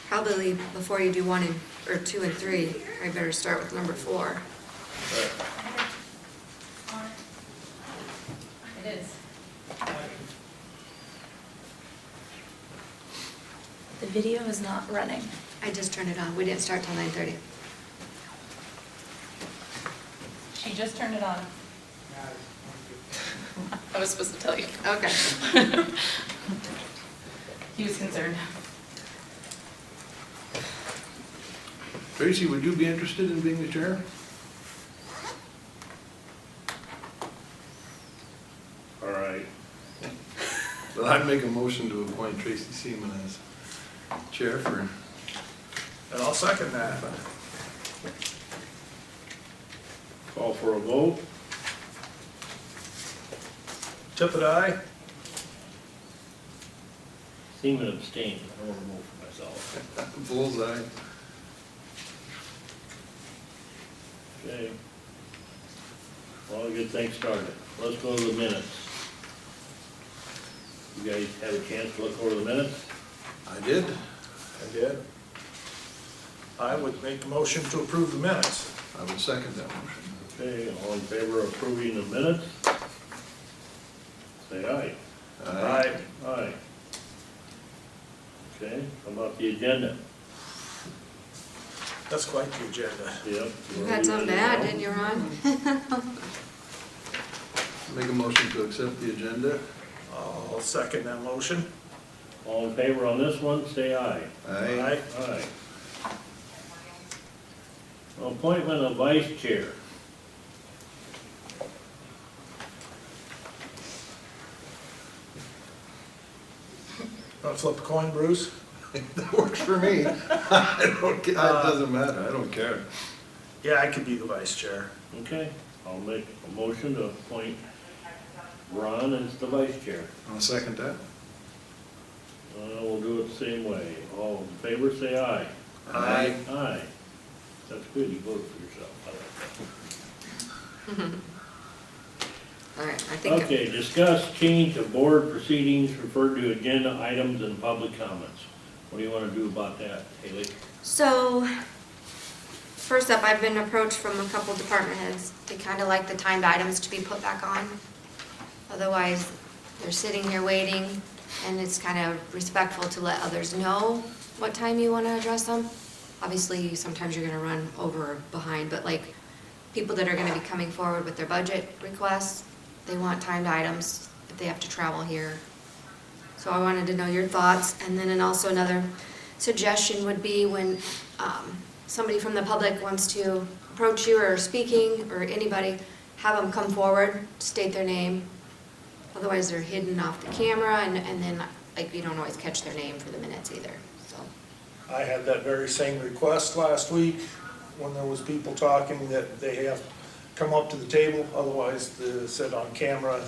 Probably before you do 1 and, or 2 and 3, I better start with number 4. It is. The video is not running. I just turned it on. We didn't start till 9:30. She just turned it on. I was supposed to tell you. Okay. He was concerned. Tracy, would you be interested in being the chair? All right. Well, I'd make a motion to appoint Tracy Seaman as chair for. And I'll second that. Call for a vote. Tippit, aye? Seaman abstained, I don't want to vote for myself. Bullseye. Okay. Well, good thing started. Let's go to the minutes. You guys have a chance to look over the minutes? I did. I did. I would make a motion to approve the minutes. I would second that motion. Okay, all in favor of approving the minutes? Say aye. Aye. Aye. Okay, how about the agenda? That's quite the agenda. Yep. You had something to add, didn't you, Ron? Make a motion to accept the agenda. I'll second that motion. All in favor on this one, say aye. Aye. Aye. Appointment of vice chair. Want to flip a coin, Bruce? That works for me. I don't ca- It doesn't matter, I don't care. Yeah, I could be the vice chair. Okay, I'll make a motion to appoint Ron as the vice chair. I'll second that. We'll do it the same way. All in favor, say aye. Aye. Aye. That's good, you voted for yourself. I like that. All right, I think, Okay, discuss change of board proceedings referred to agenda items and public comments. What do you want to do about that, Haley? so, first up, I've been approached from a couple department heads. They kind of like the timed items to be put back on. Otherwise, they're sitting here waiting, and it's kind of respectful to let others know what time you want to address them. Obviously, sometimes you're going to run over or behind, but like, people that are going to be coming forward with their budget requests, they want timed items if they have to travel here. So I wanted to know your thoughts, and then also another suggestion would be when somebody from the public wants to approach you or speaking, or anybody, have them come forward, state their name. Otherwise, they're hidden off the camera, and then like you don't always catch their name for the minutes either, so. I had that very same request last week when there was people talking that they have come up to the table, otherwise the said on camera,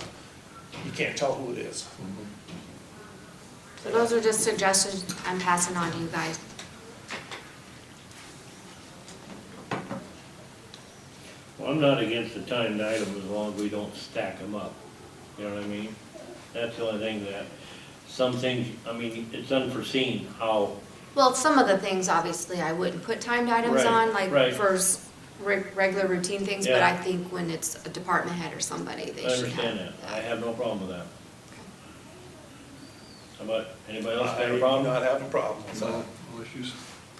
you can't tell who it is. So those are just suggestions I'm passing on to you guys. Well, I'm not against the timed item as long as we don't stack them up. You know what I mean? That's the only thing that, some things, I mean, it's unforeseen how, Well, some of the things, obviously, I wouldn't put timed items Right, on, like right. for regular routine things, but I Yeah. think when it's a department head or somebody, they I should have. understand that. I have no problem with that. How about, anybody else I have a do problem? not have a problem with No, that. no issues.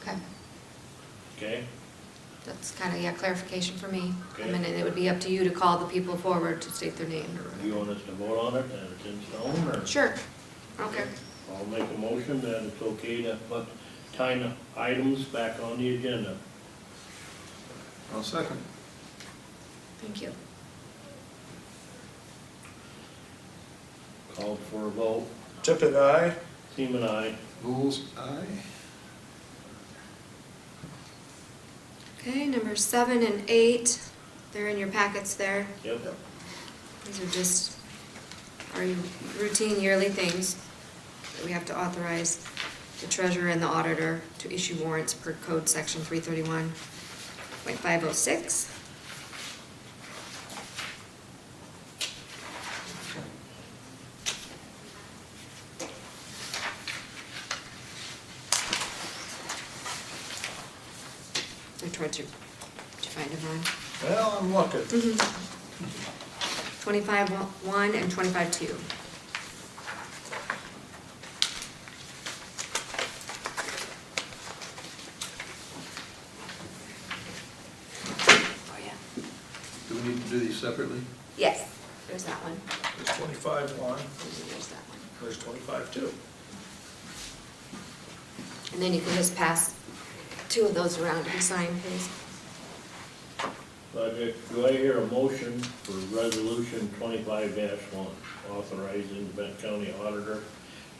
Okay, Okay, that's kind of, yeah, clarification for me. I Okay. mean, and it would be up to you to call the people forward to state their name or you whatever. want us to vote on it and it's in stone, or? Sure, okay. I'll make a motion that it's okay to put timed items back on the agenda. I'll second. Thank you. Called for a vote. Tippit, aye? Seaman, aye. Bulls, aye. Okay, number 7 and 8, they're in your packets there. Yep. These are just our routine yearly things that we have to authorize the treasurer and the auditor to issue warrants per code section 331.506. Which one did you find it on? Well, I'm looking. 25-1 and 25-2. Oh, yeah. Do we need to do these separately? Yes, there's that one. There's 25-1, There's that one. there's 25-2. And then you can just pass two of those around to be signed, please. Do I hear a motion for resolution 25-1, authorizing the Benton County Auditor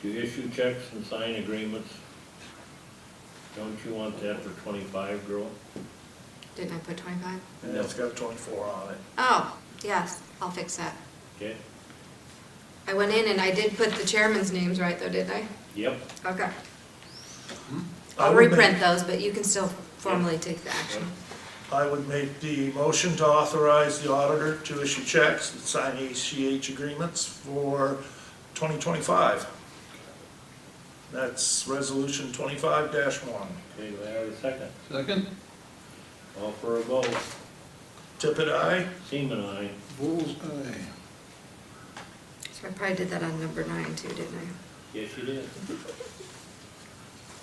to issue checks and sign agreements? Don't you want that for 25, girl? Didn't I put 25? And it's got 24 on it. Oh, yes, I'll fix that. Okay? I went in and I did put the chairman's names right though, didn't I? Yep. Okay. I I'll would make- reprint those, but you can still formally take the action. I would make the motion to authorize the auditor to issue checks and sign ACH agreements for 2025. That's resolution 25-1. Okay, do I have a second? Second? All for a vote. Tippit, aye? Seaman, aye. Bull's eye. So I probably did that on number 9 too, didn't I? Yes, you did.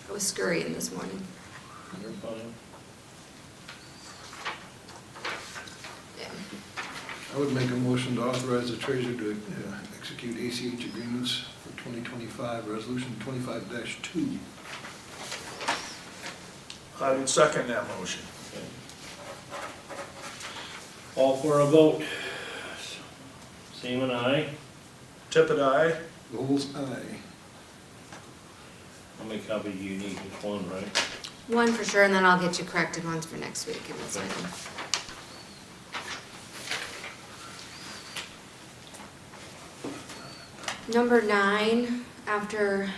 I was scurrying this morning. You're fine. Yeah. I would make a motion to authorize the treasurer to execute ACH agreements for 2025, resolution 25-2. I would second that motion. Okay. All for a vote. Seaman, aye. Tippit, aye? Bull's eye. How many copies do you need? Just one, right? One for sure, and then I'll get you corrected ones for next week and we'll sign them. Number 9, after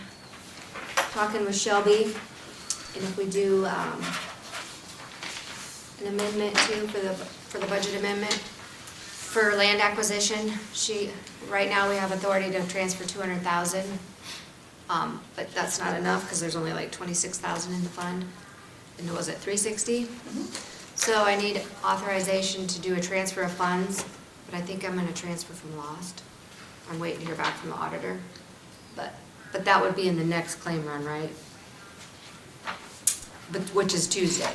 talking with Shelby, and if we do an amendment too for the budget amendment, for land acquisition, right now we have authority to transfer 200,000. But that's not enough because there's only like 26,000 in the fund. And was it 360? So I need authorization to do a transfer of funds, but I think I'm gonna transfer from Lost. I'm waiting to hear back from the auditor. But that would be in the next claim run, right? But, which is Tuesday.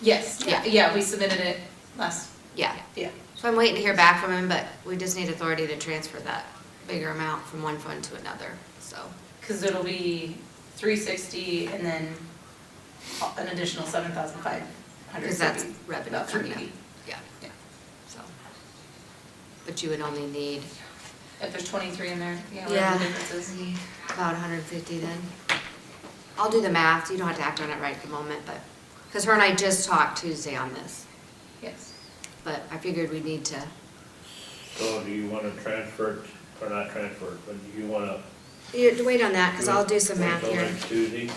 Yes, Yeah. yeah, we submitted it last, Yeah. yeah. So I'm waiting to hear back from him, but we just need authority to transfer that bigger amount from one fund to another, so. Because it'll be 360 and then an additional 7,500. Because that's revenue About coming in. 380. Yeah, Yeah. so. But you would only need, If there's 23 in there, yeah, yeah, whatever the difference is. about 150 then. I'll do the math, you don't have to act on it right at the moment, but, because her and I just talked Tuesday on this, Yes. but I figured we need to, So do you want to transfer it, or not transfer it, but do you want to? you have to wait on that, because I'll do some wait math till here. next Tuesday?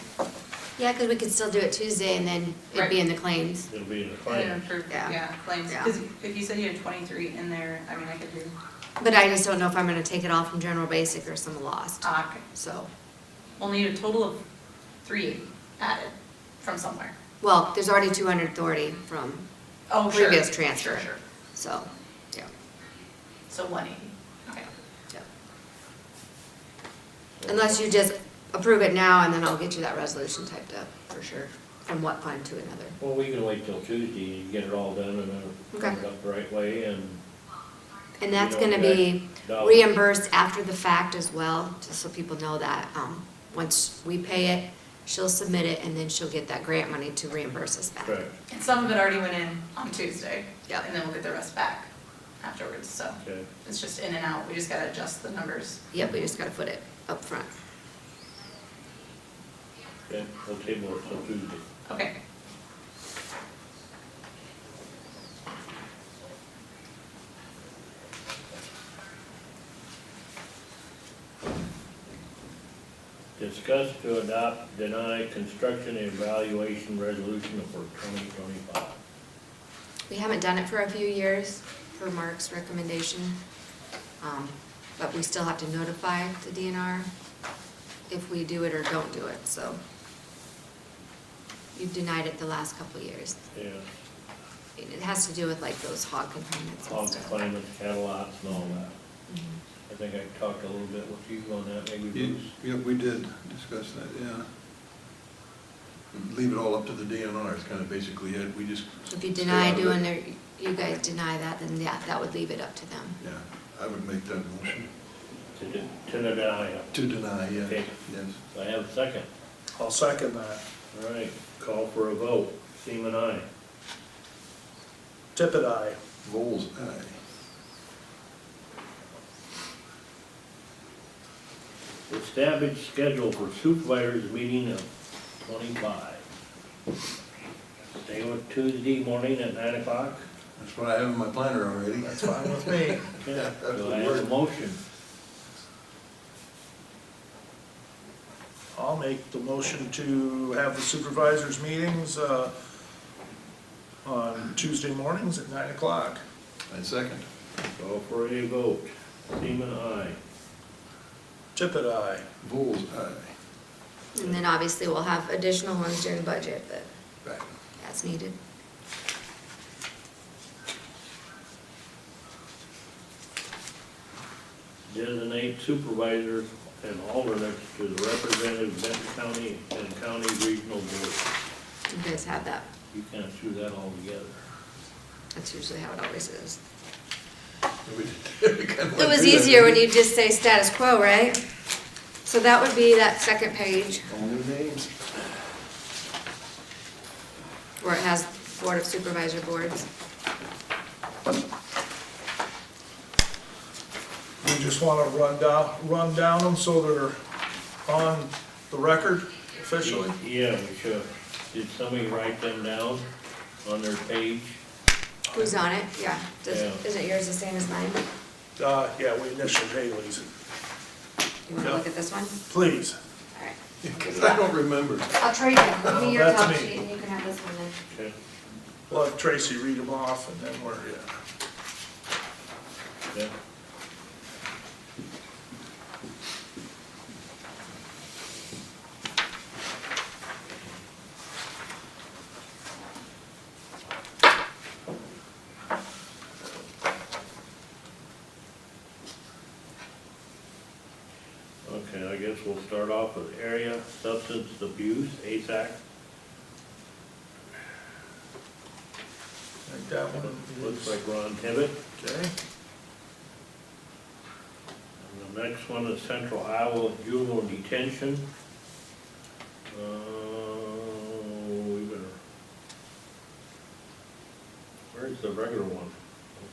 Yeah, because we could still do it Tuesday and then it'd be in the claims. It'll be in the And claim. approve, Yeah. yeah, claims. Yeah. Because if you said you had 23 in there, I mean, I could do, But I just don't know if I'm gonna take it all from general basic or some lost, okay. so. We'll need a total of 380 added from somewhere. Well, there's already 200 authority from Oh, sure. previous transfer. Sure, sure. So, yeah, So 180, okay. yeah. Unless you just approve it now and then I'll get you that resolution typed up, for sure, from what fund to another. Well, we can wait till Tuesday and get it all done and then Okay. put it up the right way and. And that's You know, gonna be that- reimbursed after the fact as well, just so people know that, once we pay it, she'll submit it and then she'll get that grant money to reimburse us back. Correct, And some of it already went in on Tuesday. Yep. And then we'll get the rest back afterwards, so okay. it's just in and out. We just gotta adjust the numbers. Yep, we just gotta put it up front. Okay, we'll table it till Tuesday. Okay. Discuss to adopt, deny construction evaluation resolution for 2025. We haven't done it for a few years, per Mark's recommendation, but we still have to notify the DNR if we do it or don't do it, so. you've denied it the last couple of years. Yeah, It has to do with like those hog confinements and hog stuff. confinements, cattle lots and all that. Mhm. I think I talked a little bit with you on that, maybe Yeah, Bruce. Yep, we did discuss that, yeah. Leave it all up to the DNR, it's kind of basically it, we just. If you stay deny out of it. doing their, you guys deny that, then yeah, that would leave it up to them. Yeah, I would make that motion. To deny it. To deny, yeah, Okay. yes. I have a second. I'll second that. All right, call for a vote. Seaman, aye. Tippit, aye. Vols, aye. Established schedule for supervisors meeting of 25. Stay with Tuesday morning at 9 o'clock. That's what I have in my planner already. That's fine with me. Yeah, That's do the I have a word. motion? I'll make the motion to have the supervisors meetings, on Tuesday mornings at 9 o'clock. And second. Call for a vote. Seaman, aye. Tippit, aye. Vols, aye. And then obviously we'll have additional ones during budget, but Right. as needed. Designate supervisors and alternates to the representative Benton County and county regional board. You guys have that. You can't do that all together. That's usually how it always is. We kinda It went was through that, easier when didn't you just say status quo, right? So that would be that second page we? All new names. where it has Board of Supervisor boards. We just wanna run down them so they're on the record officially. Yeah, we should. Did somebody write them down on their page? Who's on it? Yeah. Yeah. Isn't yours the same as mine? Yeah, we initialed Haley's. You wanna Yeah. look at this one? Please. All right. Because I don't remember. I'll trade them. Give me your That's top me. sheet and you can have this one then. Okay. We'll have Tracy read them off and then we're, Okay. Okay, I guess we'll start off with area substance abuse, ASAC. like that one. Looks like Ron Tibbet. Okay. And the next one is Central Iowa Juvenile Detention. We better, where's the regular one?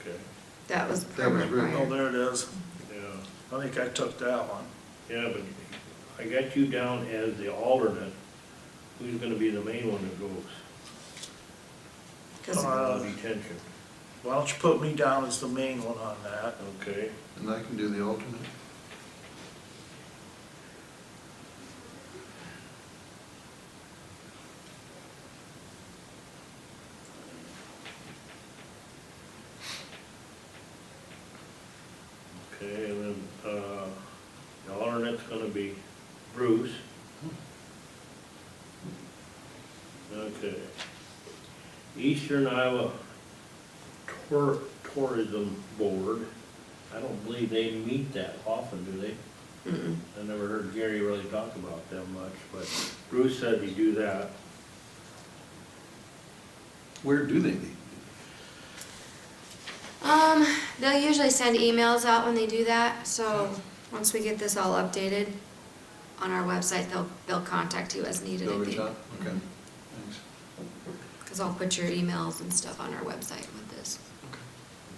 Okay, That was That was permanent written. Oh, prior. there it is. yeah, I think I took that one. yeah, but I got you down as the alternate. Who's gonna be the main one that goes? 'Cause Detention, Why don't you put me down as the main one on that? okay. And I can do the alternate. Okay, and then, the alternate's gonna be Bruce. Okay. Eastern Iowa Tourism Board, I don't believe they meet that often, do they? Mm-mm. I never heard Gary really talk about them much, but Bruce said he'd do that. Where do they meet? They'll usually send emails out when they do that, so once we get this all updated on our website, they'll contact you as needed, They'll I reach think. out? Okay, thanks. Cause I'll put your emails and stuff on our website with this.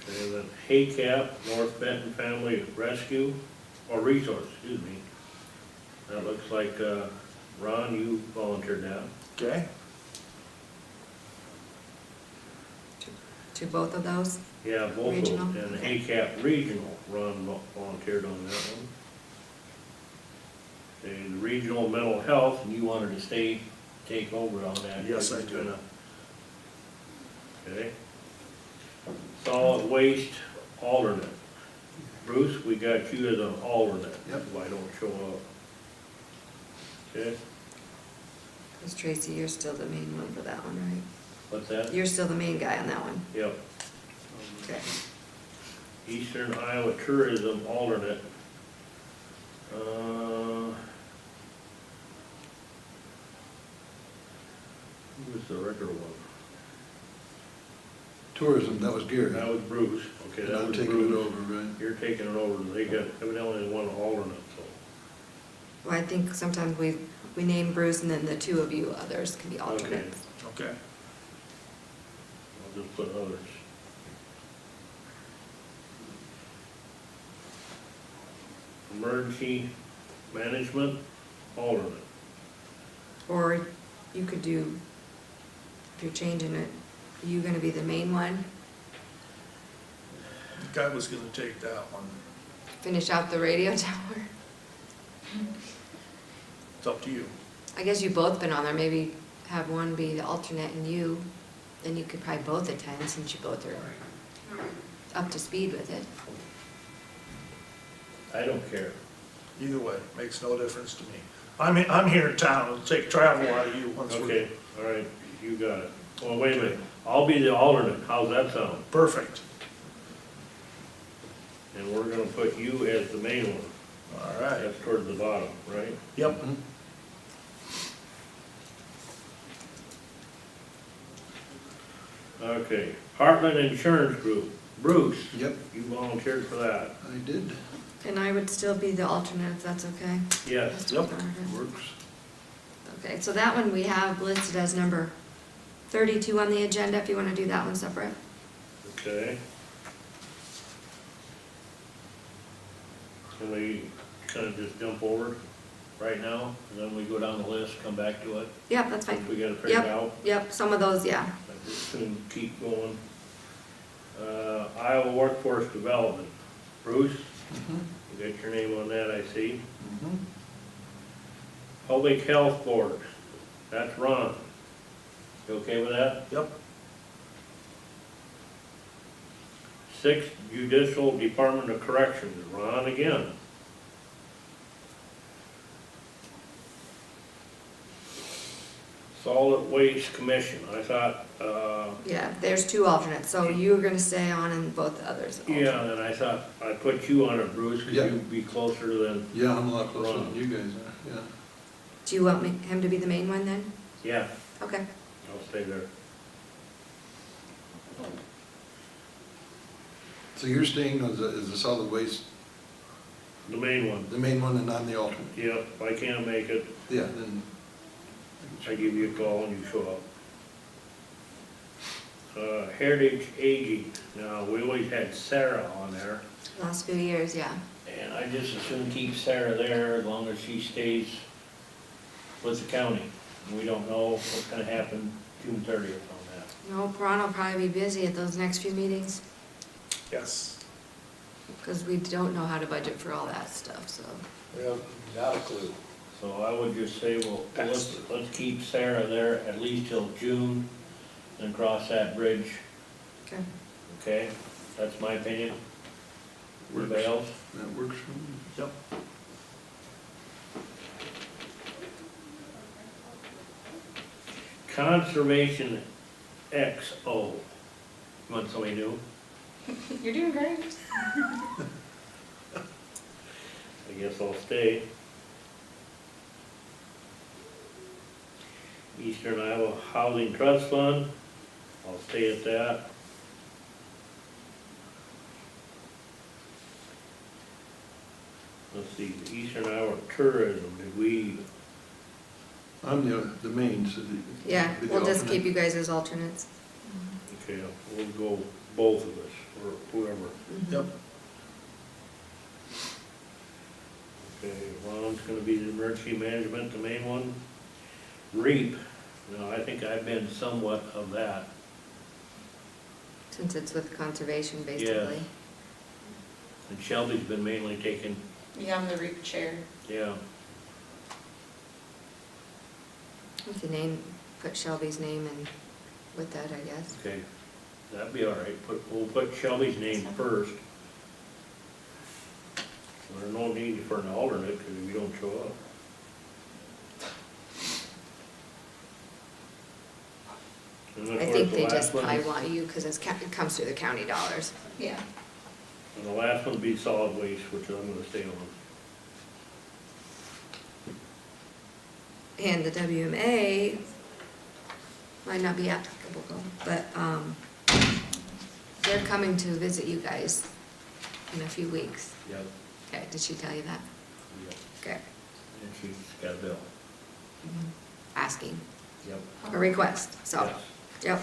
Okay, then HACAP, North Benton Family Rescue, or Resource, excuse me. That looks like, Ron, you volunteered that. Okay? To both of those? Yeah, both of Regional, them, and okay. HACAP Regional, Ron volunteered on that one. Okay, the Regional Mental Health, and you wanted to take over on that. Yes, I do. Okay. Solid Waste Alternate. Bruce, we got you as an alternate. Yep. If I don't show up. Okay, Because Tracy, you're still the main one for that one, right? What's that? You're still the main guy on that one. Yep. Okay. Eastern Iowa Tourism alternate. Who was the regular one? Tourism, that was Gary. That was Bruce. Okay, And that I'm was taking it Bruce. over, right? You're taking it over. They got evidently one alternate, so. Well, I think sometimes we name Bruce and then the two of you others can be alternates. Okay. I'll just put others. Emergency Management alternate. Or you could do, if you're changing it, are you gonna be the main one? I think I was gonna take that one. Finish out the radio tower? It's up to you. I guess you've both been on there, maybe have one be the alternate and you, then you could probably both attend since you both are up to speed with it. I don't care. Either way, makes no difference to me. I'm here in town, it'll take travel out of you once we're. Okay, all right, you got it. Well, wait a minute. I'll be the alternate. How's that sound? Perfect. And we're gonna put you as the main one. All right. That's towards the bottom, right? Yep. Mhm. Okay, Heartland Insurance Group. Bruce, Yep, you volunteered for that. I did. And I would still be the alternate if that's okay. Yes. That's Yep. what I heard. Works. Okay, so that one we have listed as number 32 on the agenda, if you want to do that one separate. Okay. Can we kind of just jump over right now, and then we go down the list, come back to it? Yep, that's fine. If we gotta figure it out, Yep, some of those, yeah. I just soon keep going. Iowa Workforce Development. Bruce, Mhm. you got your name on that, I see. Mhm. Public Health Board, that's Ron. You okay with that? Yep. 6th Judicial Department of Corrections, Ron again. Solid Waste Commission, I thought, Yeah, there's two alternates, so you're gonna stay on and both the others. yeah, and I thought I'd put you on it, Bruce, because Yeah. you'd be closer than, Yeah, I'm a lot closer Ron. than you guys are, yeah. Do you want him to be the main one then? yeah, Okay. I'll stay there. So you're staying as the solid waste, The main one, the main one and I'm the alternate? yeah, if I can't make it, Yeah, then. I give you a call and you show up. Heritage Aging, now, we always had Sarah on there, Last few years, yeah. and I just as soon keep Sarah there as long as she stays with the county. We don't know what's gonna happen June 30th on that. No, Ron will probably be busy at those next few meetings, Yes. because we don't know how to budget for all that stuff, so. We have not a clue. So I would just say, well, let's keep Sarah there at least till June, and cross that bridge, Okay. okay? That's my opinion. Works. Anybody else? That works for me. Yep. Conservation XO. You want somebody new? You're doing great. I guess I'll stay. Eastern Iowa Housing Trust Fund, I'll stay at that. Let's see, Eastern Iowa Tourism, did we, I'm the main, so the. Yeah, be the we'll just alternate. keep you guys as alternates. okay, we'll go both of us, or whoever. Yep. Okay, Ron's gonna be the emergency management, the main one. REAP, now I think I've been somewhat of that. Since it's with conservation, basically. And Shelby's been mainly taking, Yeah, I'm the REAP chair. yeah, We can put Shelby's name in with that, I guess. okay, that'd be all right, we'll put Shelby's name first. There's no need for an alternate, because if you don't show up. And I of course, think the they last just one- probably want you, because it comes through the county dollars. Yeah. And the last one would be solid waste, which I'm gonna stay on. And the WMA might not be applicable, but, they're coming to visit you guys in a few weeks. Yep. Okay, did she tell you that? Yep. Okay, And she's got a bill. asking, Yep. a request, so, Yes. yep,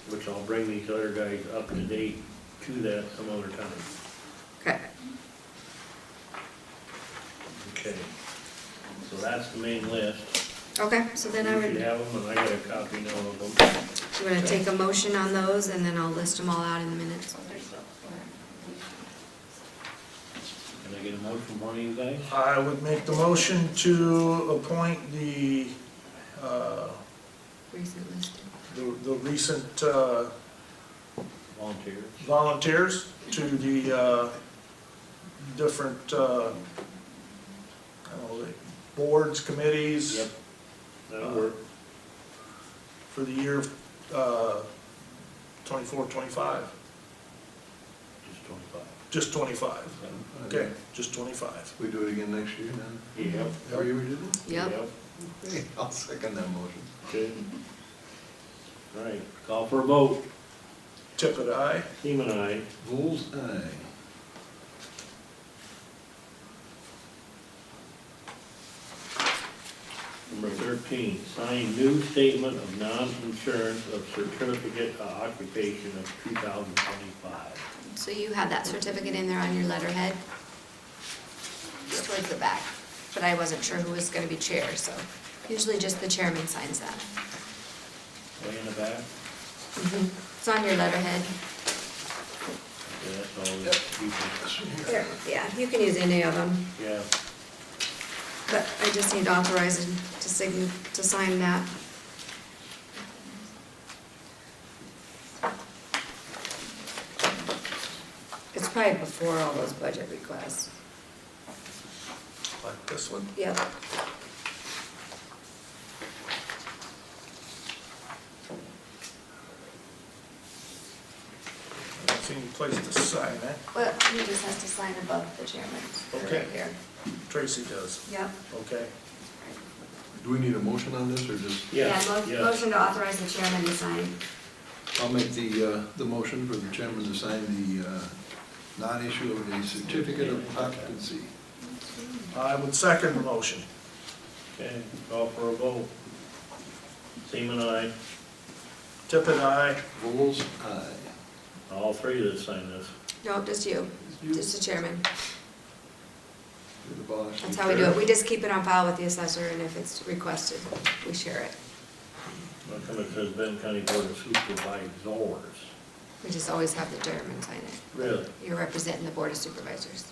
Which I'll bring these other guys up to date to that some other time. okay. Okay. So that's the main list. Okay, so then I You would, should you have them, and I got a copy now of them. wanna take a motion on those, and then I'll list them all out in the minutes? Can I get a motion from one of you guys? I would make the motion to appoint the Recent listed. the recent Volunteers? volunteers to the different, I don't know, the boards, committees. Yep. That'll work. For the year 24, 25, Just 25. just 25. Okay, just 25. We do it again next year then? Yep. How you did it? Yep, Okay, I'll second that motion. Good. All right, call for a vote. Tippit, aye. Seaman, aye. Bulls eye. Number 13, sign new statement of non-insurance of certificate of occupation of 2025. so you have that certificate in there on your letterhead? Just towards the back, but I wasn't sure who was gonna be chair, so usually just the chairman signs that. Way in the back. It's on your letterhead. Okay, that's all these people. This one here. There, yeah, you can use any of them, Yeah, but I just need to authorize him to sign that. It's probably before all those budget requests. Like this one. Yep. I don't see any place to sign it. Well, he just has to sign above the chairman. Okay. Right here. Tracy does. Yep. Okay. Do we need a motion on this or just? yes, Yeah, yes. motion to authorize the chairman to sign. I'll make the motion for the chairman to sign the non-issue of the certificate of occupancy. I would second the motion. Okay, call for a vote. Seaman, aye. Tippit, aye. Bulls eye. All three of us sign this. No, just you, just the chairman. You're the boss. That's how we do it. We just keep it on file with the assessor, and if it's requested, we share it. How come it says Benton County Board of Supervisors? We just always have the chairman sign it. Really? You're representing the board of supervisors.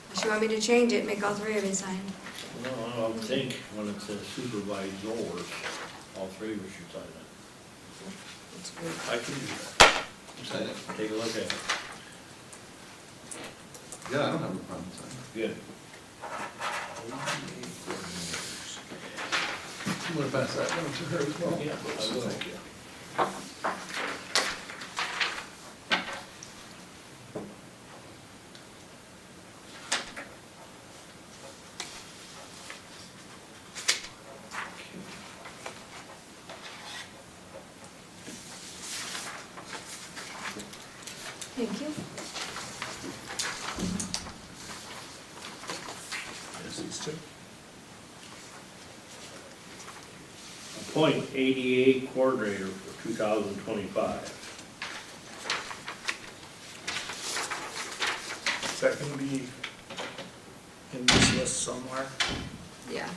Unless you want me to change it, make all three of you sign. No, I don't think when it says supervisors, all three of us should sign it. It's good. I can do that. Sign it. Take a look at it. Yeah, I don't have a problem signing. Good. You want to pass that down to her as well? Yeah, I will. Thank you. Thank you. There's these two. Appoint ADA coordinator for 2025. Is that gonna be in this list somewhere? Yeah.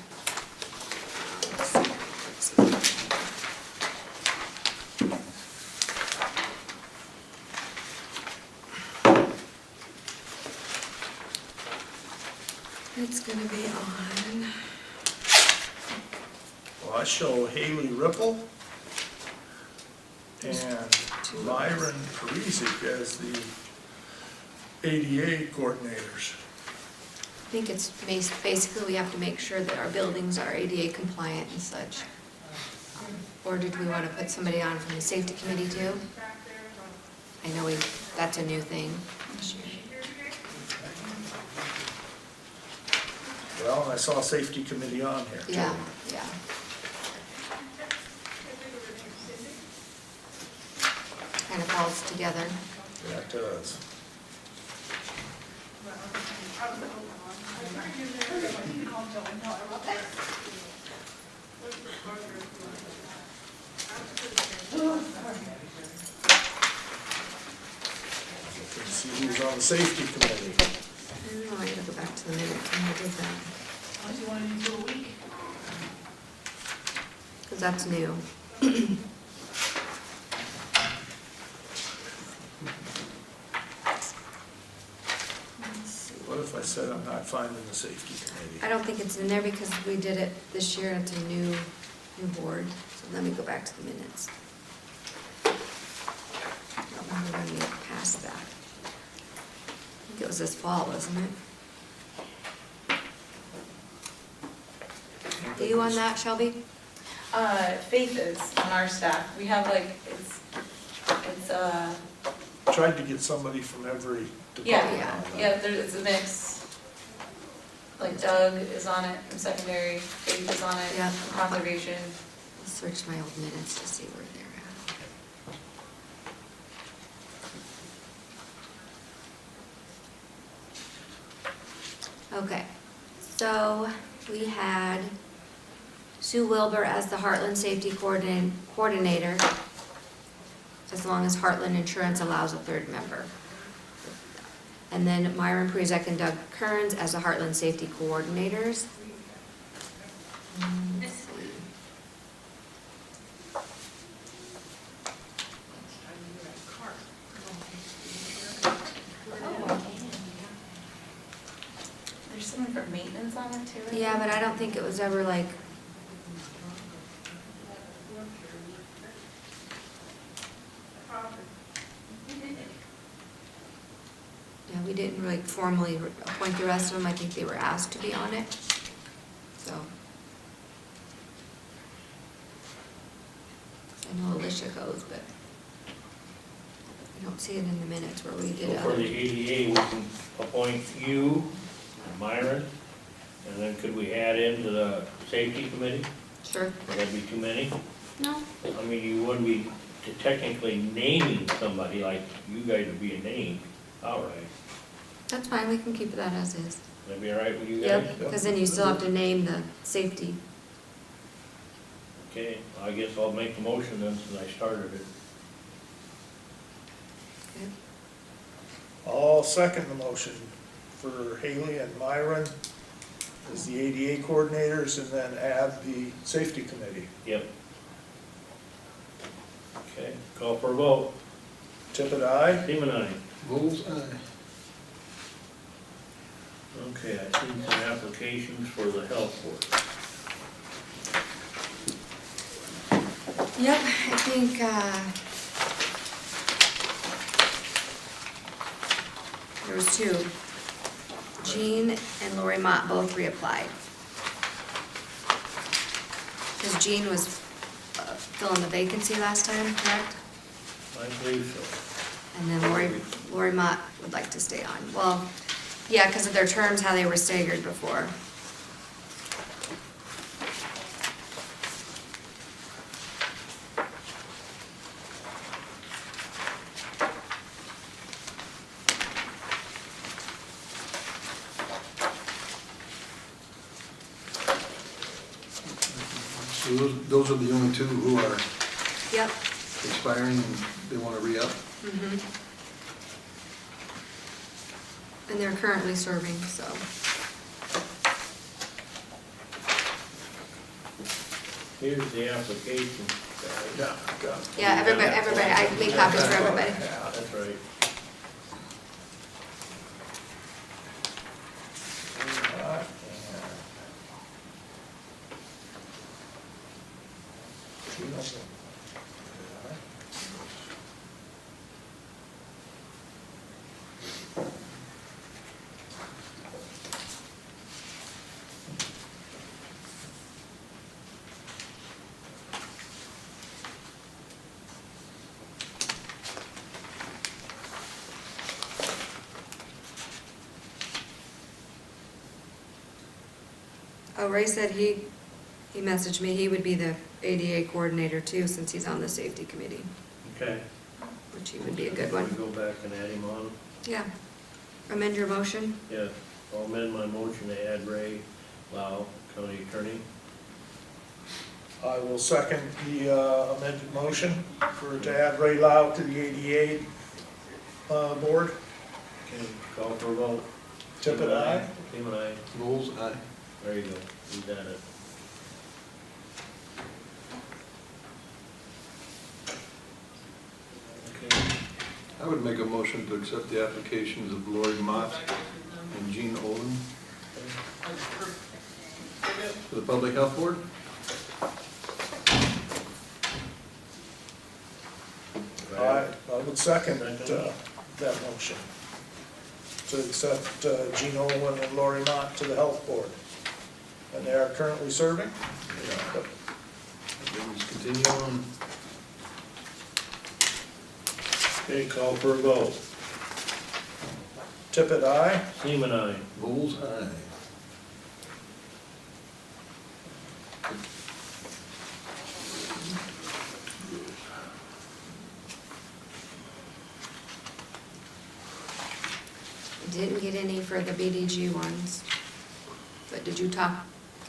It's gonna be on, Well, I show Haley Ripple and Myron Parisic as the ADA coordinators. think it's basically we have to make sure that our buildings are ADA compliant and such. Or did we want to put somebody on from the safety committee too? I know that's a new thing this year. Well, and I saw safety committee on here too. Yeah, yeah. Kind of falls together. Yeah, it does. Let's see who's on the safety committee. I don't know, I gotta go back to the minutes when I did that, Unless you want to do a week. because that's new. Let's see. What if I said I'm not finding the safety committee? I don't think it's in there because we did it this year, and it's a new board, so let me go back to the minutes. I don't remember when we passed that. I think it was this fall, wasn't it? Are you on that, Shelby? Faith is on our staff. We have like, it's, Tried to get somebody from every yeah, department on that. yeah, it's a mix. Like Doug is on it from secondary, Faith is on it Yeah. from conservation. I'll search my old minutes to see where they're at. Okay, so we had Sue Wilbur as the Heartland Safety Coordinator, as long as Heartland Insurance allows a third member. And then Myron Prezek and Doug Kearns as the Heartland Safety Coordinators. Let's see. There's someone for maintenance on it too. Yeah, but I don't think it was ever like. Yeah, we didn't like formally appoint the rest of them. I think they were asked to be on it, so. I know Alicia goes, but I don't see it in the minutes where we So did. for the ADA, we can appoint you, and Myron, and then could we add into the safety committee? Sure. Would that be too many? No, I mean, you wouldn't be technically naming somebody like you guys would be named. All right. that's fine. We can keep that as is. That'd be all right with you guys? Yep, because then you still have to name the safety. Okay, I guess I'll make the motion then since I started it. Okay. I'll second the motion for Haley and Myron as the ADA coordinators, and then add the safety committee. Yep. Okay, call for a vote. Tippit, aye? Seaman, aye. Bullseye. Okay, I seen some applications for the health board. Yep, I think, there was two. Jean and Lori Mott both reapplied. Because Jean was filling the vacancy last time, correct? I believe so. And then Lori Mott would like to stay on. Well, yeah, because of their terms, how they were staggered before. So those are the only two who are Yep. expiring and they want to re-up? Mhm. And they're currently serving, so. Here's the application. Yeah, got it. Yeah, everybody, I made copies for everybody. Yeah, that's right. Alright, and- Ray said he messaged me, he would be the ADA coordinator too, since he's on the safety committee, Okay. which he would be a good We one. go back and add him on. Yeah. Amend your motion? Yes, I'll amend my motion to add Ray Lau, county attorney. I will second the amended motion to add Ray Lau to the ADA board. Okay, call for a vote. Tippit, aye. Team aye. Bulls eye. There you go, you got it. Okay, I would make a motion to accept the applications of Lori Mott and Jean Olin for the Public Health Board. I would second that motion to accept Gene Owen and Lori Mott to the health board. And they are currently serving? Yep. Let's continue on. Okay, call for a vote. Tippit, aye. Seaman aye. Bulls eye. Didn't get any for the BDG ones. But did you talk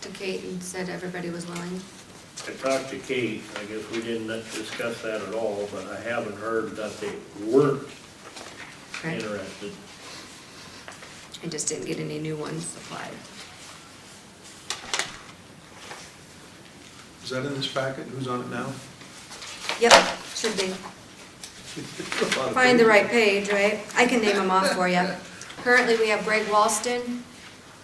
to Kate and said everybody was willing? I talked to Kate, I guess we didn't discuss that at all, but I haven't heard that they weren't Okay. interested. I just didn't get any new ones applied. Is that in this packet? Who's on it now? Yep, should be. Find the right page, right? I can name them off for you. Currently, we have Greg Walston,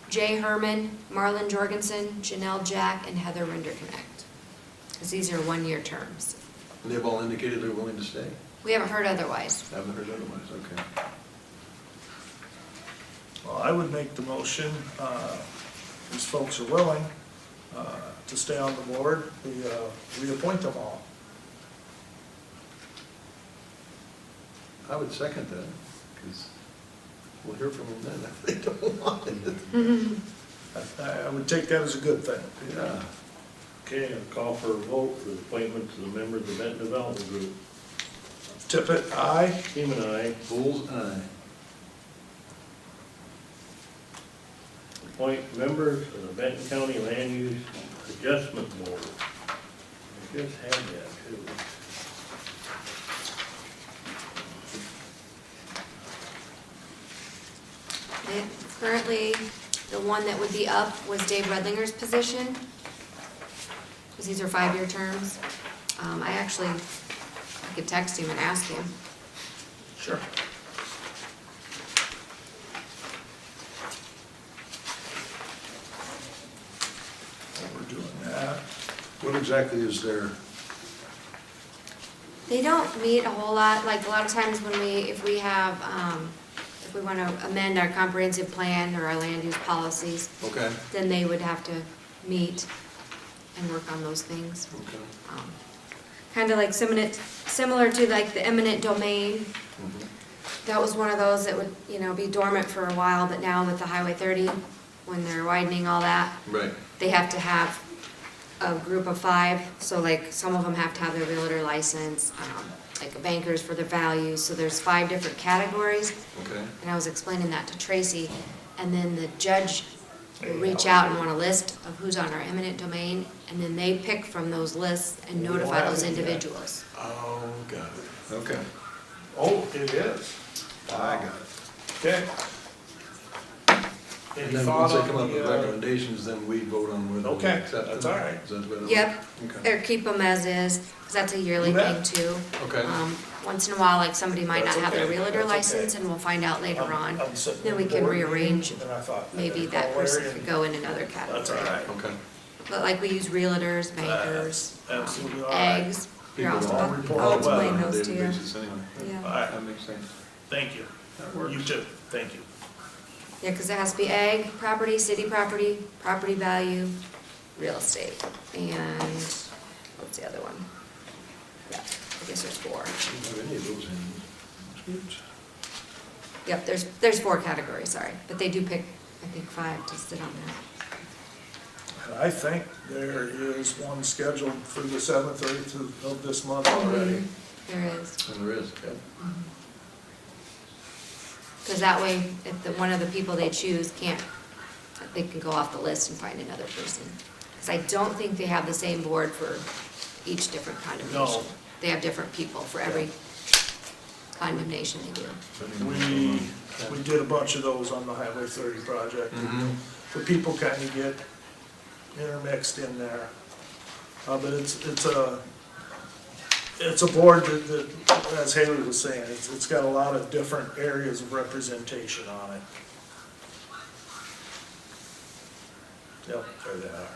Jay Herman, Marlon Jorgensen, Janelle Jack, and Heather Rinderknecht. Because these are one-year terms. And they've all indicated they're willing to stay? We haven't heard otherwise. Haven't heard otherwise, okay. Well, I would make the motion, these folks are willing to stay on the board, we reappoint them all. I would second that, because we'll hear from them then if they don't want it. I would take that as a good thing. Yeah. Okay, I'll call for a vote for the appointment to the members of the Benton Development Group. Tippit, aye. Seaman aye. Bulls eye. Appoint members of the Benton County Land Use Adjustment Board. I just had that too. Currently, the one that would be up was Dave Redlinger's position, because these are 5-year terms. I could text him and ask him. Sure. We're doing that. What exactly is there? They don't meet a whole lot, like a lot of times when if we want to amend our comprehensive plan or our land use policies, Okay. then they would have to meet and work on those things. Okay. Kind of like similar to like the eminent domain. Mhm. That was one of those that would, be dormant for a while, but now with the Highway 30, when they're widening all that, Right. they have to have a group of 5, so like some of them have to have their realtor license, like bankers for their values, so there's 5 different categories. Okay. And I was explaining that to Tracy, and then the judge will reach out and want a list of who's on our eminent domain, and then they pick from those lists and We don't notify have those it yet. individuals. Oh, got it. Okay. Oh, it is. I got it. Okay. And Any then thought once they on come up with the, recommendations, then we vote on whether we Okay, accept them. that's all right. Is that better? Yep, Okay. or keep them as is, because that's a yearly You bet. thing too. Okay. Once in a while, like somebody might not That's have their okay, realtor that's okay. license, and we'll find out later on. I'm sitting Then in we the can board meeting, rearrange, and I thought, maybe I'd that call person Larry could and- go in another category. That's all right. Okay. But like we use realtors, bankers, absolutely all right. eggs. Here, People I'll all report I'll all that explain on a those to daily you. basis anyway. Yeah. All right, That makes sense. thank you. That works. You too, thank you. Yeah, because it has to be ag, property, city property, property value, real estate, and what's the other one? Yeah, I guess there's 4. I don't have any of those in. Oops. Yep, there's 4 categories, sorry, but they do pick, I think, 5 to sit on that. And I think there is one scheduled for the 7th or 8th of this month already. There is. And there is. Because that way, if one of the people they choose can't, they can go off the list and find another person. Because I don't think they have the same board for each different condemnation. No. They have different people for every condemnation they do. We did a bunch of those on the Highway 30 project. Mhm. The people kind of get intermixed in there. But it's a board that, as Haley was saying, it's got a lot of different areas of representation on it. Yep, there they are.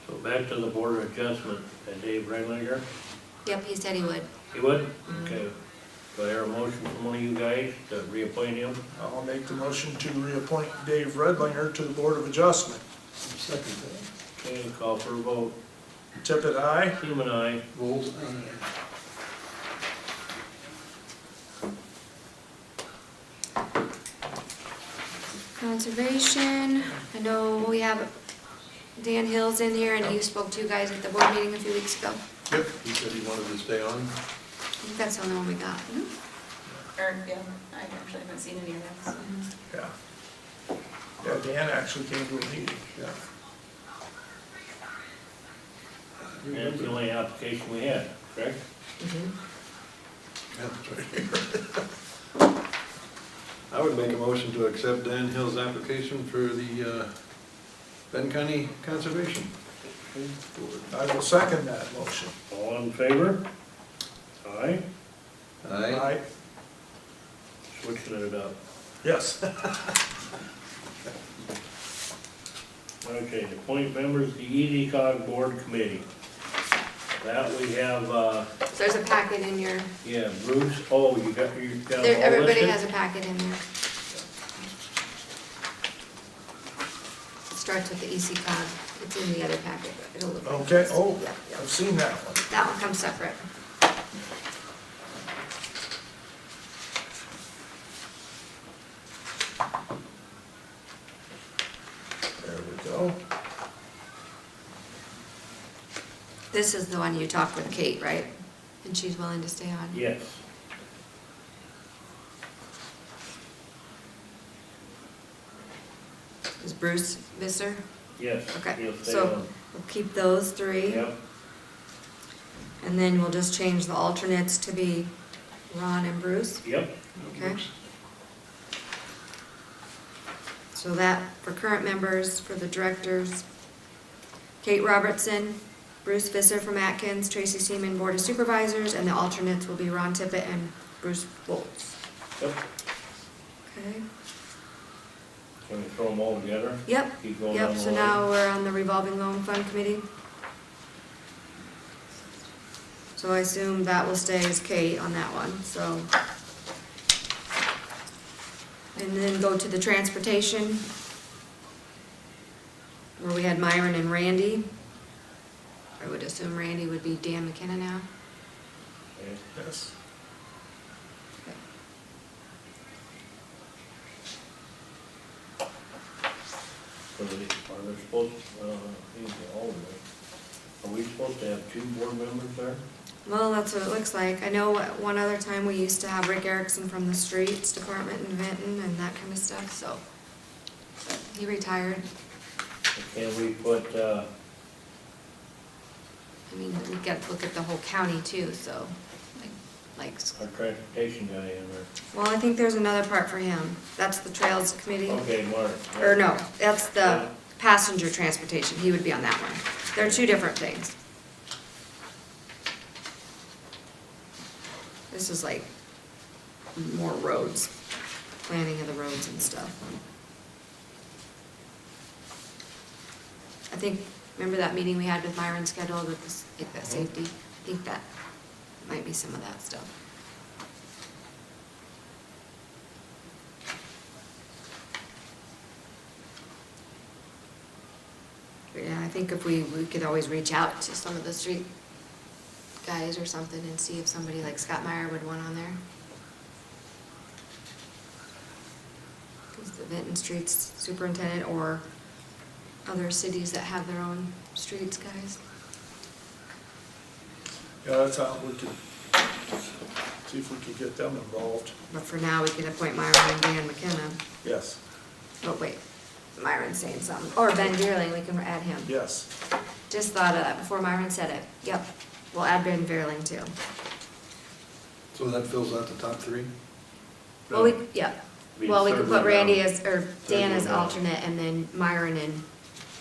So back to the Board of Adjustment, and Dave Renlinger, Yep, he said he would. he would? Okay. Do I hear a motion from one of you guys to reappoint him? I'll make the motion to reappoint Dave Redlinger to the Board of Adjustment. Second that. Okay, call for a vote. Tippit, aye? Seaman, aye. Vols, aye. Conservation, I know we have Dan Hill's in here, and you spoke to you guys at the board meeting a few weeks ago. Yep, he said he wanted to stay on. I think that's the only one we got. Or, yeah, I actually haven't seen any of those. Yeah. Yeah, Dan actually came to a meeting. Yeah. And that's the only application we had, correct? Yeah, that's right. I would make a motion to accept Dan Hill's application for the Benton County Conservation Board. I will second that motion. All in favor? Aye. Aye. Switching it up. Yes. Okay, appoint members to the EDCOG Board Committee. That we have, So there's a packet in your, yeah, Bruce, oh, you got them all everybody listed? has a packet in there. It starts with the EC cog. It's in the other packet, but it'll look like Okay, this. oh, Yeah, yeah. I've seen that one. That one comes separate. There we go. This is the one you talked with Kate, right? And she's willing to stay on? Yes. Is Bruce Visser? Yes. Okay, he'll stay so on. we'll keep those three. Yep, And then we'll just change the alternates to be Ron and Bruce. yep, Okay. So that, for current members, for the directors, Kate Robertson, Bruce Visser from Atkins, Tracy Seaman, Board of Supervisors, and the alternates will be Ron Tippett and Bruce Bolts. yep. Okay? Can we throw them all together? Yep, Keep going yep, down the so line. now we're on the revolving loan fund committee. So I assume that will stay as Kate on that one, so. And then go to the transportation, where we had Myron and Randy. I would assume Randy would be Dan McKenna now. Okay. Yes. So are they supposed, he's the alternate. Are we supposed to have 2 board members there? Well, that's what it looks like. I know at one other time we used to have Rick Erickson from the streets department in Vinton and that kind of stuff, so. But he retired. Can we put, I mean, we got to look at the whole county too, so, like, our transportation guy in there? well, I think there's another part for him. That's the Trails Committee. Okay, Mark. Or no, that's the passenger transportation. He would be on that one. They're two different things. This is like more roads, planning of the roads and stuff. I think, remember that meeting we had with Myron scheduled with this, like that safety? I think that might be some of that stuff. But yeah, I think if we could always reach out to some of the street guys or something and see if somebody like Scott Meyer would want on there. Because the Vinton Streets Superintendent or other cities that have their own streets, guys. Yeah, that's how we could, see if we could get them involved. But for now, we can appoint Myron and Dan McKenna. Yes, Oh, wait, Myron's saying something. Or Ben Deerling, we can add him. yes. Just thought of that before Myron said it. Yep, we'll add Ben Deerling too. So that fills out the top three? Well, yep. Be Well, we third could one put Randy down. as, or Dan one as down. alternate, and then Myron and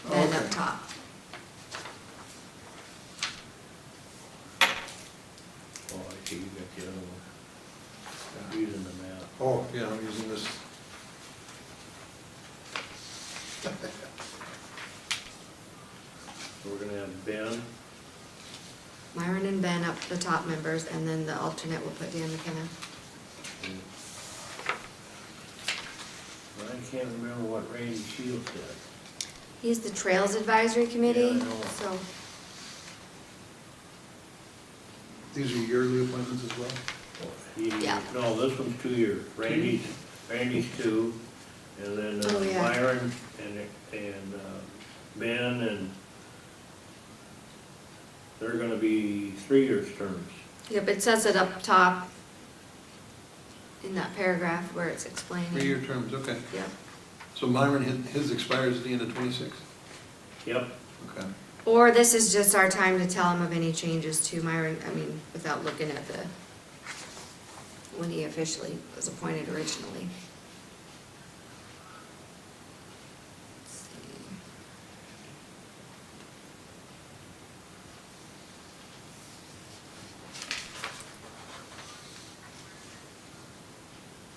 Ben up Okay. top. Oh, I see, you got the other one. I'm using the map. Oh, yeah, I'm using this. So we're gonna have Ben, Myron and Ben up the top members, and then the alternate will put Dan McKenna. and I can't remember what Randy Shields said. He's the Trails Advisory Committee, Yeah, I know. so, These are yearly appointments as well? Yeah. No, this one's 2 years. Randy's 2, and then Oh, yeah. Myron and Ben, and they're gonna be 3 years terms. yep, it says it up top in that paragraph where it's explaining. 3-year terms, okay. Yep. So Myron, his expires at the end of '26? Yep, Okay. Or this is just our time to tell him of any changes to Myron, I mean, without looking at the, when he officially was appointed originally. Let's see.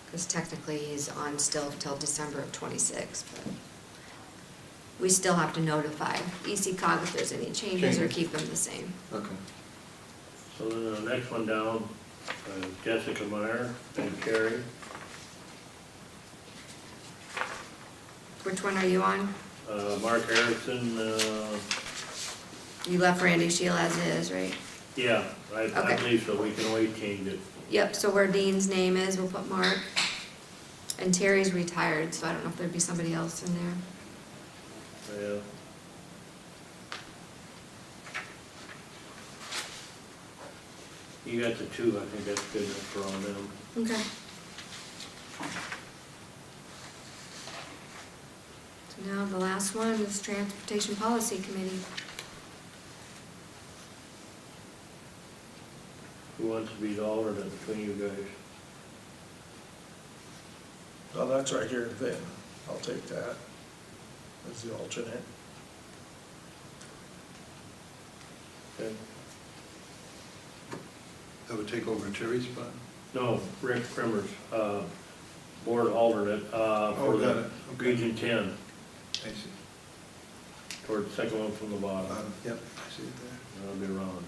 Because technically he's on still till December of '26, but we still have to notify ECOG if there's any changes or Changes. keep them the same. Okay. so then the next one down, Jessica Meyer and Carrie. Which one are you on? Mark Erickson, You left Randy Shield as is, right? yeah, I Okay. believe so, we can always change it. Yep, so where Dean's name is, we'll put Mark. And Terry's retired, so I don't know if there'd be somebody else in there. Yeah. You got the 2, I think that's good enough for all them. Okay. So now the last one is Transportation Policy Committee. Who wants to be the alternate between you guys? Oh, that's right here, then, I'll take that as the alternate. Okay. That would take over Terry's spot? No, Rick Primmer's, board alternate, Oh, for got the it. Okay. Region 10, I see. toward the second one from the bottom. Yep, I see it there. That'll be Ron.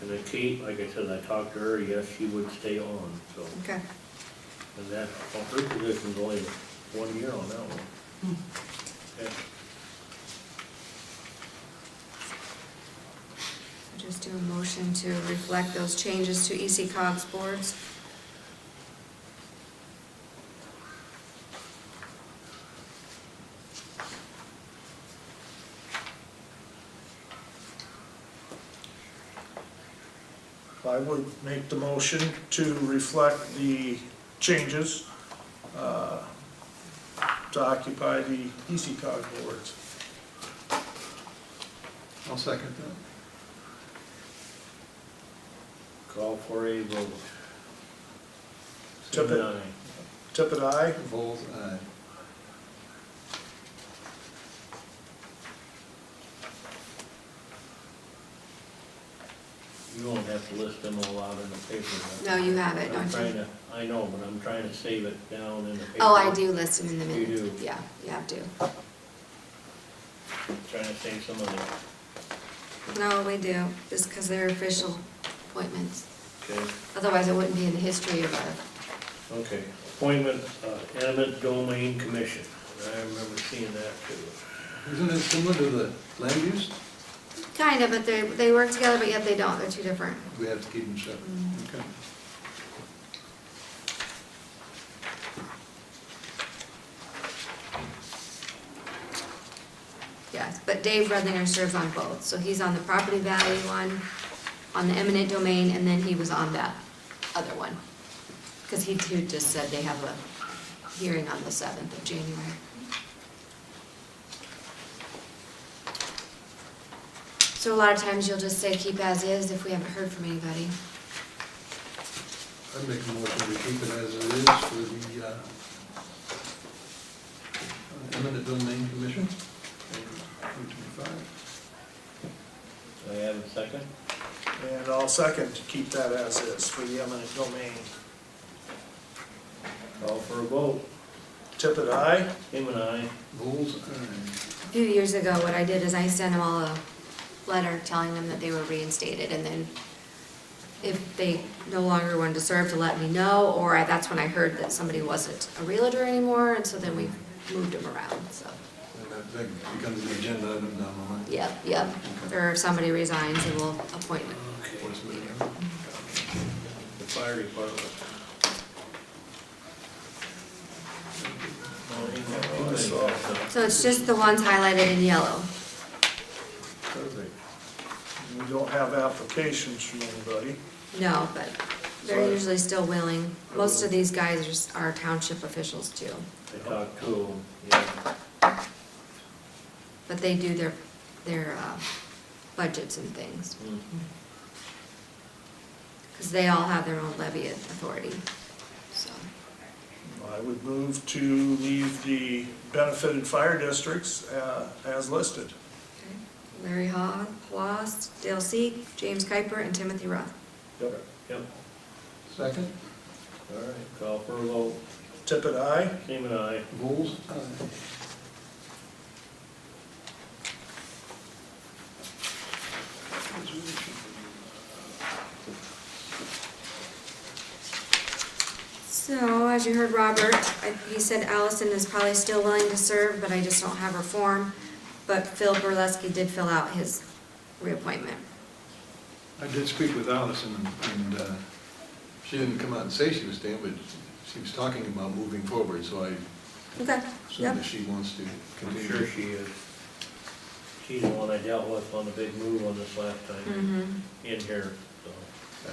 And then Kate, like I said, I talked to her, yes, she would stay on, so, Okay. and that, well, her position's only 1 year on that one. Okay. Just do a motion to reflect those changes to ECOG's boards. I would make the motion to reflect the changes to occupy the ECOG boards. I'll second that. Call for a vote. Tippit. Seven, aye. Tippit, aye. Vols, aye. You won't have to list them all out in the paper. No, you have it, I'm don't trying you? to, I know, but I'm trying to save it down in the paper. Oh, I do list them in the You minutes. do. Yeah, you have to. Trying to save some of the, No, we do, just because they're official appointments. okay, Otherwise, it wouldn't be in the history of our, okay. Appointment, eminent domain commission. I remember seeing that too. Isn't it similar to the land use? kind of, but they work together, but yet they don't. They're two different. We have to keep them separate. Okay. Yes, but Dave Redlinger serves on both, so he's on the property value one, on the eminent domain, and then he was on that other one. Because he too just said they have a hearing on the 7th of January. So a lot of times you'll just say keep as is if we haven't heard from anybody. I'd make a motion to keep it as it is for the eminent domain commission. 2025. Do I have a second? And I'll second to keep that as is for the eminent domain. Call for a vote. Tippit, aye? Seaman, aye. Bulls, A few years ago, what I did is I sent them all a letter telling them that they were reinstated, and then if they no longer wanted to serve, to let me know, or that's when I heard that somebody wasn't a realtor anymore, and so then we moved them around, so. and that becomes the agenda item down the line. Yep. Or if somebody resigns, then we'll appoint them. Force me to- The fire department. So it's just the ones highlighted in yellow. Perfect. We don't have applications from anybody. No, but they're usually still willing. Most of these guys are township officials too, I talked to him, yeah. but they do their budgets and things. Because they all have their own levy authority, so. I would move to leave the benefited fire districts as listed. Larry Haas, Dale Seek, James Kuiper, and Timothy Ruff. Yep. Yep. Second, All right, call for a vote. Tippit, aye? Seaman, aye. Bulls, So, as you heard Robert, he said Allison is probably still willing to serve, but I just don't have her form. But Phil Burleski did fill out his reappointment. I did speak with Allison, and she didn't come out and say she was staying, but she was talking about moving forward, so I Okay, assume yep. that she wants to I'm continue. sure she is. She's the one I dealt with on the big move on this last time Mm-hmm. in here, so. Yeah.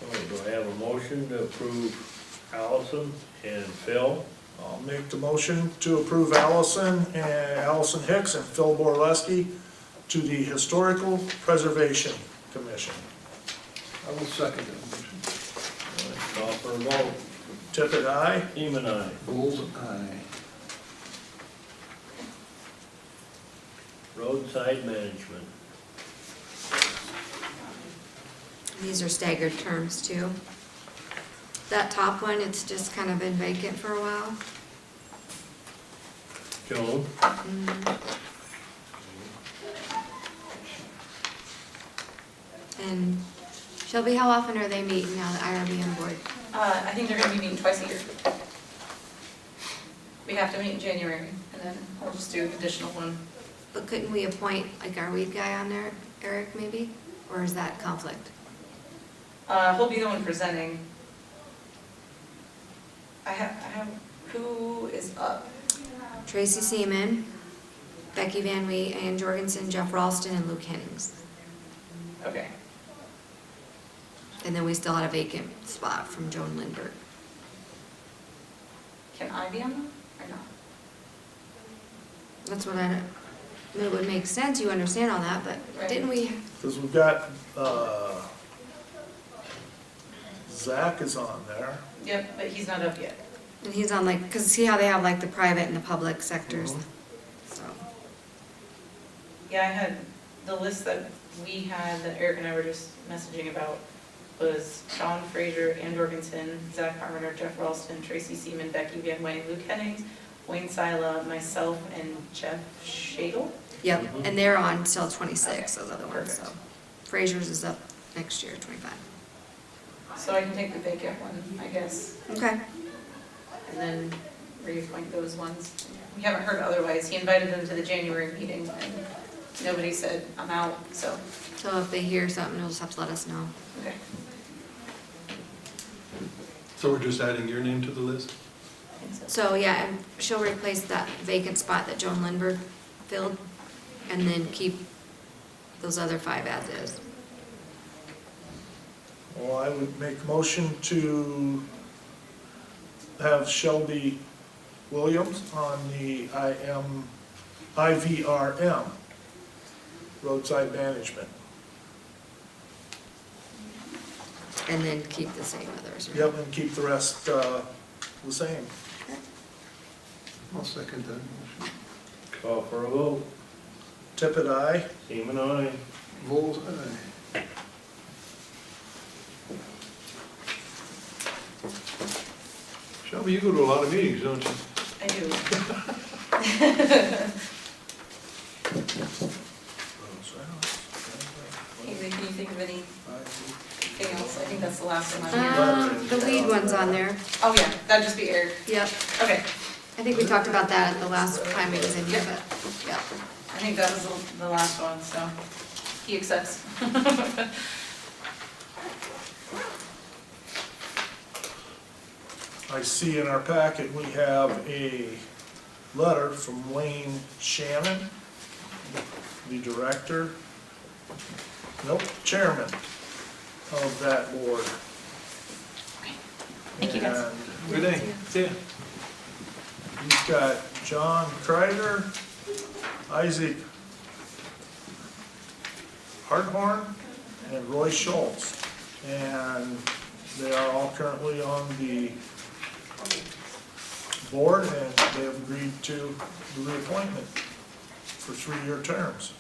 All right, do I have a motion to approve Allison and Phil? I'll make the motion to approve Allison Hicks and Phil Borleski to the Historical Preservation Commission. I will second that motion. All right, call for a vote. Tippit, aye? Seaman, aye. Bulls, aye. Roadside management. These are staggered terms too. That top one, it's just kind of been vacant for a while. Joan? And Shelby, how often are they meeting now, the IRB on board? I think they're gonna be meeting twice a year. We have to meet in January, and then we'll just do an additional one. But couldn't we appoint like our weed guy on there, Eric maybe? Or is that conflict? He'll be the one presenting. I have, who is up? Tracy Seaman, Becky Van Wee, Ann Jorgensen, Jeff Ralston, and Luke Hennings. Okay. And then we still had a vacant spot from Joan Lindbergh. Can I be on that or not? That's what I mean, it would make sense, you understand all that, but Right. didn't we, Because we've got, Zach is on there. Yep, but he's not up yet. and he's on like, because see how they have like the private and the public sectors, so. Yeah, I had, the list that we had, that Eric and I were just messaging about, was Sean Fraser, Ann Jorgensen, Zach Harmoner, Jeff Ralston, Tracy Seaman, Becky Van Wayne, Luke Hennings, Wayne Sila, myself, and Jeff Shadle. Yep, and they're on till 26, those other ones, so. Perfect. Fraser's is up next year, 25. So I can take the vacant one, I guess, Okay. and then reappoint those ones. We haven't heard otherwise. He invited them to the January meeting, and nobody said, I'm out, so, So if they hear something, they'll just have to let us know. okay. So we're just adding your name to the list? So, yeah, and she'll replace that vacant spot that Joan Lindbergh filled, and then keep those other 5 as is. Well, I would make a motion to have Shelby Williams on the IVRM, roadside management. And then keep the same others. right? Yep, and keep the rest the same. I'll second that motion. Call for a vote. Tippit, aye. Seaman, aye. Vols aye. Shelby, you go to a lot of meetings, don't you? I do. Haley, can you think of anything else? I think that's the last one on here. The weed one's on there. Oh, yeah, that'd just be Eric. Yep. Okay, I think we talked about that at the last time it was in here, but, yep. I think that was the last one, so he accepts. I see in our packet, we have a letter from Wayne Shannon, the director, chairman of that board. Thank you, guys. And Good day. See ya. he's got John Kreider, Isaac Harthorn, and Roy Schultz. And they are all currently on the board, and they have agreed to the reappointment for 3-year terms.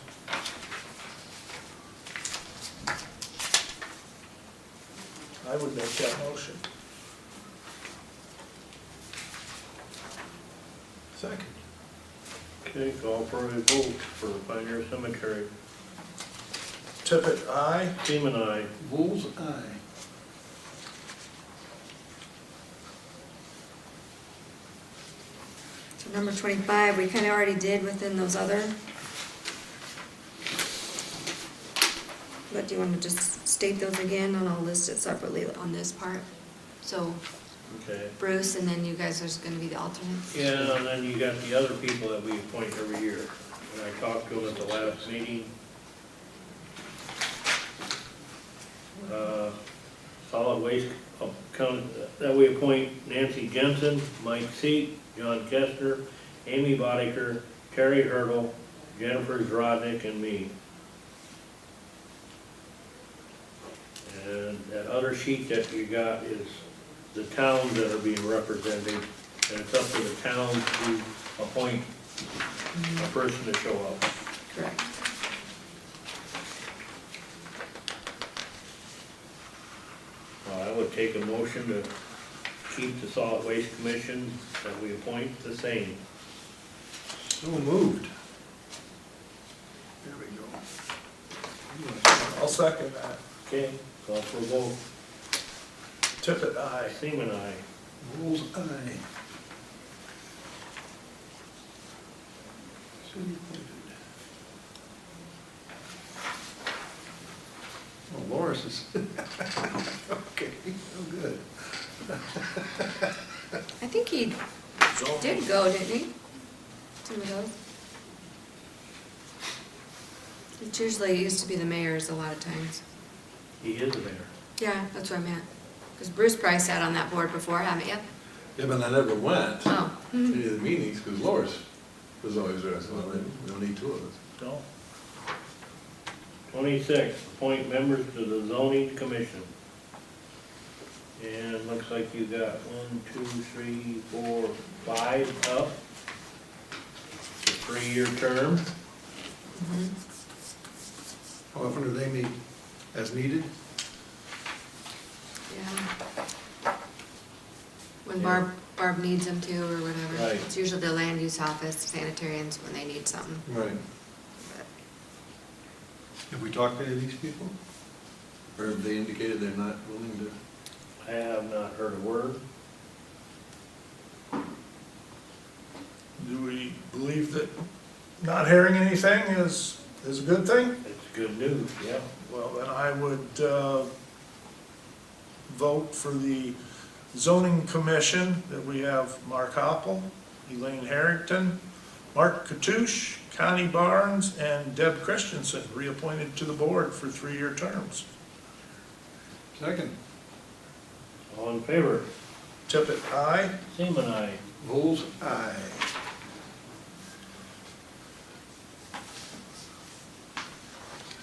I would make that motion. Second. Okay, call for a vote for the Pioneer Cemetery. Tippit, aye. Seaman, aye. Vols aye. So number 25, we kind of already did within those other. But do you want to just state those again, and I'll list it separately on this part? So Okay. Bruce, and then you guys are going to be the alternates? Yeah, and then you got the other people that we appoint every year. And I talked to them at the last meeting. Solid Waste that we appoint Nancy Jensen, Mike Seat, John Kestner, Amy Bodiker, Terry Hurdle, Jennifer Zrodnick, and me. And that other sheet that you got is the towns that are being represented, and it's up to the town to appoint a person to show up. Correct. I would take a motion to keep the Solid Waste Commission that we appoint the same. So moved. There we go. I'll second that. Okay, call for a vote. Tippit, aye. Seaman, aye. Vols aye. City appointed. Oh, Loris is, okay, oh, good. I think he did go, didn't he? Some of those. It's usually, it used to be the mayor's a lot of times. He is the mayor. Yeah, that's what I meant. Because Bruce probably sat on that board before, haven't you? Yeah, but I never went to Oh. any of the meetings, because Loris was always there, so we don't need two of us. No. 26, appoint members to the zoning commission. And looks like you got 1, 2, 3, 4, 5 up. It's a 3-year term. Mhm. How often do they meet? As needed? Yeah. When Barb needs them to, or whatever. Right. It's usually the land use office, sanitarians, when they need something. Right. But Have we talked to any of these people? Or have they indicated they're not willing to? I have not heard a word. Do we believe that not hearing anything is a good thing? It's good news, yeah. Well, then I would vote for the Zoning Commission, that we have Mark Hoppel, Elaine Harrington, Mark Katouche, Connie Barnes, and Deb Christensen, reappointed to the board for 3-year terms. Second. All in favor? Tippit, aye. Seaman, aye. Vols, aye.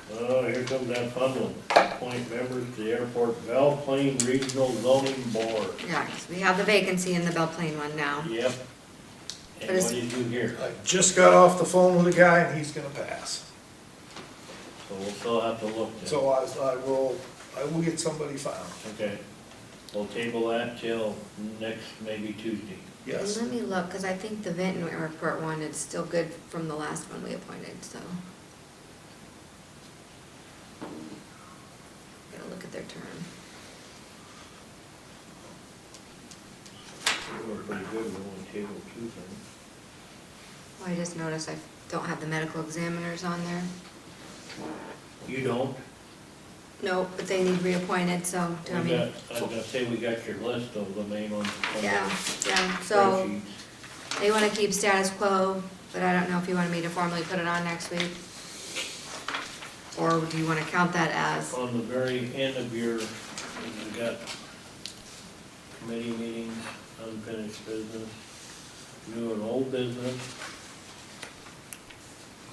Here comes that fun one. Appoint members to the Airport Belle Plaine Regional Zoning Board. Yeah, 'cause we have the vacancy in the Belle Plaine one now. Yep. But And it's- what did you hear? I just got off the phone with a guy and he's gonna pass. So we'll still have to look then. So I will get somebody found, Okay. We'll table that till next, maybe Tuesday. yes. Let me look, because I think the Vinton Airport one is still good from the last one we appointed, so. Gotta look at their term. We were pretty good, we only tabled 2 things. Well, I just noticed I don't have the medical examiners on there. You don't? No, but they need reappointed, so, do you want We me? got, I was gonna say, we got your list of the main ones. on the Yeah, so spreadsheets. they wanna keep status quo, but I don't know if you wanted me to formally put it on next week. Or do you wanna count that as, On the very end of your, we got committee meetings, unfinished business, new and old business.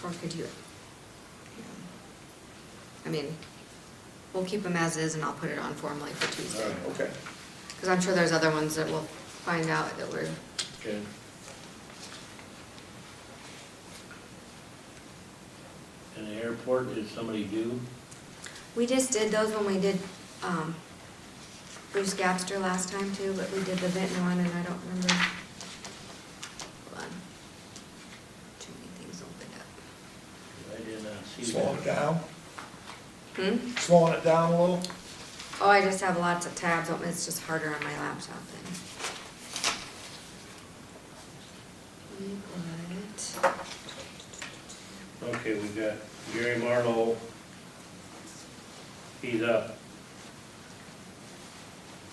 or could you? I mean, we'll keep them as is and I'll put it on formally for Tuesday. All right. Okay, Cause I'm sure there's other ones that we'll find out that we're, Okay. And the airport, is somebody due? we just did those when we did, Bruce Gapster last time too, but we did the Vinton one and I don't remember. Hold on. Too many things opened up. I did not see slowing it that. down, Hmm? slowing it down a little. Oh, I just have lots of tabs open, it's just harder on my laptop then. We got it. Okay, we got Gary Marlowe. He's up.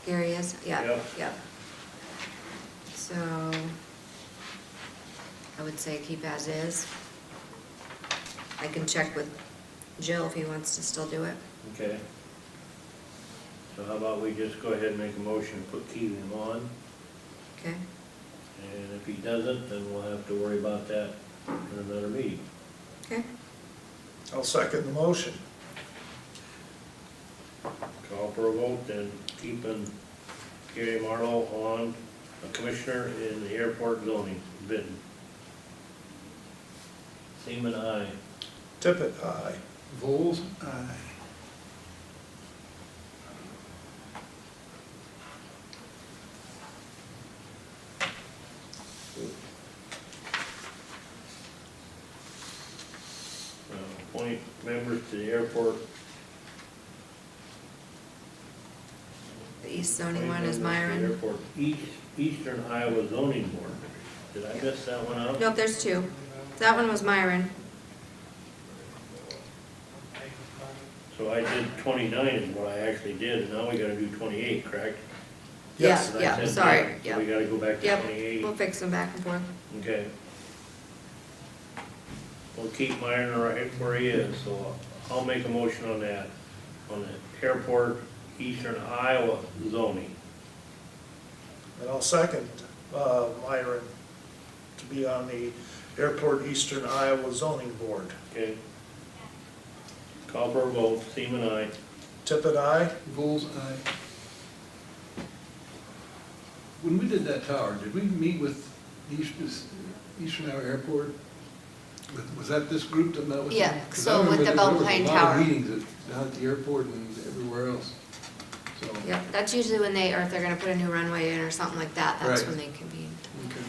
Gary is, yeah, Yep. yep. So, I would say keep as is. I can check with Jill if he wants to still do it. Okay. So how about we just go ahead and make a motion to put Keegan on, Okay? and if he doesn't, then we'll have to worry about that in another meeting. Okay? I'll second the motion. Call for a vote, then keeping Gary Marlowe on, a commissioner in the airport zoning, bid. Seaman, aye. Tippit, aye. Vols, aye. Appoint members to the airport. The East zoning one is Appoint members to the Myron. Airport, Eastern Iowa zoning board. Did I miss that one out? Nope, there's 2. That one was Myron. So I did 29 is what I actually did, and now we gotta do 28, correct? Yes. Yeah, That's it. sorry, So we yeah. gotta go back to Yep, 28. we'll fix them back and forth. Okay. We'll keep Myron right where he is, so I'll make a motion on that, on the airport, Eastern Iowa zoning. And I'll second Myron to be on the Airport Eastern Iowa Zoning Board. Okay. Call for a vote, Seaman, aye. Tippit, aye. Vols, aye. When we did that tower, did we meet with Eastern Iowa Airport? Was that this group that met with them? Yeah, 'Cause so I with remember the that Belle there was a Plaine lot of Tower. meetings down at the airport and everywhere else, so. Yep, that's usually when they, or if they're gonna put a new runway in or something like that, that's Right. when they convene. Okay.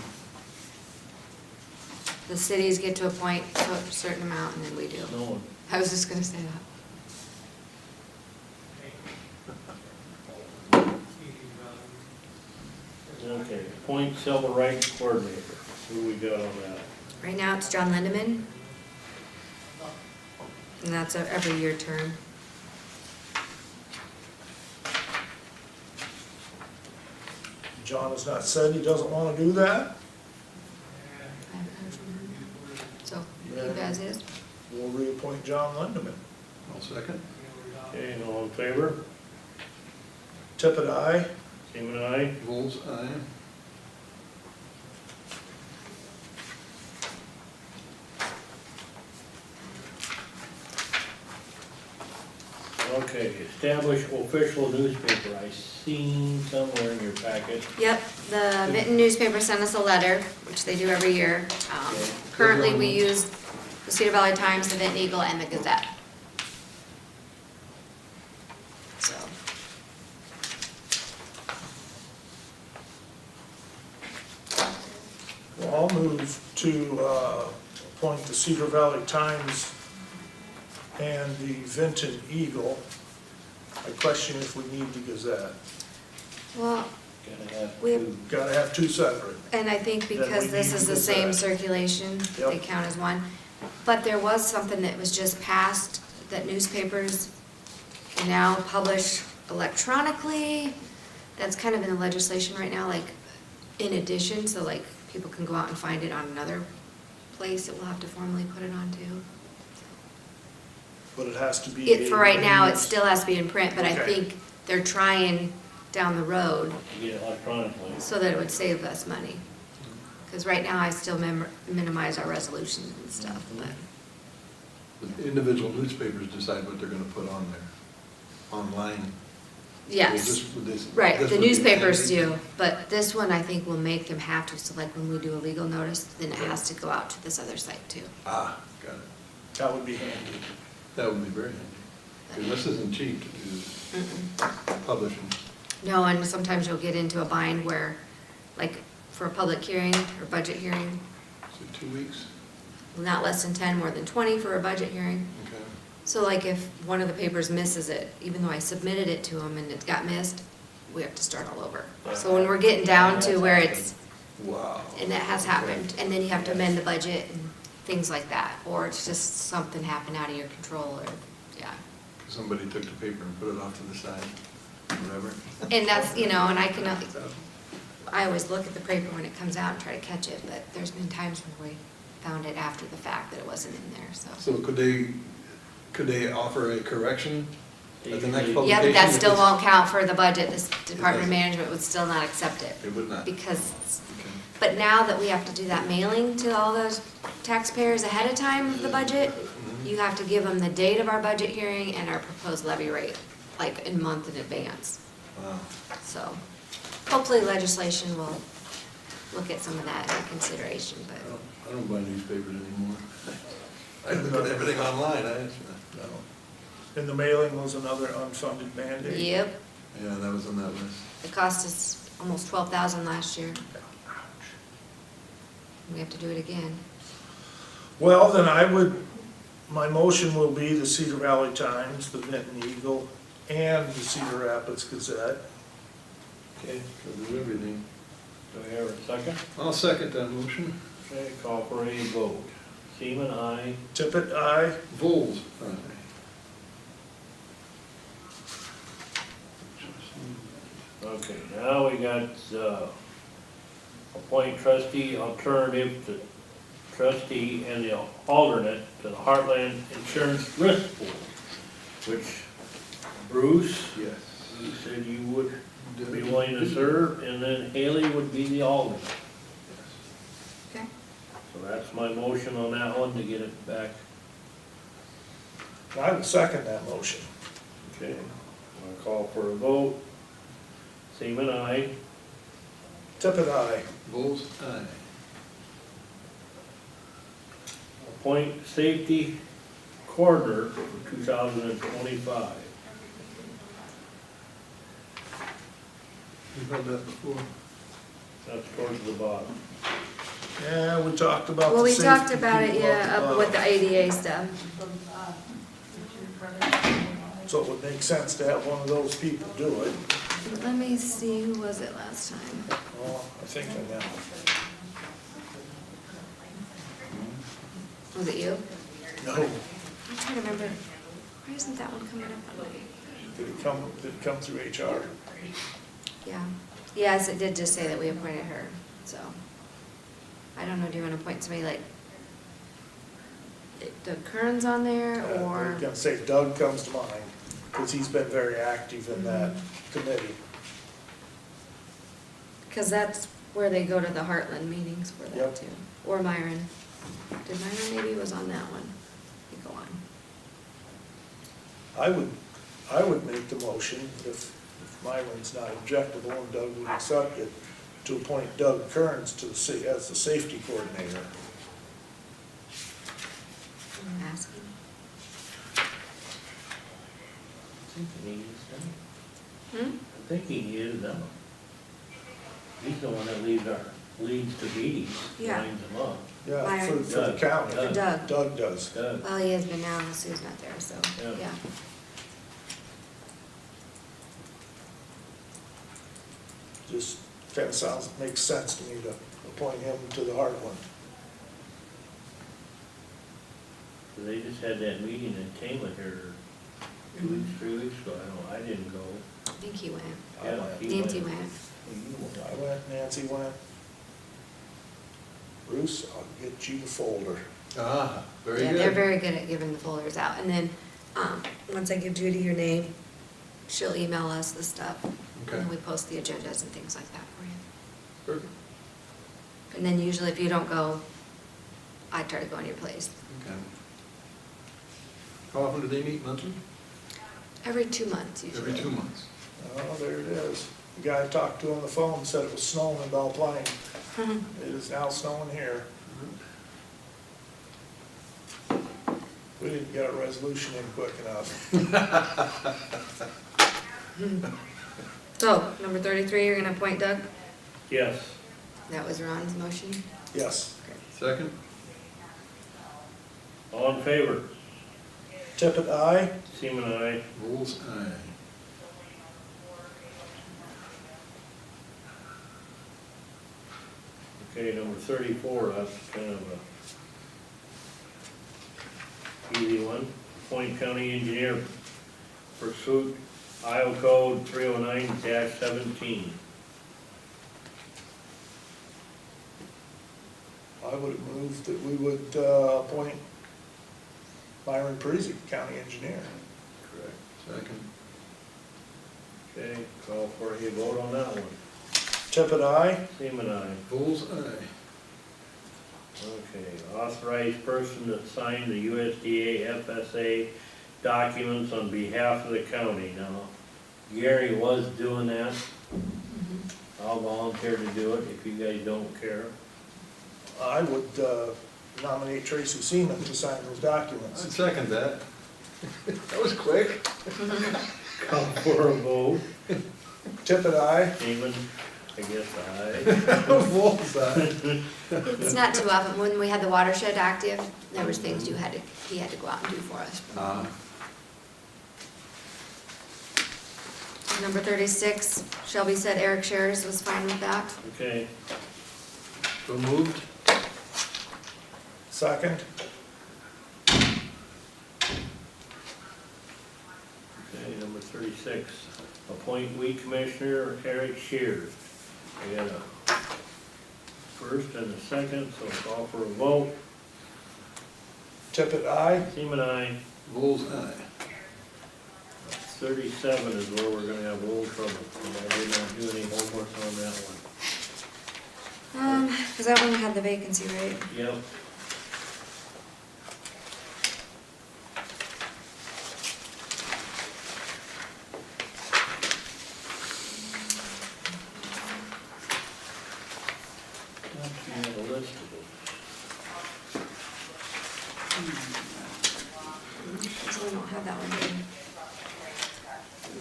The cities get to appoint a certain amount and then we do. No one. I was just gonna say that. Okay, appoint civil rights coordinator. Who we got on that? Right now, it's John Lindeman. And that's a every year term. John has not said he doesn't wanna do that. I haven't heard from him. So, keep as is. We'll reappoint John Lindeman. I'll second. Okay, all in favor? Tippit, aye. Seaman, aye. Vols, aye. Okay, establish official newspaper. I seen somewhere in your packet. Yep, the Mitten newspaper sent us a letter, which they do every year. Okay. Currently, we use the Cedar Valley Times, the Vinton Eagle, and the Gazette. So, Well, I'll move to appoint the Cedar Valley Times and the Vinton Eagle. I question if we need the Gazette. well, Gotta have We have- two. Gotta have two separate. and I think Then because we this need is the the same Gazette. circulation, they Yep. count as one. But there was something that was just passed, that newspapers can now publish electronically. That's kind of in the legislation right now, like, in addition, so like, people can go out and find it on another place that we'll have to formally put it on too. But it has to be. It, for right now, it a- still has to be in print, but I Okay. think they're trying down the road Get it electronically. so that it would save us money. Because right now, I still minimize our resolutions and stuff, but, The individual newspapers decide what they're gonna put on there, online. yes. Right, the newspapers do, but this one I think will make them have to, so like when we do a legal notice, then it has to go out to this other site too. Ah, got it. That would be handy. That would be very handy. Because this isn't cheap to do Mm-mm. publishing. No, and sometimes you'll get into a bind where, like, for a public hearing or budget hearing, So 2 weeks? not less than 10, more than 20 for a budget hearing. Okay. So like if one of the papers misses it, even though I submitted it to them and it got missed, we have to start all over. So when we're getting down to where it's, Wow. and that has happened, and then you have to amend the budget and things like that, or it's just something happened out of your control, or, yeah. Somebody took the paper and put it off to the side, whatever. And that's, you know, and I always look at the paper when it comes out and try to catch it, but there's been times when we found it after the fact that it wasn't in there, so. So could they offer a correction at the next publication? Yeah, but that if still it's- won't count for the budget, this Department of doesn't. Management would still not accept it. It would not. Because, Okay. but now that we have to do that mailing to all those taxpayers ahead of time of the budget, Mhm. you have to give them the date of our budget hearing and our proposed levy rate, like a month in advance. Wow. So hopefully legislation will look at some of that in consideration, but. I don't buy newspapers anymore. I look at everything online, No. And the mailing was another unfunded mandate. Yep, yeah, that was on that list. it cost us almost 12,000 last year. We have to do it again. Well, then my motion will be the Cedar Valley Times, the Vinton Eagle, and the Cedar Rapids Gazette. Okay, so do everything. Do we have a second? I'll second that motion. Okay, call for a vote. Seaman, aye. Tippit, aye. Vols, aye. Okay, now we got, appoint trustee alternative to trustee and the alternate to the Heartland Insurance Risk Pool, which Bruce, Yes. you said you would be willing to serve, and then Haley would be the alternate. Okay. So that's my motion on that one to get it back. I will second that motion. Okay, I'll call for a vote. Seaman, aye. Tippit, aye. Vols, aye. Appoint safety coroner for 2025. You've had that before? That's towards the bottom. Yeah, we talked about Well, the we talked safety about it, people yeah, above. up with the ADA stuff. So it would make sense to have one of those people do it. Let me see, who was it last time? Oh, I think I know. Was it you? No, I'm trying to remember, why isn't that one coming up on my? did it come through HR? Yeah, Yes, it did just say that we appointed her, so. I don't know, do you want to appoint somebody like Doug Kearns on there, I or? was gonna say Doug comes to mind, because he's been very active in that committee. Because that's where they go to the Heartland meetings for that Yep. too. Or Myron. Did Myron maybe was on that one? You go on. I would make the motion, if Myron's not objectable and Doug would accept it, to appoint Doug Kearns to as the safety coordinator. I'm asking. I think he is now. I think he is now. He's the one that leads the meetings, Yeah. lines them up. Yeah, Myron. for the county. Doug. Doug. Doug does. Doug. Well, he has been now, Sue's not there, so, Yeah. yeah. Just kinda makes sense to me to appoint him to the Heartland. They just had that meeting in Tama here 2 weeks, 3 weeks ago. I didn't go. I think he went. I Yeah, went. he Nancy went. You went. I went, Nancy went. Bruce, I'll get you the folder. Ah, very Yeah, they're good. very good at giving the folders out. And then, once I give Judy your name, she'll email us the stuff. And Okay, then we post the agendas and things like that for you. perfect, And then usually if you don't go, I try to go in your place. okay. How often do they meet, monthly? Every 2 months usually. Every 2 months. Oh, there it is. The guy I talked to on the phone said it was snowing in Belle Plaine. It is now snowing here. We didn't get a resolution in quick enough. So, number 33, you're gonna appoint Doug? Yes. That was Ron's motion? Yes. Second? All in favor? Tippit, aye. Seaman, aye. Rules, aye. Okay, number 34, that's kind of a easy one. Appoint county engineer, pursuit Iowa Code 309-17. I would have moved that we would appoint Myron Parisi, county engineer. Correct. Second? Okay, call for a vote on that one. Tippit, aye. Seaman, aye. Rules, aye. Okay, authorized person to sign the USDA FSA documents on behalf of the county. Now, Gary was doing that. I'll volunteer to do it if you guys don't care. I would nominate Tracy Seaman to sign those documents. I'd second that. That was quick. Call for a vote. Tippit, aye. Seaman, I guess aye. Rules, aye. It's not too often. When we had the watershed active, there was things he had to go out and do for us. Number 36, Shelby said Eric Shares was fine with that. Okay, So moved? Second. okay, number 36, appoint weed commissioner Eric Shears. I got a first and a second, so call for a vote. Tippit, aye. Seaman, aye. Rules, aye. 37 is where we're gonna have a little trouble, and I did not do any homework on that one. Because that one had the vacancy, right? Yep. Don't you have a list of them? So we don't have that one here.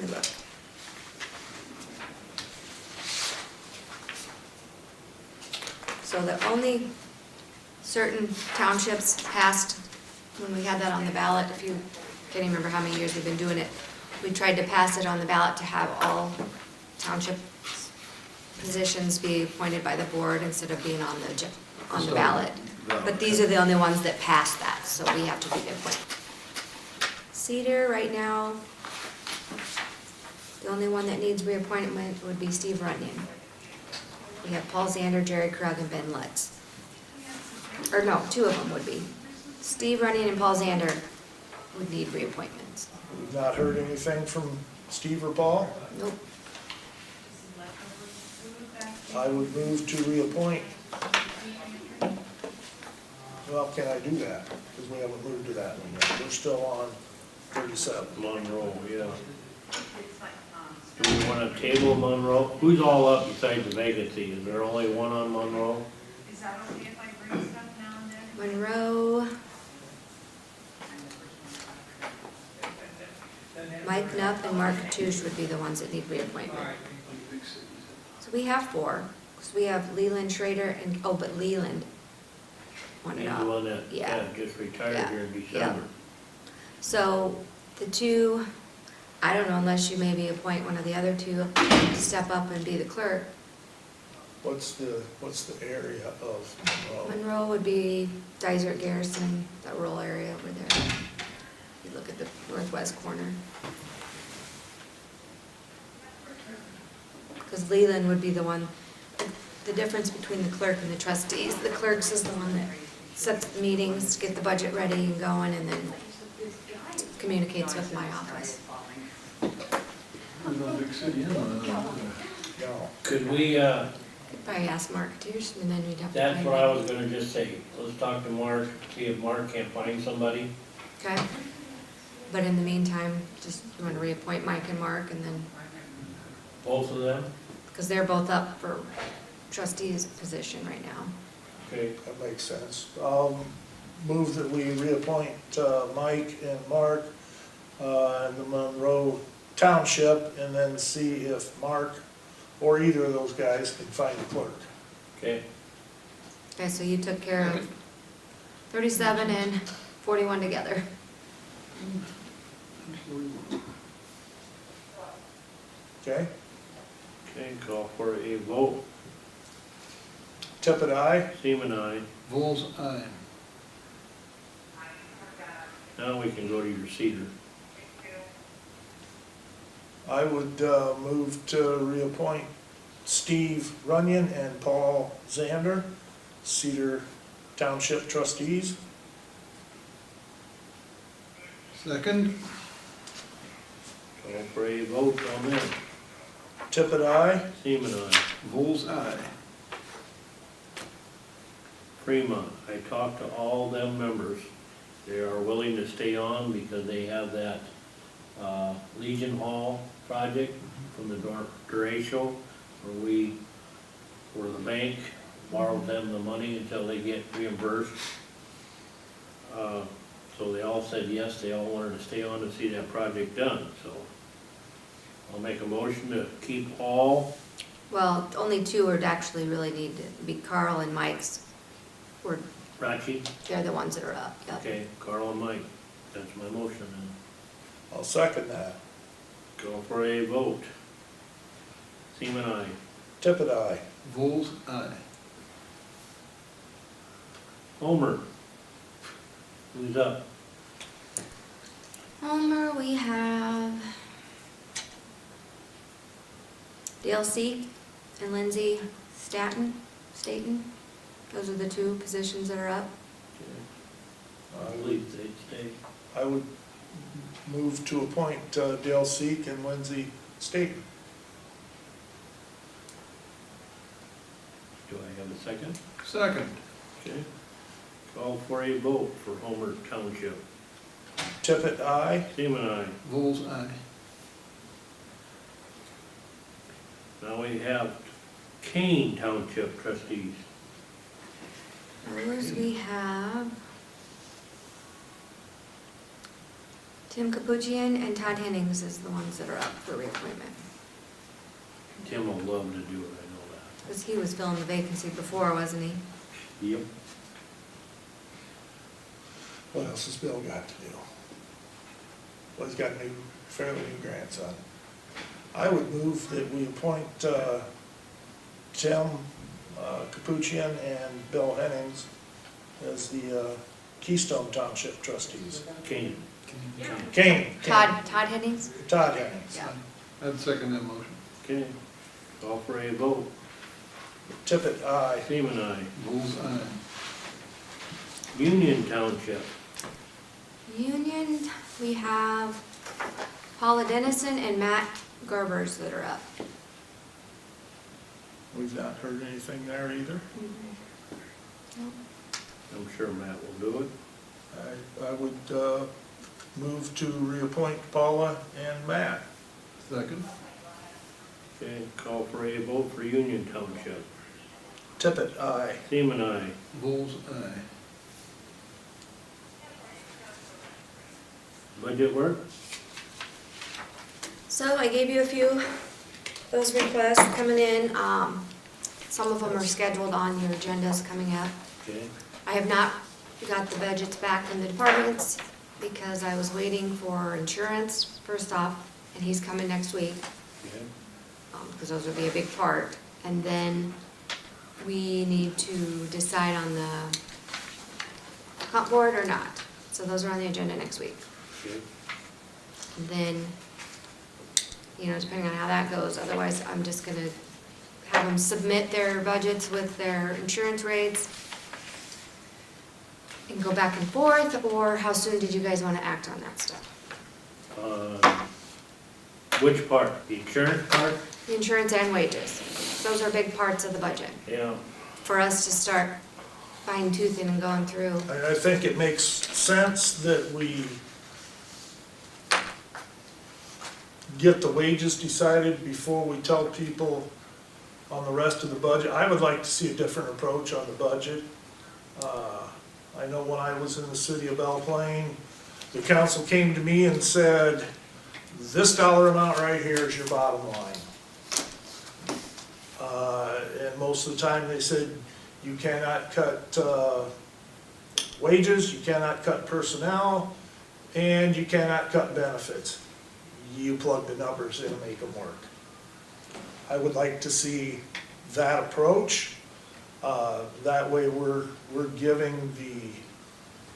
Let me look. So the only certain townships passed, when we had that on the ballot, if you, can't even remember how many years we've been doing it, we tried to pass it on the ballot to have all township positions be appointed by the board instead of being on the ballot. But these are the only ones that passed that, so we have to be the appointment. Cedar, right now, the only one that needs reappointment would be Steve Runyon. We have Paul Zander, Jerry Krug, and Ben Lutz. Or no, two of them would be. Steve Runyon and Paul Zander would need reappointments. We've not heard anything from Steve or Paul. Nope. I would move to reappoint. Well, can I do that? Because we haven't moved to that one yet. We're still on 37. Monroe, yeah. Do we wanna table Monroe? Who's all up besides the vacancy? Is there only one on Monroe? Is that okay if I bring stuff now and then? Monroe, Mike Knupp and Mark Touche would be the ones that need reappointment. So we have four, because we have Leland Schrader and, oh, but Leland wanted He's the out. one that, Yeah. yeah, just retired Yeah, here in yeah. December. So the two, I don't know, unless you maybe appoint one of the other two to step up and be the clerk. What's the area of Monroe? Monroe would be Dysart Garrison, that rural area over there. You look at the northwest corner. Because Leland would be the one, the difference between the clerk and the trustees. The clerk's is the one that sets the meetings, get the budget ready and going, and then communicates with my office. There's no big city in on No. Could we, Could probably ask Mark Touche, and then we'd have to. that's find what I out. was gonna just say. Let's talk to Mark, see if Mark can't find somebody. Okay. But in the meantime, just you want to reappoint Mike and Mark, and then, Both of them? because they're both up for trustees position right now. Okay, That makes sense. Move that we reappoint Mike and Mark in the Monroe Township, and then see if Mark or either of those guys can find a clerk. okay. Okay, so you took care of 37 and 41 together. Okay? Okay, call for a vote. Tippit, aye? Seaman, aye. Vols, aye. Now we can go to your cedar. I would move to reappoint Steve Runyon and Paul Zander, Cedar Township trustees. Second? Call for a vote on that. Tippit, aye? Seaman, aye. Vols, aye. Fremont, I talked to all them members. They are willing to stay on because they have that Legion Hall project from the Duratio, where the bank borrowed them the money until they get reimbursed. So they all said yes, they all wanted to stay on to see that project done, so. I'll make a motion to keep all. Well, only two would actually really need to be Carl and Mike's. Rachi, They're the ones that are up, yep. okay, Carl and Mike, that's my motion, and I'll second that. go for a vote. Seaman, aye. Tippit, aye. Vols, aye. Homer, who's up? Homer, we have Dale Seek and Lindsay Staton. Those are the two positions that are up. I believe they'd stay. I would move to appoint Dale Seek and Lindsay Staton. Do I have a second? Second. Okay. Call for a vote for Homer Township. Tippit, aye. Seaman, aye. Vols, aye. Now we have Kane Township trustees. Those we have Tim Capuchian and Todd Hennings is the ones that are up for reappointment. Tim will love to do it, I know that. Because he was filling the vacancy before, wasn't he? Yep. What else has Bill got to do? Well, he's got fairly new grandson. I would move that we appoint Tim Capuchian and Bill Hennings as the Keystone Township trustees. Kane. Kane. Todd Hennings? Todd Hennings. Yeah. I'd second that motion. Okay. Call for a vote. Tippit, aye. Seaman, aye. Bulls eye. Union Township, Union, we have Paula Dennison and Matt Gerbers that are up. We've not heard anything there either. I'm sure Matt will do it. I would move to reappoint Paula and Matt. Second. Okay, call for a vote for Union Township. Tippit, aye. Seaman, aye. Bulls eye. Budget work? So I gave you a few, those requests coming in. Some of them are scheduled on your agendas coming up. Okay, I have not got the budgets back from the departments because I was waiting for insurance first off, and he's coming next week, okay. because those would be a big part. And then we need to decide on the comp board or not. So those are on the agenda next week. Okay. And then, depending on how that goes, otherwise I'm just gonna have them submit their budgets with their insurance rates and go back and forth, or how soon did you guys wanna act on that stuff? Which part? The insurance part? The insurance and wages, those are big parts of the budget, Yeah. for us to start fine toothing and going through. I think it makes sense that we get the wages decided before we tell people on the rest of the budget. I would like to see a different approach on the budget. I know when I was in the city of Belle Plaine, the council came to me and said, this dollar amount right here is your bottom line. And most of the time they said, you cannot cut wages, you cannot cut personnel, and you cannot cut benefits. You plug the numbers in and make them work. I would like to see that approach. That way we're giving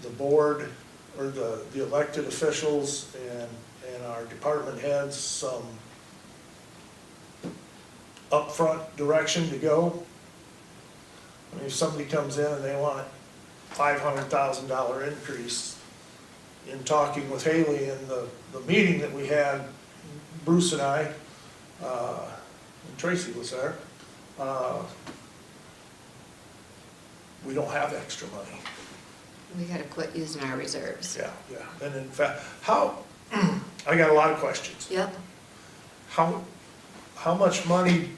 the board or the elected officials and our department heads some upfront direction to go. I mean, if somebody comes in and they want a $500,000 increase, in talking with Haley in the meeting that we had, Bruce and I, and Tracy was there, we don't have extra money. We gotta quit using our reserves. Yeah. And in fact, I got a lot of questions. Yep, How much money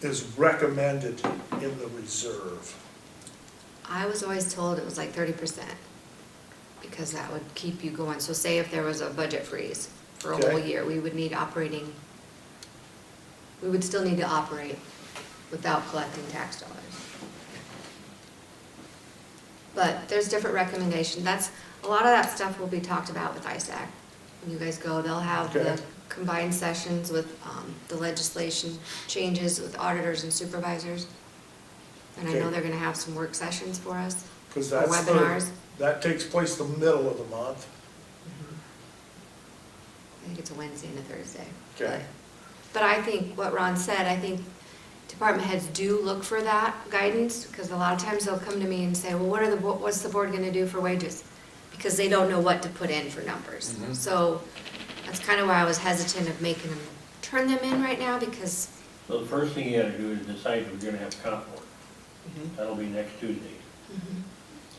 is recommended in the reserve? I was always told it was like 30%, because that would keep you going. So say if there was a budget freeze for a whole Okay. year, we would still need to operate without collecting tax dollars. But there's different recommendations. A lot of that stuff will be talked about with ISAC. When you guys go, they'll have the Okay. combined sessions with the legislation changes with auditors and supervisors. And I know Okay. they're gonna have some work sessions for us, Because or webinars. that takes place the middle of the month. I think it's a Wednesday and a Thursday. Okay. But I think what Ron said, I think department heads do look for that guidance, because a lot of times they'll come to me and say, well, what's the board gonna do for wages? Because they don't know what to put in for numbers. Mhm. So that's kind of why I was hesitant of making them turn them in right now, because, So the first thing you gotta do is decide if you're gonna have comp board. That'll be next Tuesday.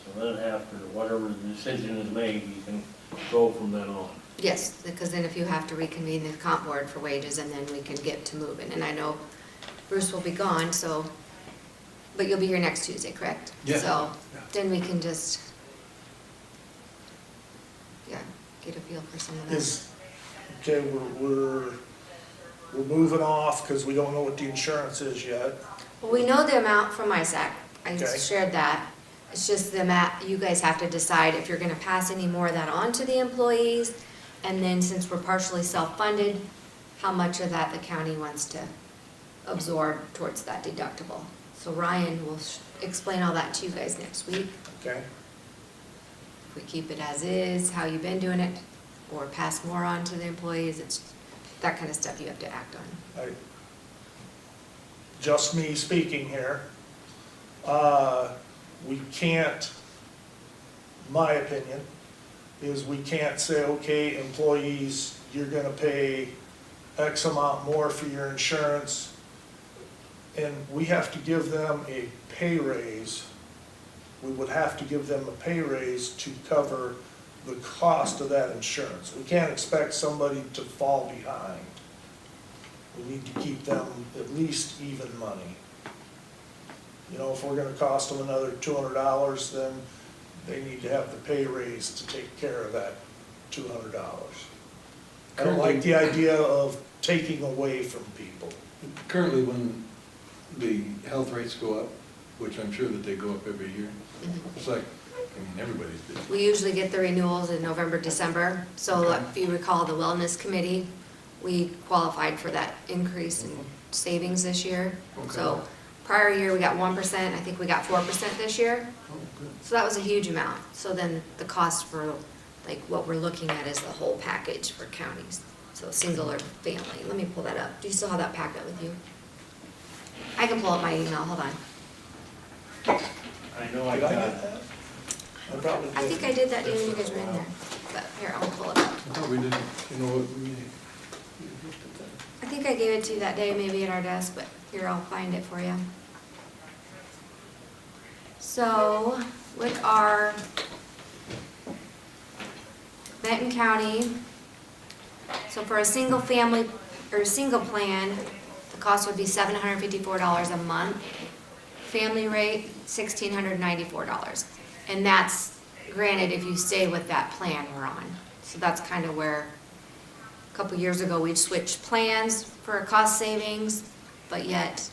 So then after whatever the decision is made, you can go from then on. yes, because then if you have to reconvene the comp board for wages, and then we can get to moving. And I know Bruce will be gone, so, but you'll be here next Tuesday, correct? Yeah. So Yeah. then we can just, get a feel for some of that. Okay, we're moving off because we don't know what the insurance is yet. Well, we know the amount from ISAC. I Okay. shared that. It's just the amount, you guys have to decide if you're gonna pass any more of that on to the employees. And then since we're partially self-funded, how much of that the county wants to absorb towards that deductible. So Ryan will explain all that to you guys next week. Okay, If we keep it as is, how you've been doing it, or pass more on to the employees, it's that kind of stuff you have to act on. just me speaking here, we can't, my opinion, is we can't say, okay, employees, you're gonna pay X amount more for your insurance, and we have to give them a pay raise. We would have to give them a pay raise to cover the cost of that insurance. We can't expect somebody to fall behind. We need to keep them at least even money. You know, if we're gonna cost them another $200, then they need to have the pay raise to take care of that $200. I don't like the idea of taking away from people. Currently, when the health rates go up, which I'm sure that they go up every year, it's like, I mean, everybody's did. We usually get the renewals in November, December. So if you recall, the wellness committee, we qualified for that increase in savings this year. Okay. So prior year, we got 1%, I think we got 4% this year. Oh, good. So that was a huge amount. So then the cost for, like, what we're looking at is the whole package for counties. So single or family. Let me pull that up. Do you still have that packet with you? I can pull up my email, hold on. I know I Did I got, get that? I probably I think I did that day when you guys were in there. But here, I'll pull it up. I thought we did, you know what, I think I gave it to you that day, maybe at our desk, but here, I'll find it for you. So, with our Benton County, so for a single family, or a single plan, the cost would be $754 a month. Family rate, $1,694. And that's granted if you stay with that plan we're on. So that's kind of where, a couple years ago, we'd switched plans for cost savings, but yet,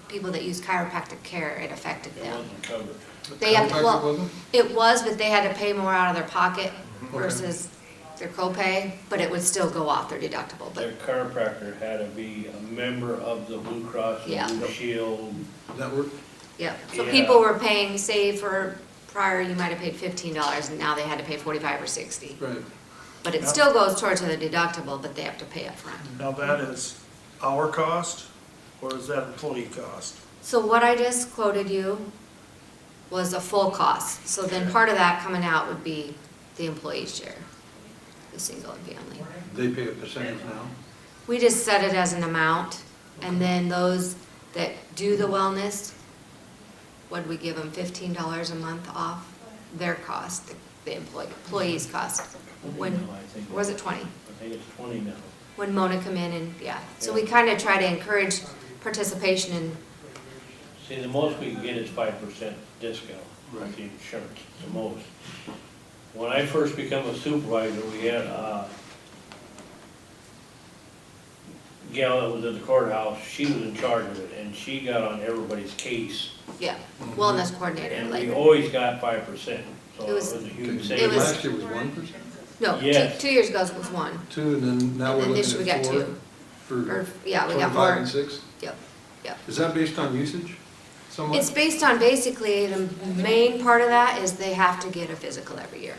people that use chiropractic care, it affected it them. wasn't covered. They have, Chiropractic well, wasn't? it was, but they had to pay more out of their pocket Okay. versus their copay, but it would still go off their deductible, Their but, chiropractor had to be a member of the Blue Cross Yeah. and Blue Shield. Does that work? yeah. So Yeah. people were paying, say for prior, you might have paid $15, and now they had to pay 45 or 60. Right. But it Yeah. still goes towards the deductible, but they have to pay up front. Now that is our cost, or is that employee cost? So what I just quoted you was a full cost. So then part of that coming out would be the employee share, the single and family. They pay a percentage now? We just set it as an amount, and then those that do the wellness, what we give them, $15 a month off their cost, the employee's cost. When, No, I think- or was it 20? I think it's 20 now. When Mona come in and, yeah. So we Yeah. kind of try to encourage participation in, See, the most we can get is 5% discount Right. with the insurance, the most. When I first became a supervisor, we had a gal that was at the courthouse, she was in charge of it, and she got on everybody's case. yeah, wellness coordinator. And like- we always got 5%, so It it was- was a huge Okay. It savings. was- Last year was 1%? No, Yes. 2 years ago it was 1. 2, and then now And we're then this looking year at we 4? got 2. For Or, yeah, we got 25 more. and 6? Yep, yep. Is that based on usage somewhat? It's based on basically, the main part of that is they have to get a physical every year.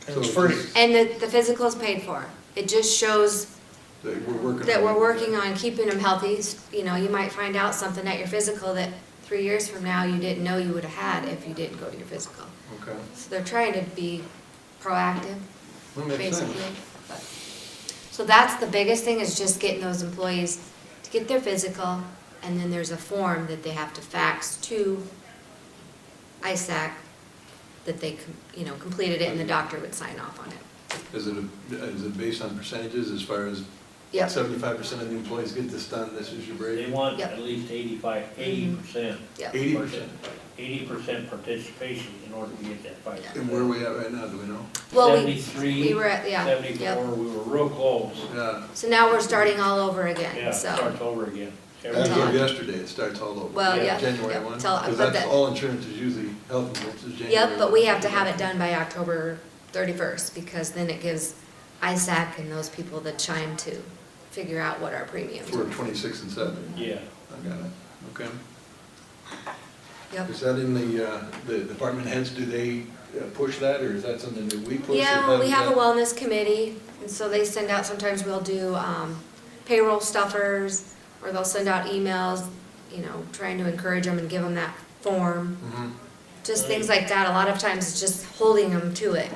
And it's So free. And the physical is paid for. It just shows That we're working on. that we're working on keeping them healthy. You know, you might find out something at your physical that 3 years from now you didn't know you would have had if you didn't go to your physical. Okay, So they're trying to be proactive, that makes sense. basically. But- So that's the biggest thing, is just getting those employees to get their physical, and then there's a form that they have to fax to ISAC that they, you know, completed it and the doctor would sign off on it. Is it based on percentages as far as Yep, 75% of the employees get this done, this is your They break? want Yep. at least 80%. yep. 80%? 80% participation in order to get that 5%. And where are we at right now, do we know? Well, 73, we were at, yeah, 74, yep. we were real close. Yeah, So now we're starting all over Yeah, again, it so. starts over again. as Every- of yesterday, it starts all over. Well, Yeah, yeah. January yep, 1, till- because but that's the- all insurance is usually, health insurance is January. Yep, but we 1. have to have it done by October 31st, because then it gives ISAC and those people the time to figure out what our premiums For are. 26 and 7, Yeah, I got it, okay. Yep. Is that in the department heads, do they push that, or is that something that we push? or Yeah, how well, we does have a that- wellness committee, and so they send out, sometimes we'll do payroll stuffers, or they'll send out emails, trying to encourage them and give them that form. Mhm. Just things like that, a lot of times it's just holding them to it.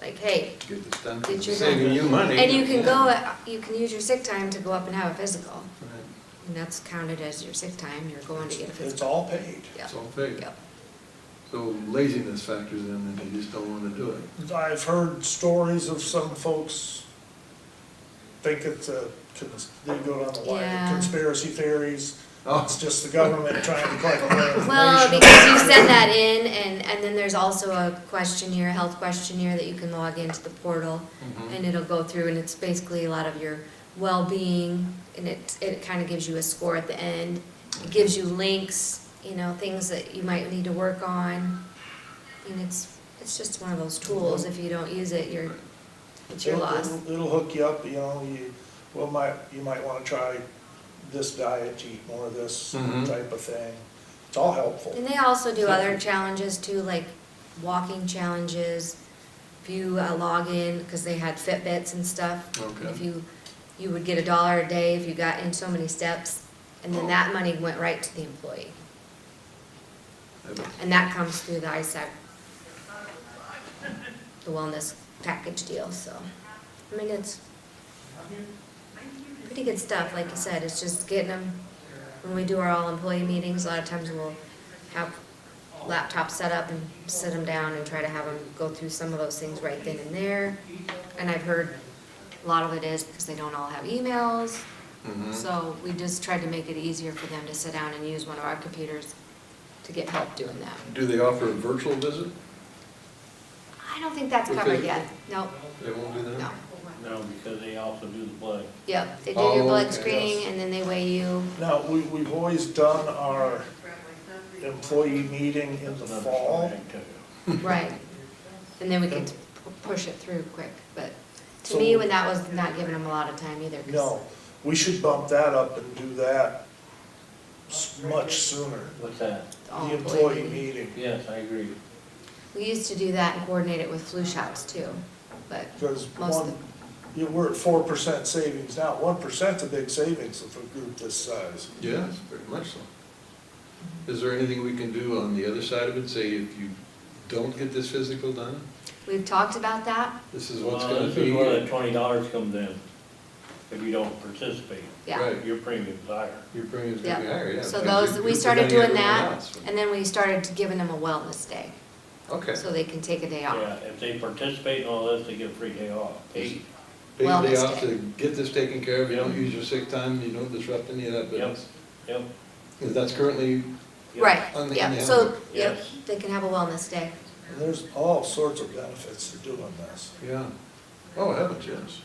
Like, hey, Get this done, Get your saving done. you money. and you can Yeah. you can use your sick time to go up and have a physical. Right. And that's counted as your sick time, you're going to get a It's physical. all paid. Yep. It's all paid. Yep. So laziness factors in, and they just don't wanna do it. I've heard stories of some folks think it's they go down the line Yeah. of conspiracy theories. Oh. It's just the government trying to collect more information. Well, because you send that in, and then there's also a questionnaire, a health questionnaire that you can log into the portal, Mhm. and it'll go through, and it's basically a lot of your well-being, and it kind of gives you a score at the end. It gives you links, things that you might need to work on, and it's just one of those tools. If you don't use it, it's your loss. It'll hook you up, you might wanna try this diet, eat more of this Mhm. type of thing. It's all helpful. And they also do other challenges too, like walking challenges. If you log in, because they had Fitbits and stuff. Okay. If you would get $1 a day if you got in so many steps, and then that money went right to the employee. And that comes through the ISAC, the wellness package deal, so, it's pretty good stuff, like you said, it's just getting them, when we do our all-employee meetings, a lot of times we'll have laptops set up and sit them down and try to have them go through some of those things right then and there. And I've heard a lot of it is because they don't all have emails, Mhm. so we just tried to make it easier for them to sit down and use one of our computers to get help doing that. Do they offer a virtual visit? I don't think that's Okay. covered yet, no, They won't do that? no. No, because they also do the blood. Yep, they do Oh, your blood okay, screening yes. and then they weigh you. Now, we've always done our employee meeting in the Another fall. subject too. Right. And then we could push it through quick, but to So- me, when that was not giving them a lot of time either. 'cause No, we should bump that up and do that much sooner. What's that? all The employee employee meeting. meeting, Yes, I agree. We used to do that and coordinate it with flu shots too, but because most of we're at 4% savings now. 1%'s a big savings for a group this size. Yes, very much so. Is there anything we can do on the other side of it, say if you don't get this physical done, we've talked about that, this is what's Well, gonna this is where the be? $20 comes in, if you don't participate. yeah. Right. Your premium's higher. Your premium's gonna be Yeah. higher, yeah. So because those, you're we started preventing doing everyone that, else from- and then we started giving them a wellness day, Okay. so they can take a day off. Yeah, if they participate in all this, they get a free day off. Paid. Pay the day Wellness off day. to get this taken care of, you don't Yep. use your sick time, you don't disrupt any of that business. Yep. Because that's currently, Yep. Right, On the- yeah, on the so, handbook. yep, Yes. they can have a wellness day. And there's all sorts of benefits to doing this. yeah. Oh, heavens, yes.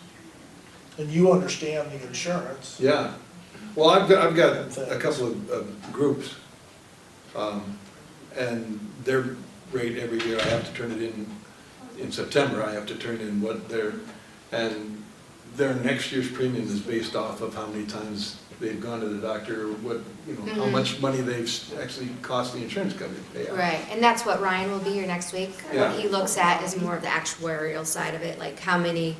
And you understand the insurance. Yeah, well, I've got a couple of groups, and their rate every year, I have to turn it in September, I have to turn in what and their next year's premium is based off of how many times they've gone to the doctor, what, how Mhm. much money they've actually cost the insurance company to pay out. Right, and that's what Ryan will be here next week. Yeah. What he looks at is more of the actuarial side of it, like how many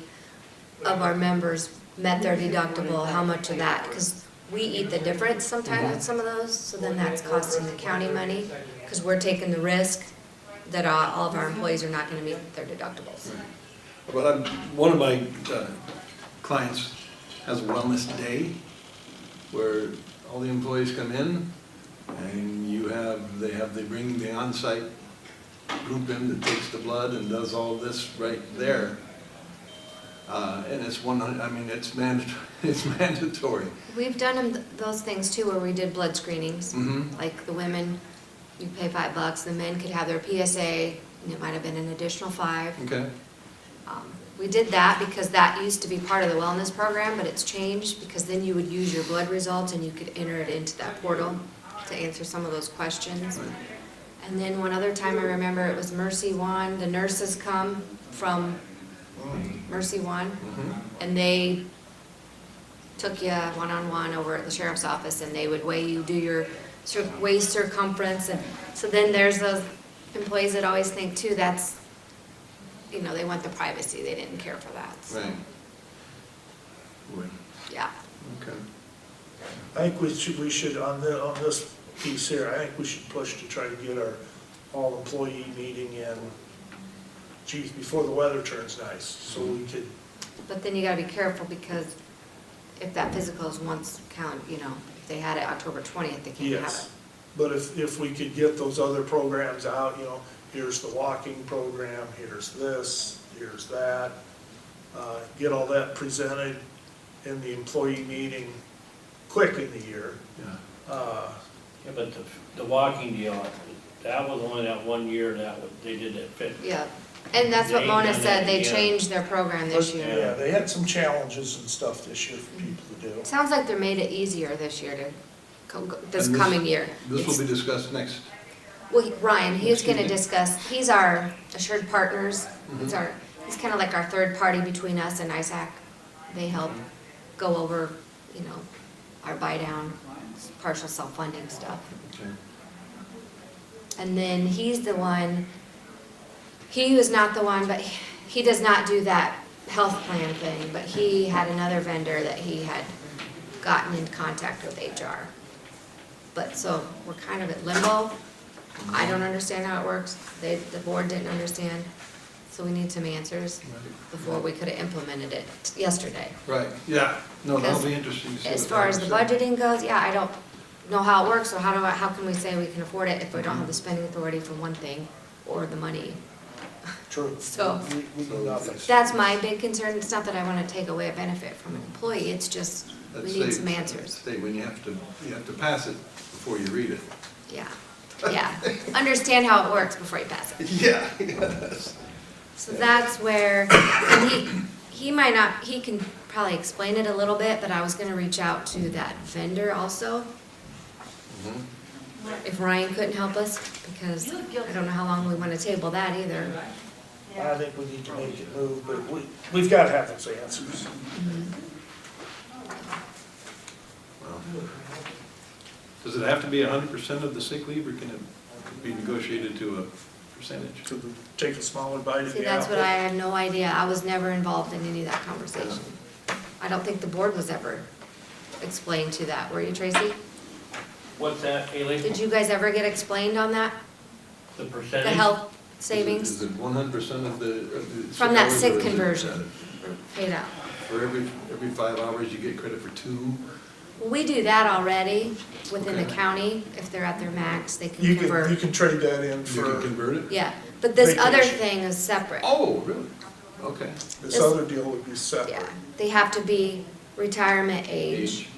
of our members met their deductible, how much of that, because we eat the difference sometimes with some of those, so then that's costing the county money, because we're taking the risk that all of our employees are not gonna meet their deductibles. But one of my clients has a wellness day where all the employees come in and they bring the on-site group in that takes the blood and does all this right there. And it's it's mandatory. We've done those things too, where we did blood screenings. Mm-hmm. Like the women, you pay $5, the men could have their PSA, and it might have been an additional $5. Okay, We did that because that used to be part of the wellness program, but it's changed because then you would use your blood results and you could enter it into that portal to answer some of those questions. Right. And then one other time I remember it was Mercy One, the nurses come from Mercy One, and they took you one-on-one over at the sheriff's office and they would weigh you, do your waist circumference, and so then there's those employees that always think too, that's, they want the privacy, they didn't care for that, so, right. Boy, yeah. okay. I think we should, on this piece here, I think we should push to try to get our all-employee meeting in, geez, before the weather turns nice, so we could, But then you gotta be careful, because if that physical is once count, you know, if they had it October 20th, they can't have yes. it. But if we could get those other programs out, you know, here's the walking program, here's this, here's that, get all that presented in the employee meeting quick in the year. Yeah. Yeah, but the walking deal, that was only that 1 year they did that fit. Yeah, and that's what They ain't Mona done said, that they again. changed their program this year. Yeah, they had some challenges and stuff this year for people to do. Sounds like they made it easier this year this And this- coming year. This will It's- be discussed next. Well, Ryan, he's Excuse gonna me? discuss, he's our Assured Partners, he's Mhm. he's kind of like our third party between us and ISAC. They help go over, you know, our buy down, partial self-funding stuff. Okay. And then he's the one, he was not the one, but he does not do that health plan thing, but he had another vendor that he had gotten in contact with HR. But so we're kind of at limbo. I don't understand how it works. The board didn't understand. So we need some answers before we could have implemented it yesterday. Right, yeah, no, that'll Because be interesting to see. As what far as that the looks like. budgeting goes, yeah, I don't know how it works, so how can we say we can afford it if we don't have the spending authority for one thing or the money? True. So- We do nothing. That's my big concern. It's not that I want to take away a benefit from an employee, it's just, we That's need state- some answers. State, when you have to pass it before you read it. Yeah, yeah. Understand how it works before you pass it. Yeah, yes. So that's where, and he might not, he can probably explain it a little bit, but I was gonna reach out to that vendor also, Mhm. if Ryan couldn't help us, because I don't know how long we want to table that either. I think we need to make it move, but we've got to have those answers. Well, does it have to be 100% of the sick leave, or can it be negotiated to a percentage? To take a smaller bite of See, the that's what apple. I have no idea. I was never involved in any of that conversation. I don't think the board was ever explained to that. Were you, Tracy? What's that, Haley? Did you guys ever get explained on that? The The percentage? health savings Is it 100% of the from that hours, or sick is it, conversion paid out? For every 5 hours, you get credit for 2? Well, we do that already within the Okay. county. If they're at their max, they can You convert. can trade that in You can for, convert it? Yeah, but this other Vacation. thing is separate. Oh, really? Okay. this other deal would be separate. Yeah, they have to be retirement age. Age.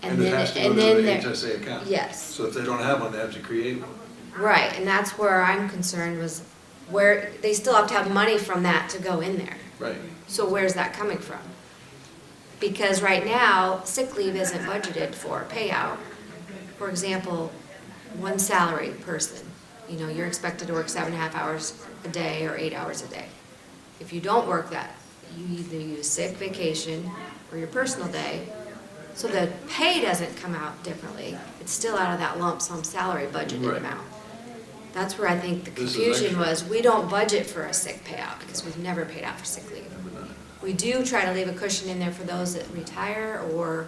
And it then, has to go and to then the there, HSA account? yes, So if they don't have one, they have to create one? right, and that's where I'm concerned was where, they still have to have money from that to go in there. Right. So where's that coming from? Because right now, sick leave isn't budgeted for a payout. For example, one salaried person, you know, you're expected to work 7.5 hours a day or 8 hours a day. If you don't work that, you either use sick, vacation, or your personal day. So the pay doesn't come out differently. It's still out of that lump sum salary budgeted Right. amount. That's where I think the This is confusion extra. was, we don't budget for a sick payout because we've never paid out for sick leave. We do try to leave a cushion in there for those that retire or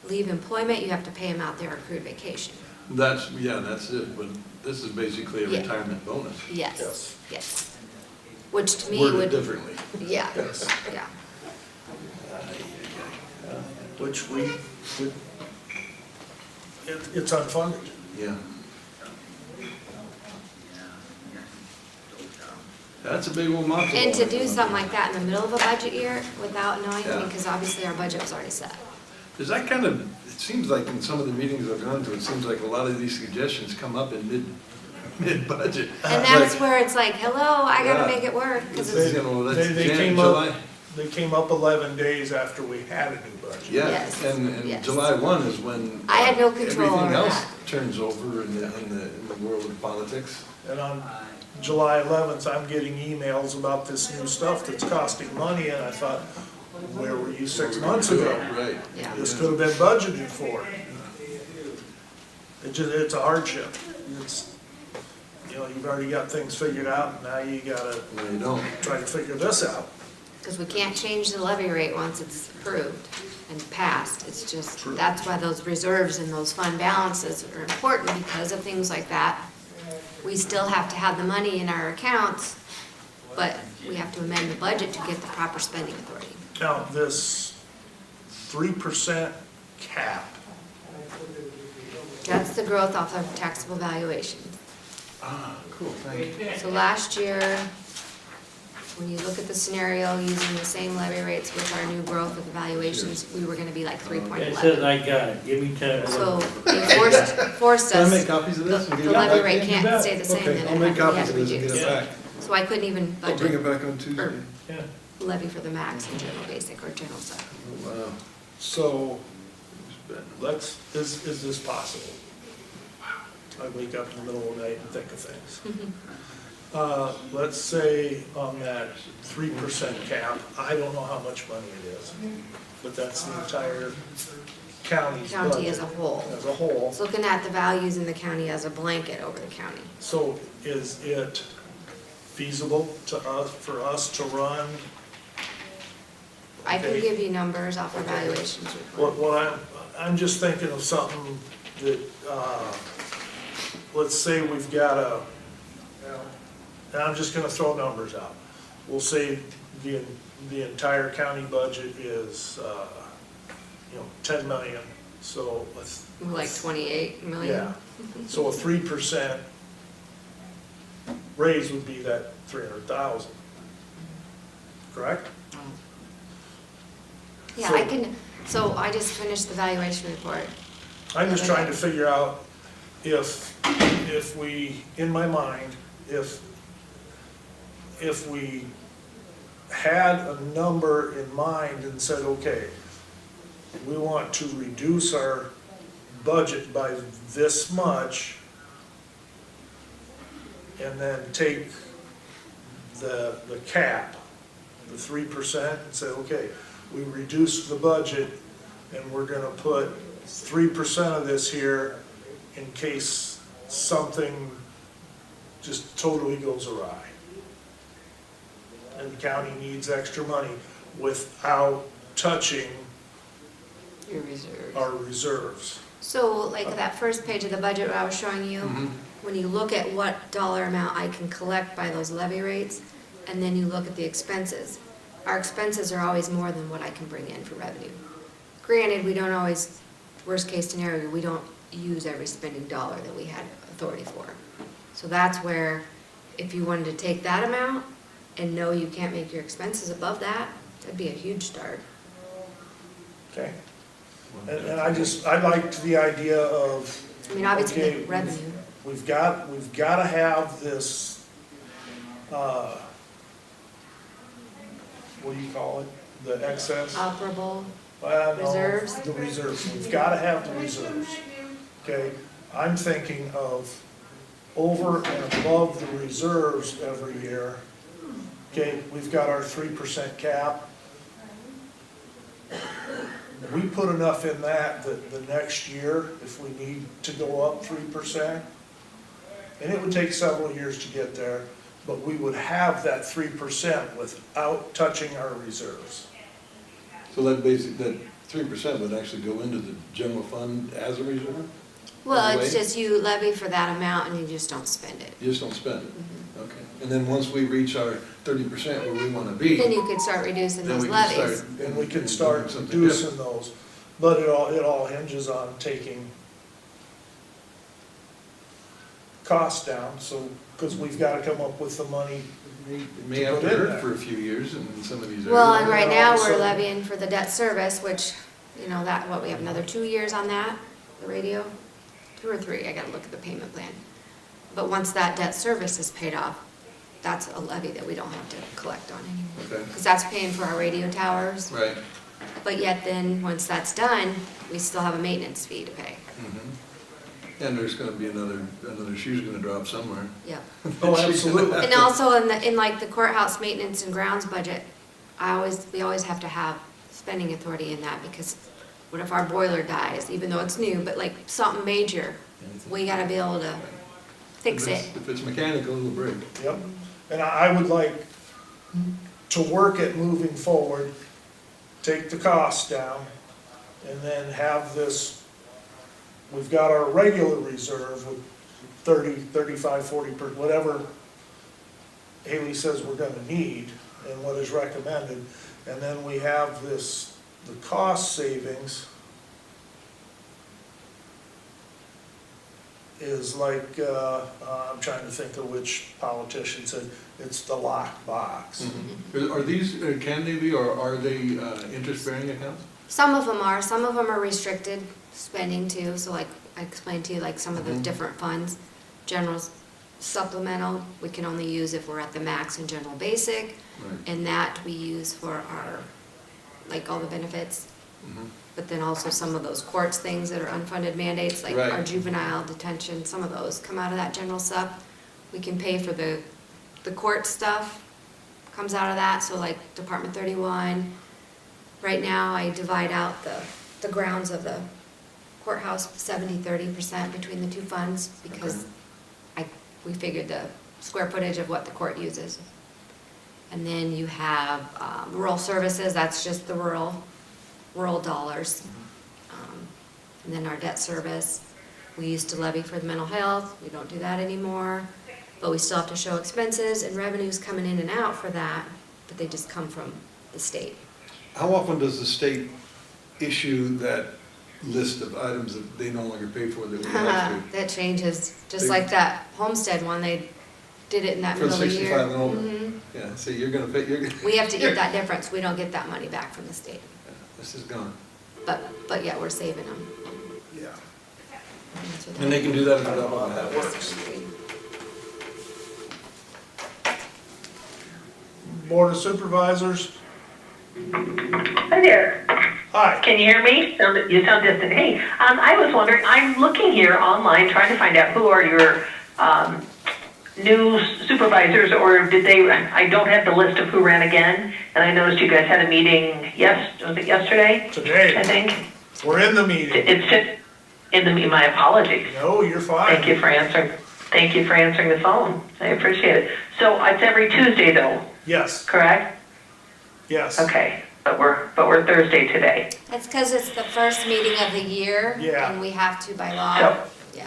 leave employment, you have to pay them out their accrued vacation. That's it, but this is basically a Yeah. retirement bonus. Yes, Yes. yes. Which to me Worded would, differently. yeah, Yes. yeah. Which it's unfunded. Yeah. That's a big old monster. And to do something like that in the middle of a budget year without knowing, Yeah. because obviously our budget was already set. Is that kind of, it seems like in some of the meetings I've gone to, it seems like a lot of these suggestions come up in mid-budget. And that's Like, where it's like, hello, I gotta Yeah. make it work, because They- it's, you know, that's They Jan, came July. up, they came up 11 days after we had a new budget. Yeah, Yes, and yes. July 1 is when. I had no control over Everything else that. turns over in the world of politics. And on July 11th, I'm getting emails about this new stuff that's costing money, and I thought, where were you 6 months ago? Right. yeah. This could have been budgeted for. It's a hardship. It's, you know, you've already got things figured out, and now you gotta No, you don't. try to figure this out. Because we can't change the levy rate once it's approved. in the past. It's just, True. that's why those reserves and those fund balances are important because of things like that. We still have to have the money in our accounts, but we have to amend the budget to get the proper spending authority. Now, this 3% cap, That's the growth off of taxable valuation. Ah, cool, thank you. So last year, when you look at the scenario using the same levy rates with our new growth of evaluations, we were gonna be like 3.11. It says I got it, give me 10. So they forced Can I us, make copies of this and the give it back? levy rate You can't bet. stay the same, Okay, then I'll it make had copies to of this and reduce. get it back. So I couldn't even I'll bring it budget back on Tuesday. Yeah. levy for the max and general basic or general sub. Oh, wow. so It's bad. is this possible? I wake up in the middle of the night and think of things. Let's say on that 3% cap, I don't know how much money it is, but that's the entire county's budget. County as a whole. As a whole. It's looking at the values in the county as a blanket over the county. So is it feasible to us, for us to run? I can Okay. give you numbers off evaluations report. What I'm just thinking of something that, let's say we've got and I'm just gonna throw numbers out. We'll say the entire county budget is, 10 million, so Like 28 million. yeah. So a 3% raise would be that 300,000, correct? Yeah, I can, so I just finished the valuation report. I'm just trying to figure out if we, in my mind, if we had a number in mind and said, okay, we want to reduce our budget by this much, and then take the cap, the 3%, and say, okay, we reduced the budget, and we're gonna put 3% of this here in case something just totally goes awry. And the county needs extra money without touching Your reserves. our reserves. So like that first page of the budget I was showing you, Mhm. when you look at what dollar amount I can collect by those levy rates, and then you look at the expenses, our expenses are always more than what I can bring in for revenue. Granted, we don't always, worst case scenario, we don't use every spending dollar that we had authority for. So that's where, if you wanted to take that amount and know you can't make your expenses above that, that'd be a huge start. Okay? And I liked the idea of, I mean, obviously, Okay, the revenue. we've gotta have this, what do you call it? The excess? Operable, Well, no, reserves? The reserves, we've gotta have the reserves, okay? I'm thinking of over and above the reserves every year. Okay, we've got our 3% cap. We put enough in that the next year, if we need to go up 3%, and it would take several years to get there, but we would have that 3% without touching our reserves. So that that 3% would actually go into the general fund as a reserve? Well, it's Way? just you levy for that amount and you just don't spend it. You just don't spend it? Okay. And then once we reach our 30% where we want to be, Then you could start reducing then those we can levies. start. And we can doing start something reducing different. those, but it all hinges on taking costs down, so, because we've gotta come up with the money. It may have to hurt for a few years in some of these areas. Well, and right now, So- we're levying for the debt service, which, we have another 2 years on that, the radio? 2 or 3, I gotta look at the payment plan. But once that debt service is paid off, that's a levy that we don't have to collect on anymore. Okay, Because that's paying for our radio towers, right. but yet then, once that's done, we still have a maintenance fee to pay. Mhm. And there's gonna be another shoe's gonna drop somewhere. Yep. Oh, absolutely. And also in like the courthouse maintenance and grounds budget, we always have to have spending authority in that because what if our boiler dies, even though it's new, but like something major, we gotta be able to fix it. If it's mechanical, it'll break. Yep, and I would like to work at moving forward, take the costs down, and then have this, we've got our regular reserve with 30, 35, 40, whatever Haley says we're gonna need and what is recommended. And then we have this, the cost savings is like, I'm trying to think of which politician said, it's the locked box. Are these, can they be, or are they interest-bearing accounts? Some of them are restricted spending too, so like I explained to you, like some of the different funds, general supplemental, we can only use if we're at the max in general basic, Right. and that we use for our, like all the benefits. Mhm. But then also some of those courts things that are unfunded mandates, like our Right. juvenile detention, some of those come out of that general sup. We can pay for the court stuff, comes out of that, so like Department 31. Right now, I divide out the grounds of the courthouse 70-30% between the two funds, because we figured the square footage of what the court uses. And then you have rural services, that's just the rural dollars. And then our debt service, we used to levy for the mental health, we don't do that anymore. But we still have to show expenses and revenues coming in and out for that, but they just come from the state. How often does the state issue that list of items that they no longer pay for that we have to? That changes, just They- like that homestead one, they did it in that For middle of the year. 65 and older? Mhm. Yeah, so you're gonna pay, you're gonna, We have to get that difference, we don't get that money back from the state. this is gone. But yeah, we're saving them. Yeah, And they can do that if they don't want to have that it. works. Board of Supervisors, Hi there. hi. Can you hear me? You sound distant. Hey, I was wondering, I'm looking here online trying to find out who are your new supervisors, or did they, I don't have the list of who ran again, and I noticed you guys had a meeting, was it yesterday? I Today, think. we're in the meeting. It's just in the, my apologies. No, you're fine. Thank you for answering the phone. I appreciate it. So it's every Tuesday though, Yes, correct? yes. Okay, but we're Thursday today. That's because it's the first meeting of the year. Yeah. And we have to by law. So- Yeah.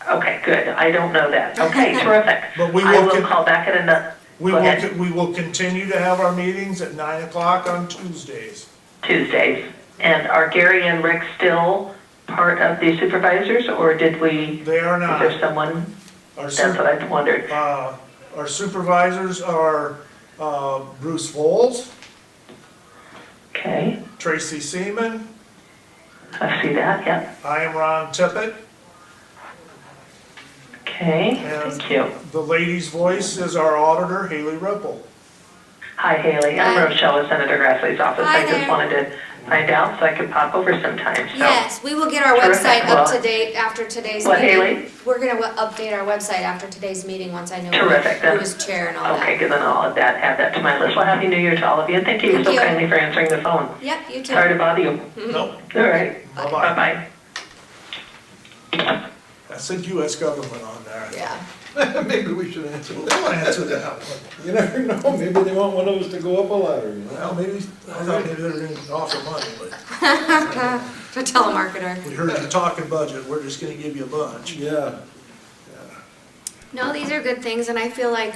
Okay, good. I don't know that. Okay, terrific. But we I will will con- call back at another, We Go will, ahead. we will continue to have our meetings at 9 o'clock on Tuesdays. Tuesdays. And are Gary and Rick still part of the supervisors, or did we, They are is there not. someone? Our That's su- what I wondered. Our supervisors are Bruce Voles, Okay, Tracy Seaman, I see that, yep. I am Ron Tippett, Okay, and thank you. the lady's voice is our auditor, Haley Ripple. Hi, Haley. I'm Hi. Rochelle with Senator Grassley's office. Hi I just there. wanted to find out so I could pop over sometime, so. Yes, we will get our Terrific. website up Well- to date after today's What, meeting. Haley? We're gonna update our website after today's meeting, once I know Terrific, who then. is chair and all Okay, that. good, then I'll add that to my list. Well, Happy New Year to all of you, and thank you Thank so you. kindly for answering the phone. Yep, you too. Sorry to bother you. Nope, All right, bye-bye. bye-bye. That said US government on there. Yeah. Maybe we should answer that. They'll answer that one. You never know, maybe they want one of us to go up a ladder, you know? Well, maybe, I thought maybe they were gonna offer money, but For telemarketer. we heard you talking budget, we're just gonna give you a bunch. Yeah. No, these are good things, and I feel like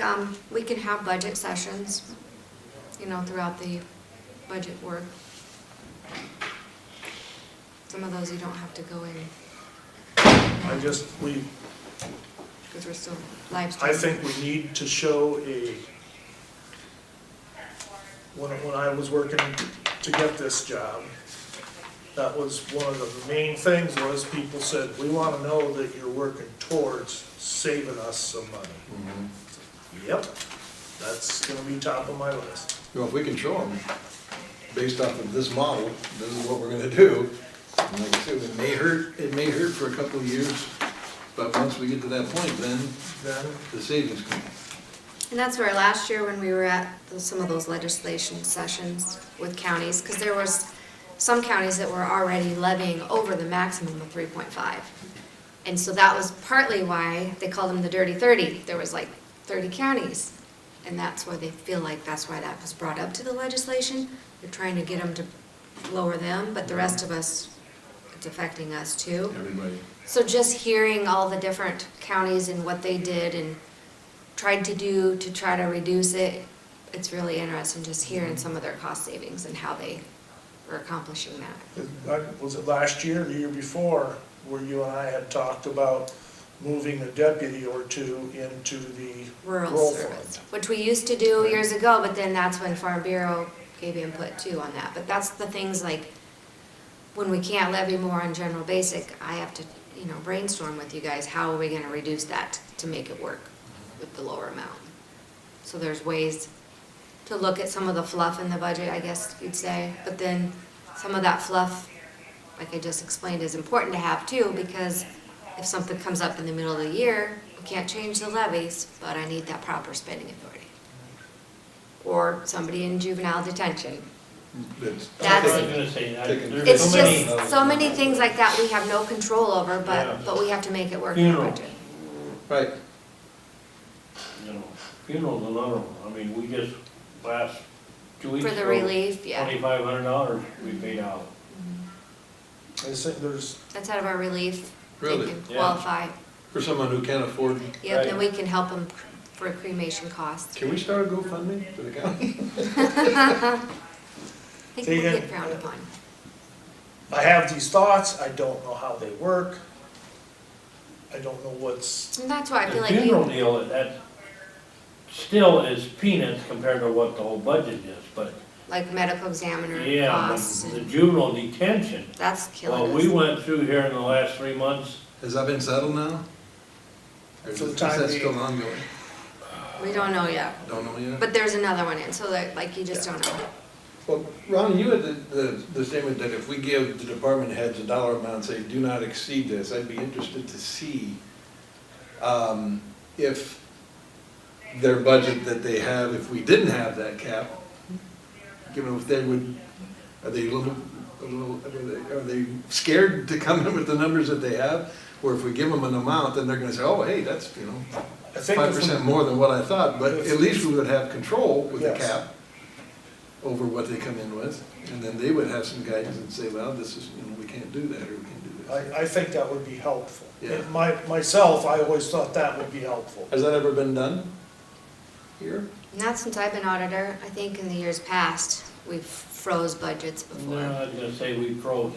we can have budget sessions, throughout the budget work. Some of those you don't have to go in, because we're still live I streaming. think we need to show when I was working to get this job, that was one of the main things was people said, we want to know that you're working towards saving us some money. Mhm. Yep, that's gonna be top of my list. Well, if we can show them, based off of this model, this is what we're gonna do. And like I said, it may hurt for a couple of years, but once we get to that point, then Then, the savings come. And that's where last year when we were at some of those legislation sessions with counties, because there was some counties that were already levying over the maximum of 3.5. And so that was partly why they called them the dirty 30. There was like 30 counties. And that's why they feel like that's why that was brought up to the legislation. They're trying to get them to lower them, but the rest of us it's affecting us too. Everybody. So just hearing all the different counties and what they did and tried to do to try to reduce it, it's really interesting just hearing some of their cost savings and how they were accomplishing that. Was it last year, or the year before, where you and I had talked about moving a deputy or two into the Rural rural service, fund? which we used to do years ago, but then that's when Farm Bureau gave input too on that. But that's the things like, when we can't levy more on general basic, I have to, brainstorm with you guys, how are we gonna reduce that to make it work with the lower amount? So there's ways to look at some of the fluff in the budget, I guess you'd say, but then some of that fluff, like I just explained, is important to have too, because if something comes up in the middle of the year, we can't change the levies, but I need that proper spending authority. Or somebody in juvenile detention. That's- I was That's- gonna say, there's It's so many, just so many things like that we have no control over, Yeah. but we have to make it work in the Funeral. budget. Right, funeral's another one. I mean, we just, last 2 weeks For ago, the relief, yeah. $2,500 we paid out. I think there's, That's out of our relief. They Really? can Yeah. qualify. for someone who can't afford, Yep, then Right. we can help them for cremation costs. can we start a GoFundMe for the county? I think See, we'll and- get frowned upon. I have these thoughts, I don't know how they work. I don't know what's, And that's why I feel The like funeral you, deal, that still is peanuts compared to what the whole budget is, but like medical examiner yeah, costs, the and juvenile detention, that's well, killing we us. went through here in the last 3 months, Has that been settled now? Or For the is time that being. still ongoing? We don't know yet, Don't know yet? but there's another one in, so that, like, you just don't know. Well, Ron, you had the statement that if we give the department heads a dollar amount, and say, do not exceed this, I'd be interested to see if their budget that they have, if we didn't have that cap, given if they would, are they are they scared to come in with the numbers that they have? Or if we give them an amount, then they're gonna say, oh, hey, that's, I think 5% if more than what I thought, but at least we would have control with the Yes. cap over what they come in with, and then they would have some guidance and say, well, this is, we can't do that, or we can do this. I think that would be helpful. Yeah. Myself, I always thought that would be helpful. Has that ever been done here? Not since I've been auditor. I think in the years past, we've froze budgets no, before. I was gonna say we froze.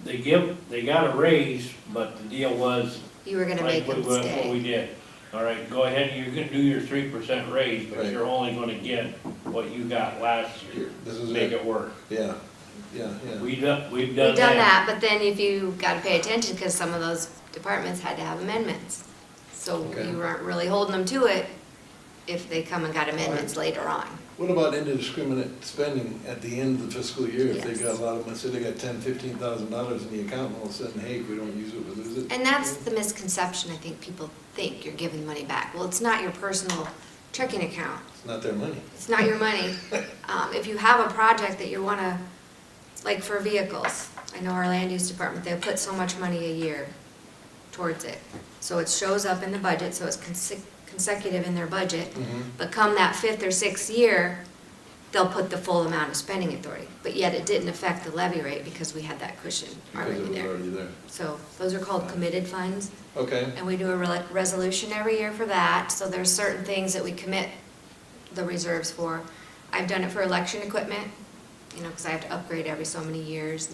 They got a raise, but the deal was, You were gonna make like them what we stay. did. All right, go ahead, you can do your 3% raise, but Right. you're only gonna get what you got last year. Here, this is Make it. it work. Yeah, yeah. We've done We've done that. that, but then if you gotta pay attention, because some of those departments had to have amendments. So Okay. you weren't really holding them to it if they come and got amendments later on. What about indiscriminate spending at the end of the fiscal year? If they Yes. got a lot of money, say they got $10,000-$15,000 in the account, and all of a sudden, hey, if we don't use it, we lose it? And that's the misconception, I think people think you're giving money back. Well, it's not your personal checking account. It's not their money. It's not your money. If you have a project that you wanna, like for vehicles, I know our land use department, they put so much money a year towards it. So it shows up in the budget, so it's consecutive in their budget. But come that 5th or 6th year, they'll put the full amount of spending authority. But yet it didn't affect the levy rate because we had that cushion Because it already was there. already there. So those are called committed funds. Okay, And we do a resolution every year for that, so there's certain things that we commit the reserves for. I've done it for election equipment, because I have to upgrade every so many years.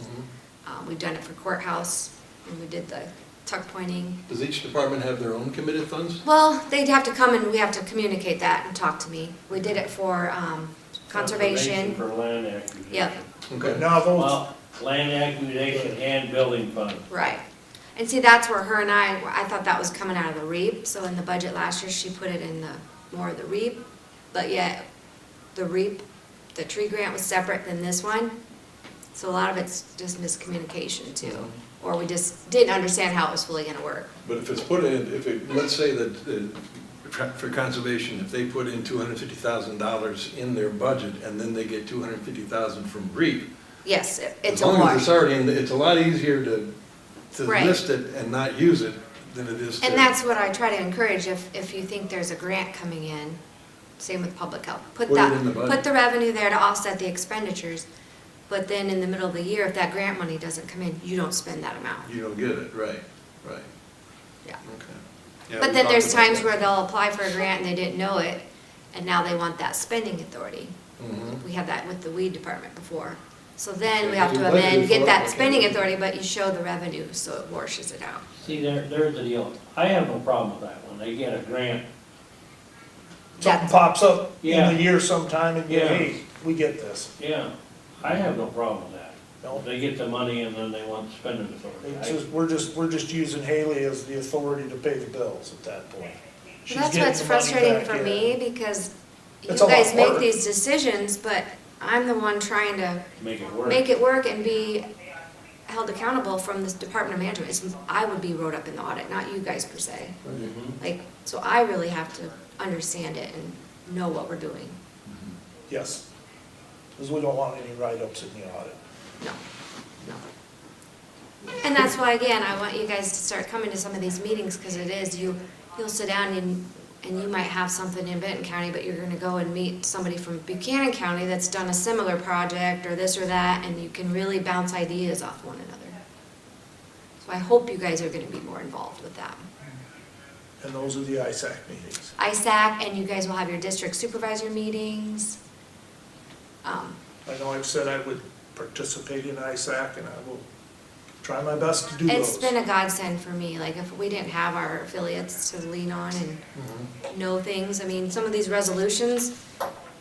We've done it for courthouse, and we did the tuck pointing. does each department have their own committed funds? Well, they'd have to come and we have to communicate that and talk to me. We did it for conservation. For land acquisition. Yep, But Okay, now those, Well, land acquisition and building fund. right. And see, that's where her and I thought that was coming out of the REAP, so in the budget last year, she put it in more of the REAP, but yet the REAP, the tree grant was separate than this one, so a lot of it's just miscommunication too, or we just didn't understand how it was fully gonna work. but if it's put in, let's say that for conservation, if they put in $250,000 in their budget, and then they get $250,000 from REAP, Yes, it's as a long as wash. it's already in, it's a lot easier to Right. list it and not use it than it is to. And that's what I try to encourage, if you think there's a grant coming in, same with public health. Put Put it in the budget. put the revenue there to offset the expenditures, but then in the middle of the year, if that grant money doesn't come in, you don't spend that amount. You don't get it, right, right. Yeah. Okay. Yeah, But we then talked there's about times that. where they'll apply for a grant and they didn't know it, and now they want that spending authority. Mhm. We had that with the weed department before. So then we Okay, have you to budgeted amend, for get it, that okay. spending authority, but you show the revenue, so it washes it out. See, there's the deal. I have no problem with that one. They get a grant. Something pops up in Yeah. the year sometime and, Yeah. hey, we get this. Yeah, I have no problem with that. No, They get the money and then they want spending authority. it's just, we're just using Haley as the authority to pay the bills at that point. She's That's getting what's the money frustrating back for in. me, because you It's a lot guys of make work. these decisions, but I'm the one trying to Make it work. make it work and be held accountable from this Department of Management. I would be wrote up in the audit, not you guys per se. Mhm. Like, so I really have to understand it and know what we're doing. Yes, because we don't want any write-ups in the audit. No, no. And that's why, again, I want you guys to start coming to some of these meetings, because it is, you'll sit down and you might have something in Benton County, but you're gonna go and meet somebody from Buchanan County that's done a similar project or this or that, and you can really bounce ideas off one another. So I hope you guys are gonna be more involved with that. And those are the ISAC meetings. ISAC, and you guys will have your district supervisor meetings. I know I've said I would participate in ISAC, and I will try my best to do those. It's been a godsend for me, like if we didn't have our affiliates to lean on and know things, I mean, some of these resolutions,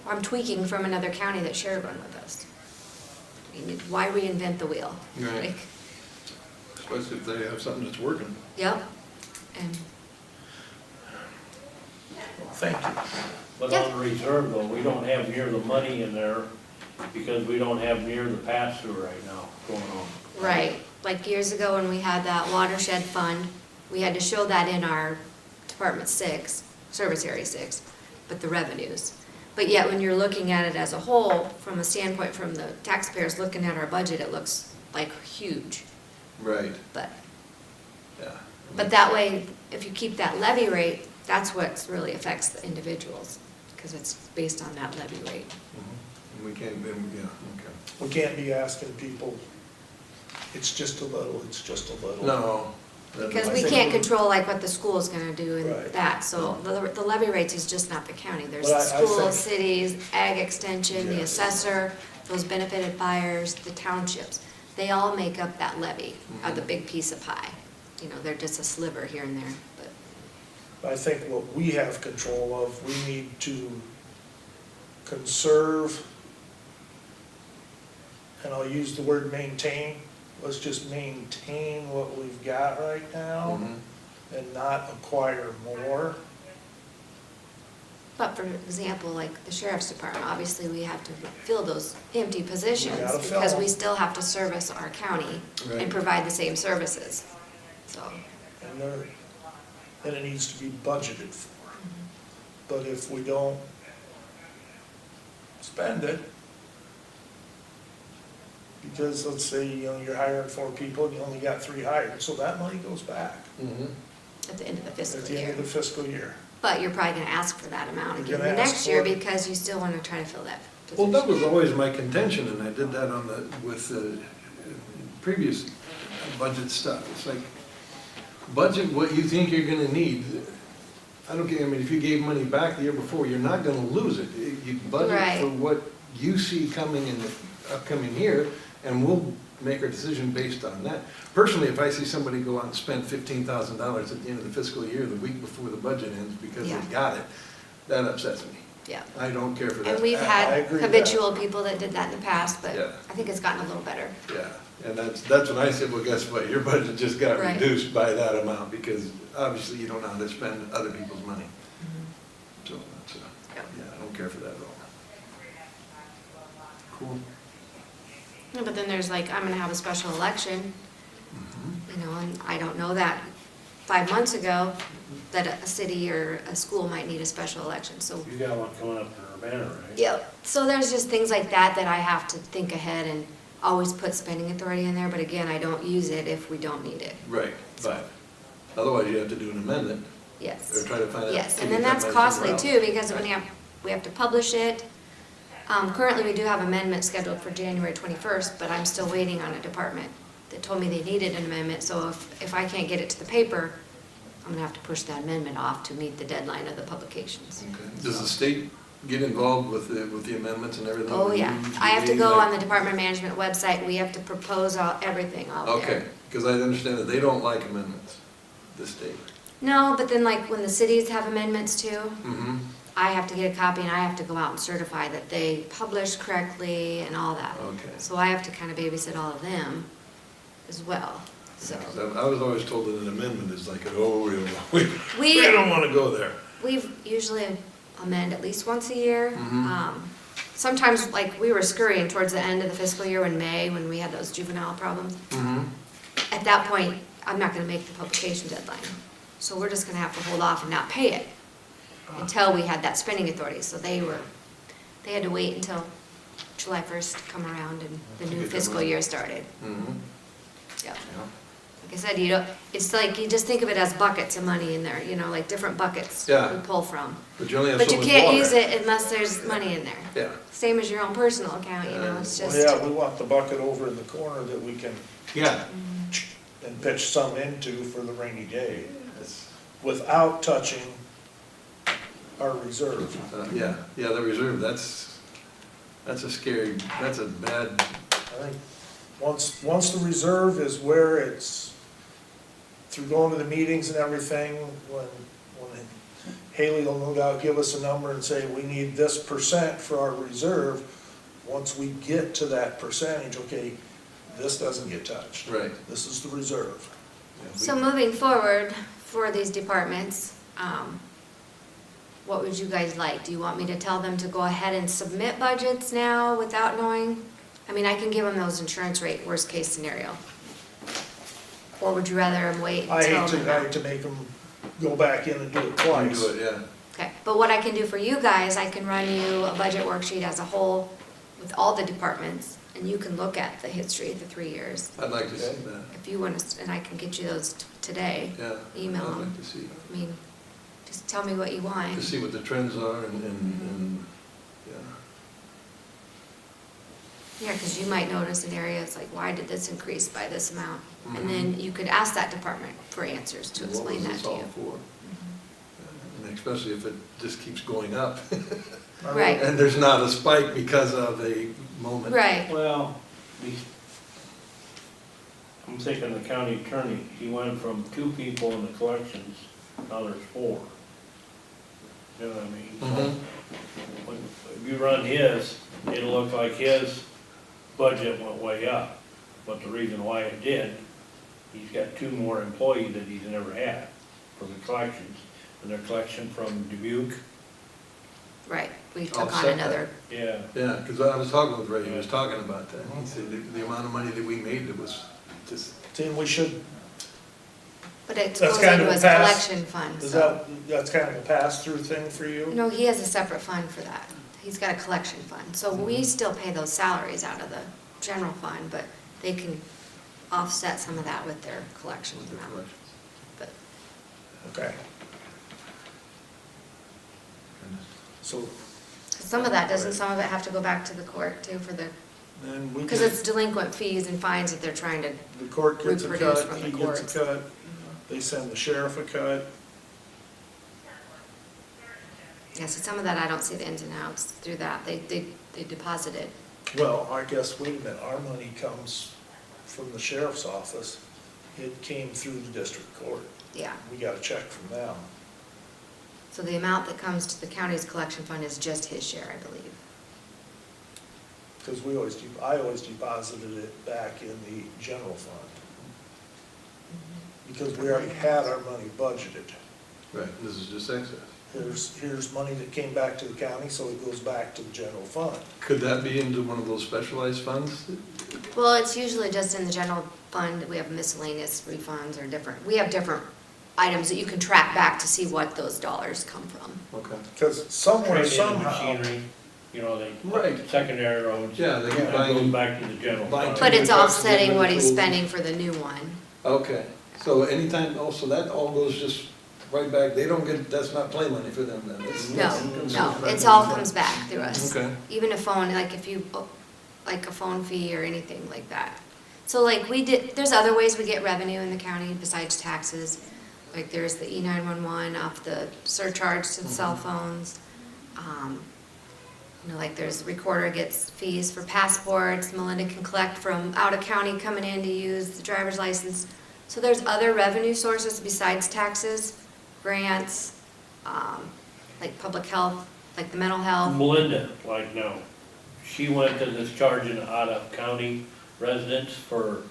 I'm tweaking from another county that shared one with us. I mean, why reinvent the wheel? Right. Like, Especially if they have something that's working. yep, and, Well, thank you. But Yeah. on the reserve though, we don't have near the money in there because we don't have near the pass-through right now going on. right, like years ago when we had that watershed fund, we had to show that in our Department 6, Service Area 6, but the revenues. But yet, when you're looking at it as a whole, from a standpoint from the taxpayers looking at our budget, it looks like huge, Right, but yeah. But that way, if you keep that levy rate, that's what really affects the individuals, because it's based on that levy rate. Mhm. And we can't, yeah, okay. We can't be asking people, it's just a little, it's just a little. No. that- Because I we think can't we- control like what the school's gonna do and Right. that, so the levy rates is just not the county. There's But the I schools, think- cities, ag extension, the Yes. assessor, those benefited buyers, the townships. They all make up that levy, of the big piece of pie. You know, they're just a sliver here and there, but. I think what we have control of, we need to conserve, and I'll use the word maintain, let's just maintain what we've got right now Mhm. and not acquire more. But for example, like the sheriff's department, obviously we have to fill those empty positions gotta fill because them. we still have to service our county Right. and provide the same services, so. And there, and it needs to be budgeted for. But if we don't spend it, because let's say, you know, you're hiring 4 people and you only got 3 hired, so that money goes back Mhm. At the end of the fiscal at the end year. of the fiscal year. But you're probably gonna ask for that amount You're again gonna the ask next year for it. because you still wanna try to fill that Well, position. that was always my contention, and I did that on with the previous budget stuff. It's like, budget what you think you're gonna need. I don't care, I mean, if you gave money back the year before, you're not gonna lose it. You budget Right. for what you see coming in the upcoming year, and we'll make our decision based on that. Personally, if I see somebody go out and spend $15,000 at the end of the fiscal year, the week before the budget ends, because they Yeah. got it, that upsets me. Yeah, I don't care for that. and we've I had agree with that. habitual people that did that in the past, but Yeah. I think it's gotten a little better. Yeah, and that's when I said, well, guess what, your budget just got Right. reduced by that amount, because obviously you don't know how to spend other people's money. So, that's, Yep. yeah, I don't care for that at all. Cool. Yeah, but then there's like, I'm gonna have a special election, Mhm. you know, and I don't know that 5 months ago, that a city or a school might need a special election, so. You got one coming up in Urbana, right? Yep, so there's just things like that that I have to think ahead and always put spending authority in there, but again, I don't use it if we don't need it. Right, but otherwise you have to do an amendment, or Yes, try to find out. yes, to and get then that that's money costly somewhere else. too, because we have to publish it. Currently, we do have amendments scheduled for January 21st, but I'm still waiting on a department that told me they needed an amendment, so if I can't get it to the paper, I'm gonna have to push that amendment off to meet the deadline of the publications. Okay. Does the state get involved with the amendments and everything? Oh, yeah. I have to They, go like- on the department management website, we have to propose everything out there. Okay, because I understand that they don't like amendments, the state. No, but then like when the cities have amendments too, Mm-hmm. I have to get a copy and I have to go out and certify that they published correctly and all that. Okay. So I have to kind of babysit all of them as well, so. I was always told that an amendment is like, oh, we We, don't want to go there. we've usually amend at least once a year. Mhm. Sometimes, like, we were scurrying towards the end of the fiscal year in May when we had those juvenile problems. Mm-hmm. At that point, I'm not gonna make the publication deadline. So we're just gonna have to hold off and not pay it until we had that spending authority. So they had to wait until July 1st to come around and the new Get them fiscal out. year started. Mm-hmm. Yeah. Like I said, you don't, it's like, you just think of it as buckets of money in there, you know, like different buckets Yeah. we pull from. But you only have But so you much can't water. use it unless there's money in there. Yeah, Same as your own personal account, you know, it's Well, just. yeah, we want the bucket over in the corner that we can, yeah. and pitch some into for the rainy day, That's, without touching our reserve. yeah, the reserve, that's a scary, that's a bad, I think, once the reserve is where it's, through going to the meetings and everything, when Haley will no doubt give us a number and say, we need this percent for our reserve, once we get to that percentage, okay, this doesn't get touched. right. This is the reserve. Yeah, we- So moving forward for these departments, what would you guys like? Do you want me to tell them to go ahead and submit budgets now without knowing? I mean, I can give them those insurance rate, worst case scenario. Or would you rather them wait I until? hate to make them go back in and do it You twice. do it, yeah. Okay, but what I can do for you guys, I can run you a budget worksheet as a whole with all the departments, and you can look at the history of the 3 years. I'd like to see that, If you want to, and I can get you those today. yeah. Email I'd them. like to see, I mean, just tell me what you want. to see what the trends are and, yeah. Yeah, because you might notice in areas like, why did this increase by this amount? Mhm. And then you could ask that department for answers to What explain was that this to all you. for? And especially if it just keeps going up. Right. And there's not a spike because of a moment. Right, Well, I'm thinking the county attorney, he went from 2 people in the collections, now there's 4. You know what I mean? Mhm. If you run his, it'll look like his budget went way up. But the reason why it did, he's got 2 more employees that he's never had for the collections. And their collection from Dubuque, right. We took on Offset that. another, yeah. Yeah, because I was talking with Ray, he was talking about that. He said the amount of money that we made, it was just, Then we should, but it That's goes kind into of a his pass. collection fund, is so. that's kind of a pass-through thing for you? No, he has a separate fund for that. He's got a collection fund. So Mm-hmm. we still pay those salaries out of the general fund, but they can offset some of that with their collections amount. But Okay, so 'cause some of that, doesn't some of it have to go back to the court too for the, then we because get, it's delinquent fees and fines that they're trying to, the court gets a reproduce cut, from he the gets courts. a cut, they send the sheriff a cut. yeah, so some of that I don't see the ins and outs through that. They deposit it. Well, I guess, wait a minute, our money comes from the sheriff's office, it came through the district court, Yeah. we got a check from them. So the amount that comes to the county's collection fund is just his share, I believe. Because I always deposited it back in the general fund. Because we already had our money budgeted. right, this is just excess. Here's money that came back to the county, so it goes back to the general fund. Could that be into one of those specialized funds? Well, it's usually just in the general fund. We have miscellaneous refunds or different, we have different items that you can track back to see what those dollars come from. Okay. Because somewhere, Trade in somehow, machinery, you know, they, Right. secondary roads. Yeah, they That keep buying. goes back to the general buying fund. But it's Trucks and offsetting what he's tools. spending for the new one. Okay, so anytime, also that all goes just right back, they don't get, that's not play money for them then? It's- No, comes no, right it's back. all comes back through us. Okay. Even a phone, like if you, like a phone fee or anything like that. So like we did, there's other ways we get revenue in the county besides taxes. Like there's the E911 off the surcharge to the cell phones. You know, like there's recorder gets fees for passports. Melinda can collect from out of county coming in to use the driver's license. So there's other revenue sources besides taxes, grants, like public health, like the mental health. Melinda, like now, she went to this charging out of county residents for,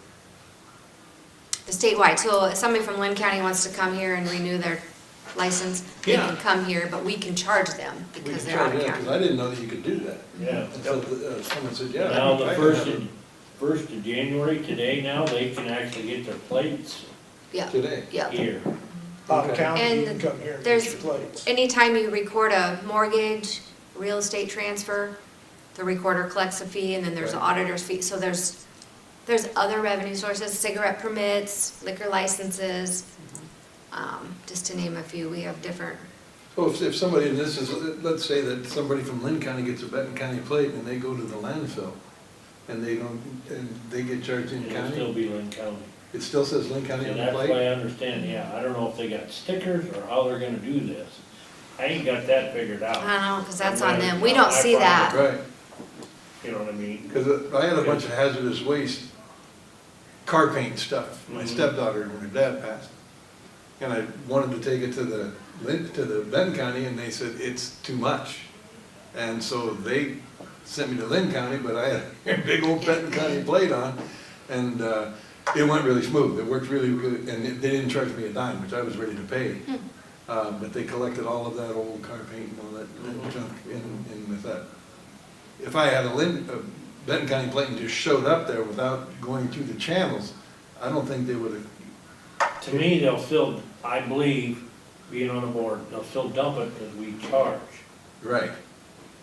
The statewide, so if somebody from Lynn County wants to come here and renew their license, they Yeah. can come here, but we can charge them We because can they're out charge of that, county. because I didn't know that you could do that. yeah. Until someone said, yeah. Now, I the can first have of, it first of January, today now, they can actually get their plates Yeah, Today. yeah. here. Out of Okay. county, you can And come here and there's- get your plates. Anytime you record a mortgage, real estate transfer, the recorder collects a fee and then there's an Right. auditor's fee. So there's other revenue sources, cigarette permits, liquor licenses, just to name a few. We have different, So if somebody, and this is, let's say that somebody from Lynn County gets a Benton County plate and they go to the landfill and they don't, and they get charged in It'll still county, be Lynn County. it still says Lynn County And on the that's plate? why I understand, yeah, I don't know if they got stickers or how they're gonna do this. I ain't got that figured out. I don't know, because that's on them. We don't see that. Right, You know what I mean? because I had a bunch of hazardous waste, car paint stuff, my Mhm. stepdaughter and her dad passed. And I wanted to take it to the Benton County and they said, it's too much. And so they sent me to Lynn County, but I had a big old Benton County plate on. And it went really smooth, it worked really good, and they didn't charge me a dime, which I was ready to pay. But they collected all of that old car paint and all that junk in with that. If I had a Benton County plate and just showed up there without going through the channels, I don't think they would have. To me, they'll still, I believe, being on the board, they'll still dump it because we charge. Right.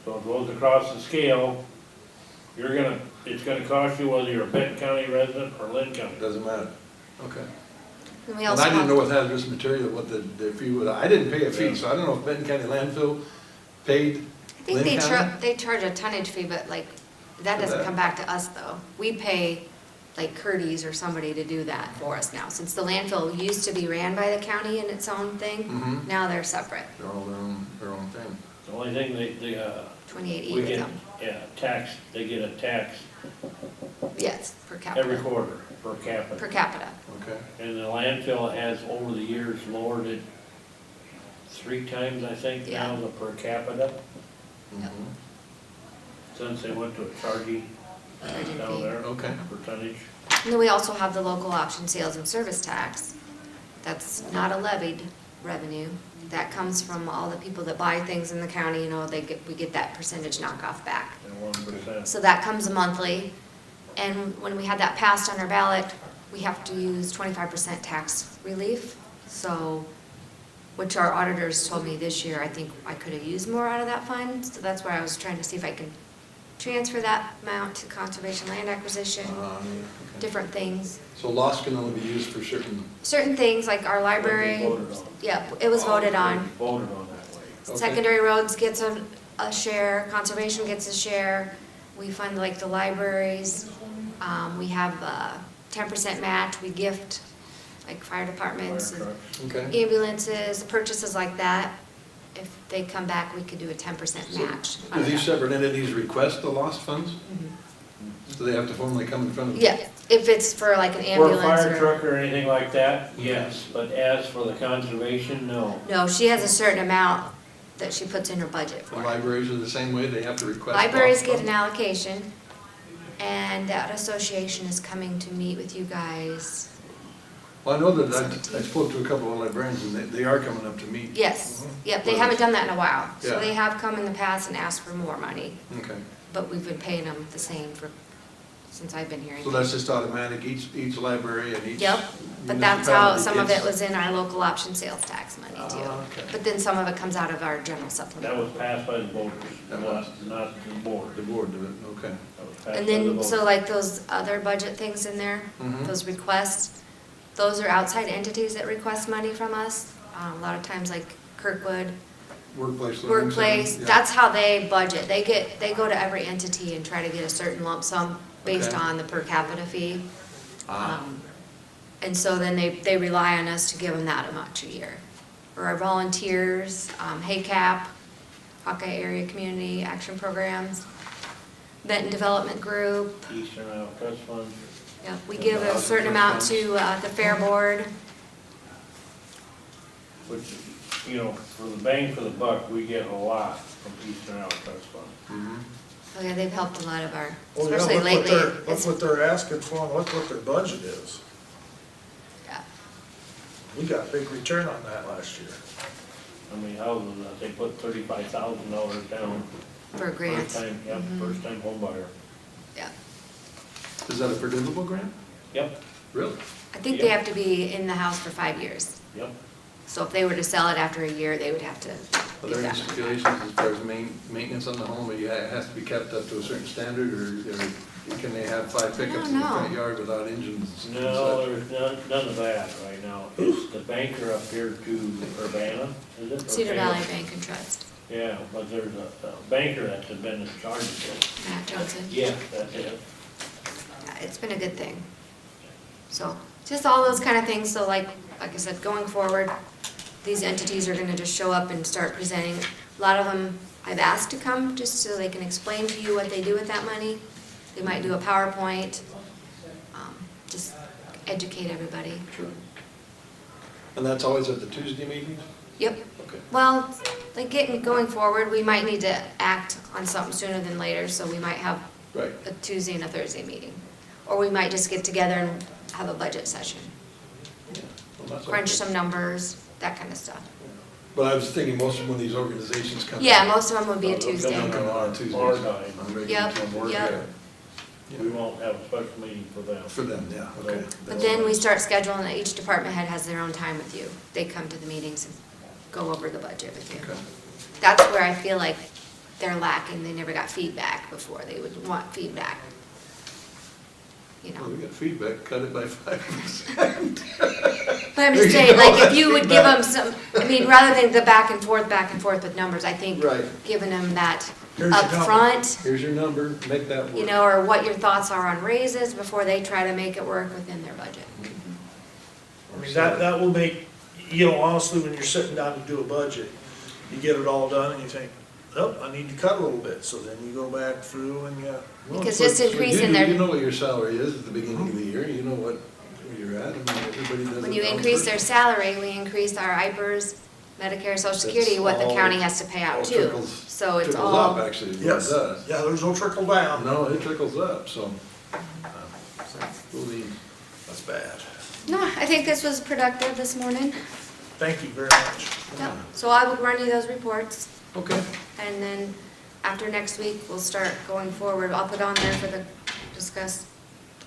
So it goes across the scale, it's gonna cost you whether you're a Benton County resident or Lynn County. Doesn't matter. Okay. And we And also I didn't have- know with hazardous material what the fee would, I didn't pay a fee, so I don't know if Benton County landfill paid I think Lynn County? they charge a tonnage fee, but like, that For doesn't that? come back to us though. We pay like Curdy's or somebody to do that for us now. Since the landfill used to be ran by the county in its own thing, Mhm. now they're separate, They're all their own thing. The only thing they, 28 we each get, of them. yeah, tax, they get a tax Yes, per every capita. quarter per Per capita. capita. Okay. And the landfill has over the years lowered it 3 times, I think, now, Yeah. the per capita, Yep. Mhm. since they went to a charging Charging down fee. there, Okay. percentage. And then we also have the local option sales and service tax. That's not a levied revenue. That comes from all the people that buy things in the county, you know, we get that percentage knockoff back. And 1%. So that comes monthly, and when we had that passed on our ballot, we have to use 25% tax relief. So, which our auditors told me this year, I think I could have used more out of that fund. So that's why I was trying to see if I could transfer that amount to conservation land acquisition, Okay. different things. So loss can only be used for certain, Certain things like our library, Voted on. yep, it was voted on. Voted on that way. Okay. Secondary roads gets a share, conservation gets a share. We fund like the libraries. We have a 10% match, we gift like fire departments Fire and trucks. okay? ambulances, purchases like that. If they come back, we could do a 10% match. out Do of these that. separate entities request the lost funds? So they have to formally come in front of? Yeah, if it's for like an For a ambulance fire or. truck or anything like that, yes, but as for the conservation, no. No, she has a certain amount that she puts in her budget The for. libraries are the same way, they have to request? Libraries lost get an funds? allocation, and that association is coming to meet with you guys. Well, I know that I spoke to a couple of librarians and they are coming up to meet. Yes, yep, they haven't done that in a while. So Yeah. they have come in the past and asked for more money, Okay, but we've been paying them the same since I've been here. so that's just automatic, each library and each. Yep, but that's how, municipality some of gets- it was in our local option sales tax money Ah, too. okay. But then some of it comes out of our general That supplement. was passed by the voters, That was. not the board. The board did it, okay. That was passed And by the then, voters. so like those other budget things in there, Mhm. those requests, those are outside entities that request money from us. A lot of times like Kirkwood, Workplace learning center, Workplace, yeah. that's how they budget. They go to every entity and try to get a certain lump sum based Okay. on the per capita fee. Ah. And so then they rely on us to give them that much a year. For our volunteers, HACAP, Hawkeye Area Community Action Programs, Benton Development Group, Eastern Iowa Trust Fund. yep, we give a certain amount to the Fair Board. Which, you know, for the bang for the buck, we get a lot from Eastern Iowa Trust Fund. Mhm. Oh yeah, they've helped a lot of our, Well, yeah, especially look what lately. they're, look It's, what they're asking for and look what their budget is. yeah. We got a big return on that last year. How many houses, they put $35,000 down. For grants. First time, yep, Mhm. first time home buyer. Yeah. Is that a forgivable grant? Yep, Really? I think they have to be in the house for 5 years. yep. So if they were to sell it after a year, they would have to Are get there that any money. stipulations as far as maintenance on the home, or it has to be kept up to a certain standard, or can they have 5 pickups in the front know. yard without engines? and No, such? there's none of that right now. It's the banker up here to Urbana, is it? Or Cedar Taylor? Valley Bank and Trust, Yeah, but there's a banker that's been in charge of it. Matt Johnson. Yeah, that's it. Yeah, it's been a good thing. So, just all those kind of things, so like I said, going forward, these entities are gonna just show up and start presenting. A lot of them, I've asked to come, just so they can explain to you what they do with that money. They might do a PowerPoint, just educate everybody. Sure. And that's always at the Tuesday meetings? Yep. Okay. Well, like going forward, we might need to act on something sooner than later, so we might have Right. a Tuesday and a Thursday meeting. Or we might just get together and have a budget session, Yeah. Well, that's crunch okay. some numbers, that kind of stuff. But I was thinking most of when these organizations come. Yeah, most of them would be a They'll come Tuesday. in On Tuesdays. Our time. On regular Yep, time work, yep. yeah. We won't have a special meeting for them. For them, yeah, okay. But then we start scheduling, each department head has their own time with you. They come to the meetings and go over the budget with you. Okay. That's where I feel like they're lacking, they never got feedback before, they would want feedback. You Well, we know, got feedback, cut it by 5%. but I'm There just you saying, go, like, if that's you would give them feedback. some, I mean, rather than the back and forth with numbers, I think Right. giving them that Here's your up number. front, Here's your number, make that work. you know, or what your thoughts are on raises before they try to make it work within their budget. I mean, that will make, you know, honestly, when you're sitting down to do a budget, you get it all done and you think, oh, I need to cut a little bit, so then you go back through and you, Well, Because it's just what you increasing do. their- You know what your salary is at the beginning of the year, you know what, where you're at, I mean, everybody does it. When you down increase first. their salary, we increase our IPers, Medicare, Social Security, what the all- county has to pay all out too. trickles- So it's Trickles up, all, actually, is what it yes, does. yeah, there's no trickle down. No, it trickles up, so. We'll be- That's bad. no, I think this was productive this morning. Thank you very much. Yep. So I will run you those reports, Okay, and then after next week, we'll start going forward. I'll put on there for the, discuss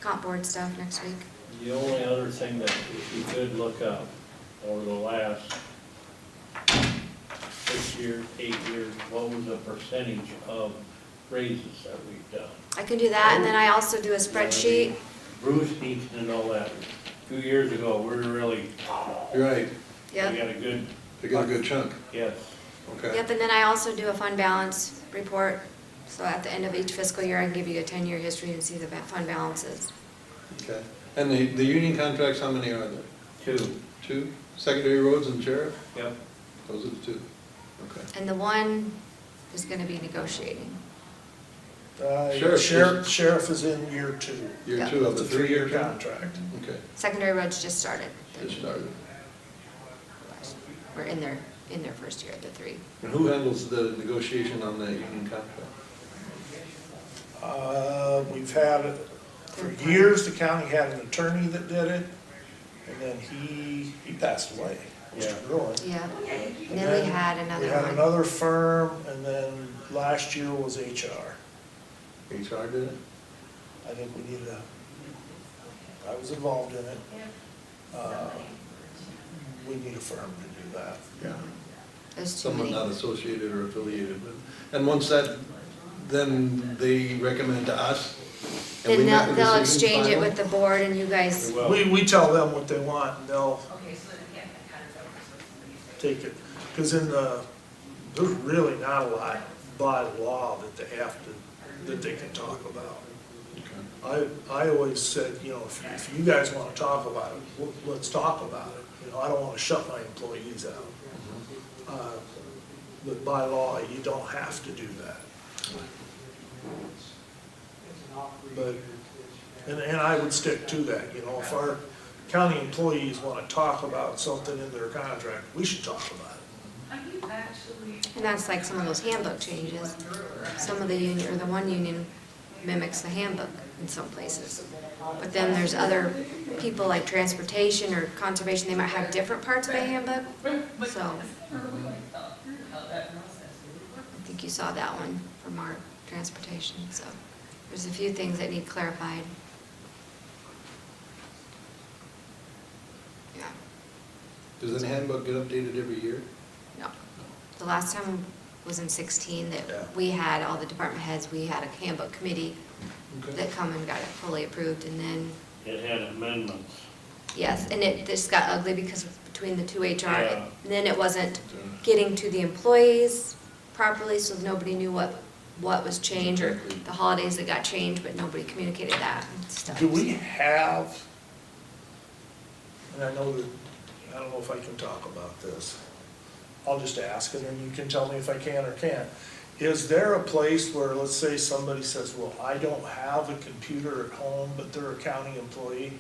comp board stuff next week. The only other thing that if you could look up over the last 6 years, 8 years, what was the percentage of raises that we've done? I can do that, and then I also do a spreadsheet. Bruce needs to know that. 2 years ago, we were really, you're right, we Yep, got a good, they got a good chunk, yes. okay. yep, and then I also do a fund balance report. So at the end of each fiscal year, I can give you a 10-year history and see the fund balances. Okay, and the union contracts, how many are there? 2, 2? Secondary roads and sheriff? yep. Those are the 2, okay. And the one is gonna be negotiating. Sheriff is in year 2. Year Yeah. 2 of the It's a 3-year 3-year contract. Okay, Secondary roads just started. just started. We're in their first year, the 3. And who handles the negotiation on that union contract? We've had, for years, the county had an attorney that did it, and then he passed away, Yeah. Mr. Gruen. Yeah, and then we had We another had one. another firm, and then last year was HR. HR did it? I think we needed I was involved in it. We need a firm to do that. Yeah. There's too Someone many. not associated or affiliated with. And once that, then they recommend to us? and we Then make the they'll decision exchange it final? with the board and you guys, Well, We tell them what they want, and they'll, take it, because there's really not a lot by law that they have to, that they can talk about. I always said, you know, if you guys wanna talk about it, let's talk about it. You know, I don't wanna shut my employees out. But by law, you don't have to do that. But, and I would stick to that, you know, if our county employees wanna talk about something in their contract, we should talk about it. And that's like some of those handbook changes. Some of the union, or the one union mimics the handbook in some places. But then there's other people like transportation or conservation, they might have different parts of the handbook, so. I think you saw that one from our transportation, so there's a few things that need clarified. Yeah, Does the handbook get updated every year? no. The last time was in 16 Yeah. that we had, all the department heads, we had a handbook committee Okay. that come and got it fully approved, and then, It had amendments. yes, and it just got ugly because of between the two HR. Yeah. And then it wasn't getting to the employees properly, so nobody knew what was changed, or the holidays that got changed, but nobody communicated that and stuff. Do we have, and I know that, I don't know if I can talk about this. I'll just ask and then you can tell me if I can or can't. Is there a place where, let's say somebody says, well, I don't have a computer at home, but they're a county employee?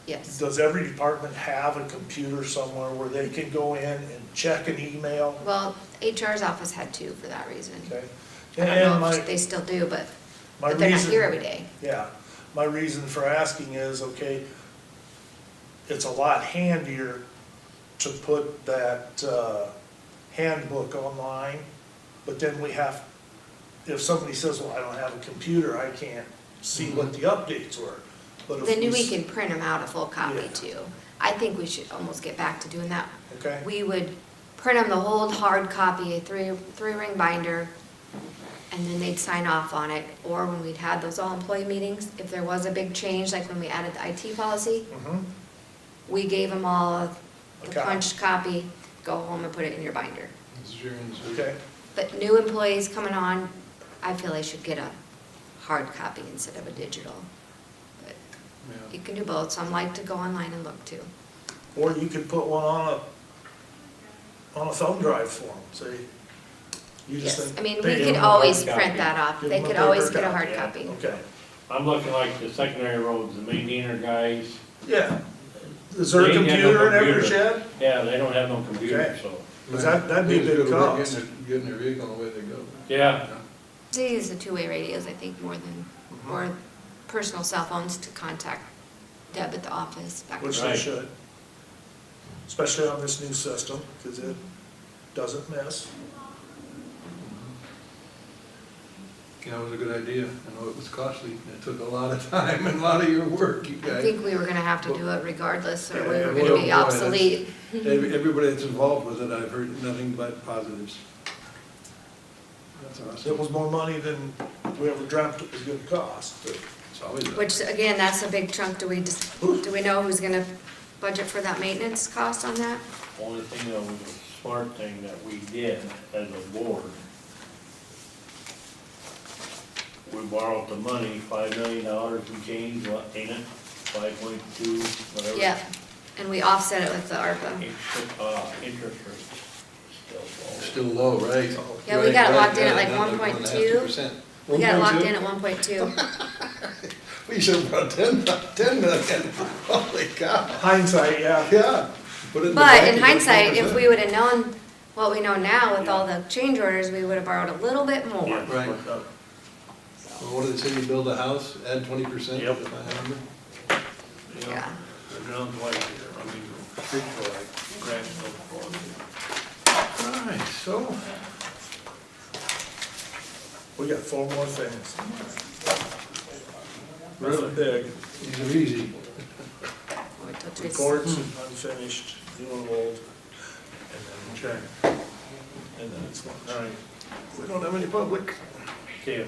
Yes, Does every department have a computer somewhere where they can go in and check an email? well, HR's office had two for that reason. Okay. I And don't know my, if they still do, but my they're not reason, here every day. yeah, my reason for asking is, okay, it's a lot handier to put that handbook online, but then we have, if somebody says, well, I don't have a computer, I can't see what the updates were. But if Then we s- can print them out a full copy Yeah. too. I think we should almost get back to doing that. Okay, We would print them the whole hard copy, a three-ring binder, and then they'd sign off on it. Or when we'd had those all-employee meetings, if there was a big change, like when we added the IT policy, mhm, we gave them all a Okay. punched copy, go home and put it in your binder. This is your answer. okay, But new employees coming on, I feel they should get a hard copy instead of a digital. But Yeah. you can do both, some like to go online and look too. or you could put one on a thumb drive for them, say, you just Yes, think. I mean, pay we them could a hard always copy. print that off. Give They them a could always paper get a hard copy, copy. Okay, I'm looking like the secondary roads, the maintainer guys, yeah. Is there a They ain't got no computer in every computer. shed? yeah, they don't have no computer, Okay. so, Because that'd be a They just big go to work, cost. Getting their vehicle away they go. yeah. They use the two-way radios, I think, more than, Mm-hmm. or personal cell phones to contact Deb at the office. back Which in- they Right. should. Especially on this new system, because it doesn't miss. Yeah, it was a good idea. I know it was costly. It took a lot of time and a lot of your work, you I guys. think we were gonna have to do it regardless, or we Yeah, were yeah, gonna well, be boy, that's- obsolete. Everybody that's involved with it, I've heard nothing but positives. That's It awesome. was more money than we ever dreamt it was gonna cost. It's always a- Which, again, that's a big chunk. Do we know who's gonna budget for that maintenance cost on that? Only thing that was a smart thing that we did as a board, we borrowed the money, $5 million we changed, what, ain't it? 5.2, whatever. Yeah, and we offset it with the ARPA. Interest rate Still still low. low, right? Yeah, we Right, got it right, locked in at yeah, like down to 1.2. 1.5%. We got it locked 1.2? in at 1.2. We should have brought 10 million. Holy cow. Hindsight, yeah. Yeah. Put it in the But bank, in you got hindsight, if 1%. we would've known what we know now with all the change orders, we would've borrowed a little bit more. Yeah, Right. worked out. Well, what did it say, you build a house, add 20%? Yep. If I remember? Yeah. The ground's white here, I mean, streets are like grass so far. All right, so, We got 4 more things. really, Nothing big. these are easy. Wait till Teresa- Reports, unfinished, new and old, and then, Okay. and then it's one. All right. We don't have any public. See ya.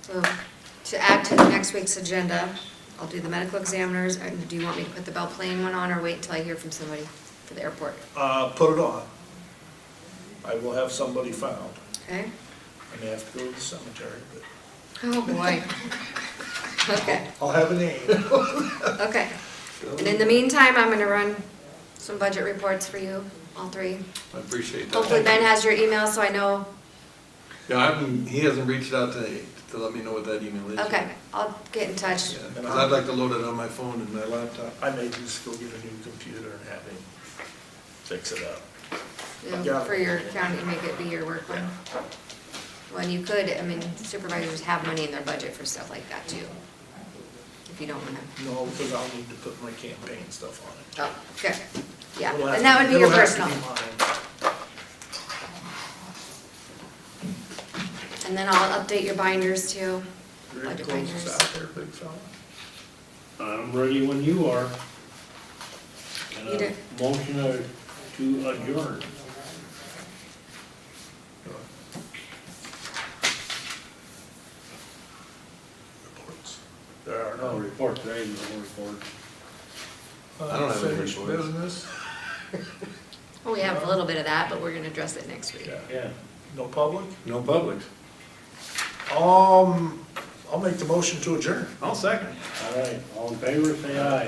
So, to add to the next week's agenda, I'll do the medical examiners, and do you want me to put the Belle Plaine one on, or wait until I hear from somebody for the airport? Put it on. I will have somebody found. Okay? I may have to go to the cemetery, but Oh, boy. Okay, I'll have a name. okay. And in the meantime, I'm gonna run some budget reports for you, all three. I appreciate Hopefully that. Ben has your email, so I know. Yeah, he hasn't reached out to let me know what that email is. Okay, I'll get in touch. Yeah, because I'd like to load it on my phone and my laptop. I may just go get a new computer and have him fix it up. You know, Yeah. for your county, make it be your work one. When you could, I mean, supervisors have money in their budget for stuff like that too. If you don't wanna, No, because I'll need to put my campaign stuff on it. oh, good, yeah, It'll have and that to- would be your it'll have to personal. be mine. And then I'll update your binders too. You ready to Budget close this binders. out there, big fella? I'm ready when you are. And You a motion to adjourn. Reports. There are No no. report, there ain't no report. I don't have any Unfinished reports. business. Well, we have a little bit of that, but we're gonna address it next week. Yeah. Yeah. No public? No public. I'll make the motion to adjourn. I'll second. All right, all in favor, say aye.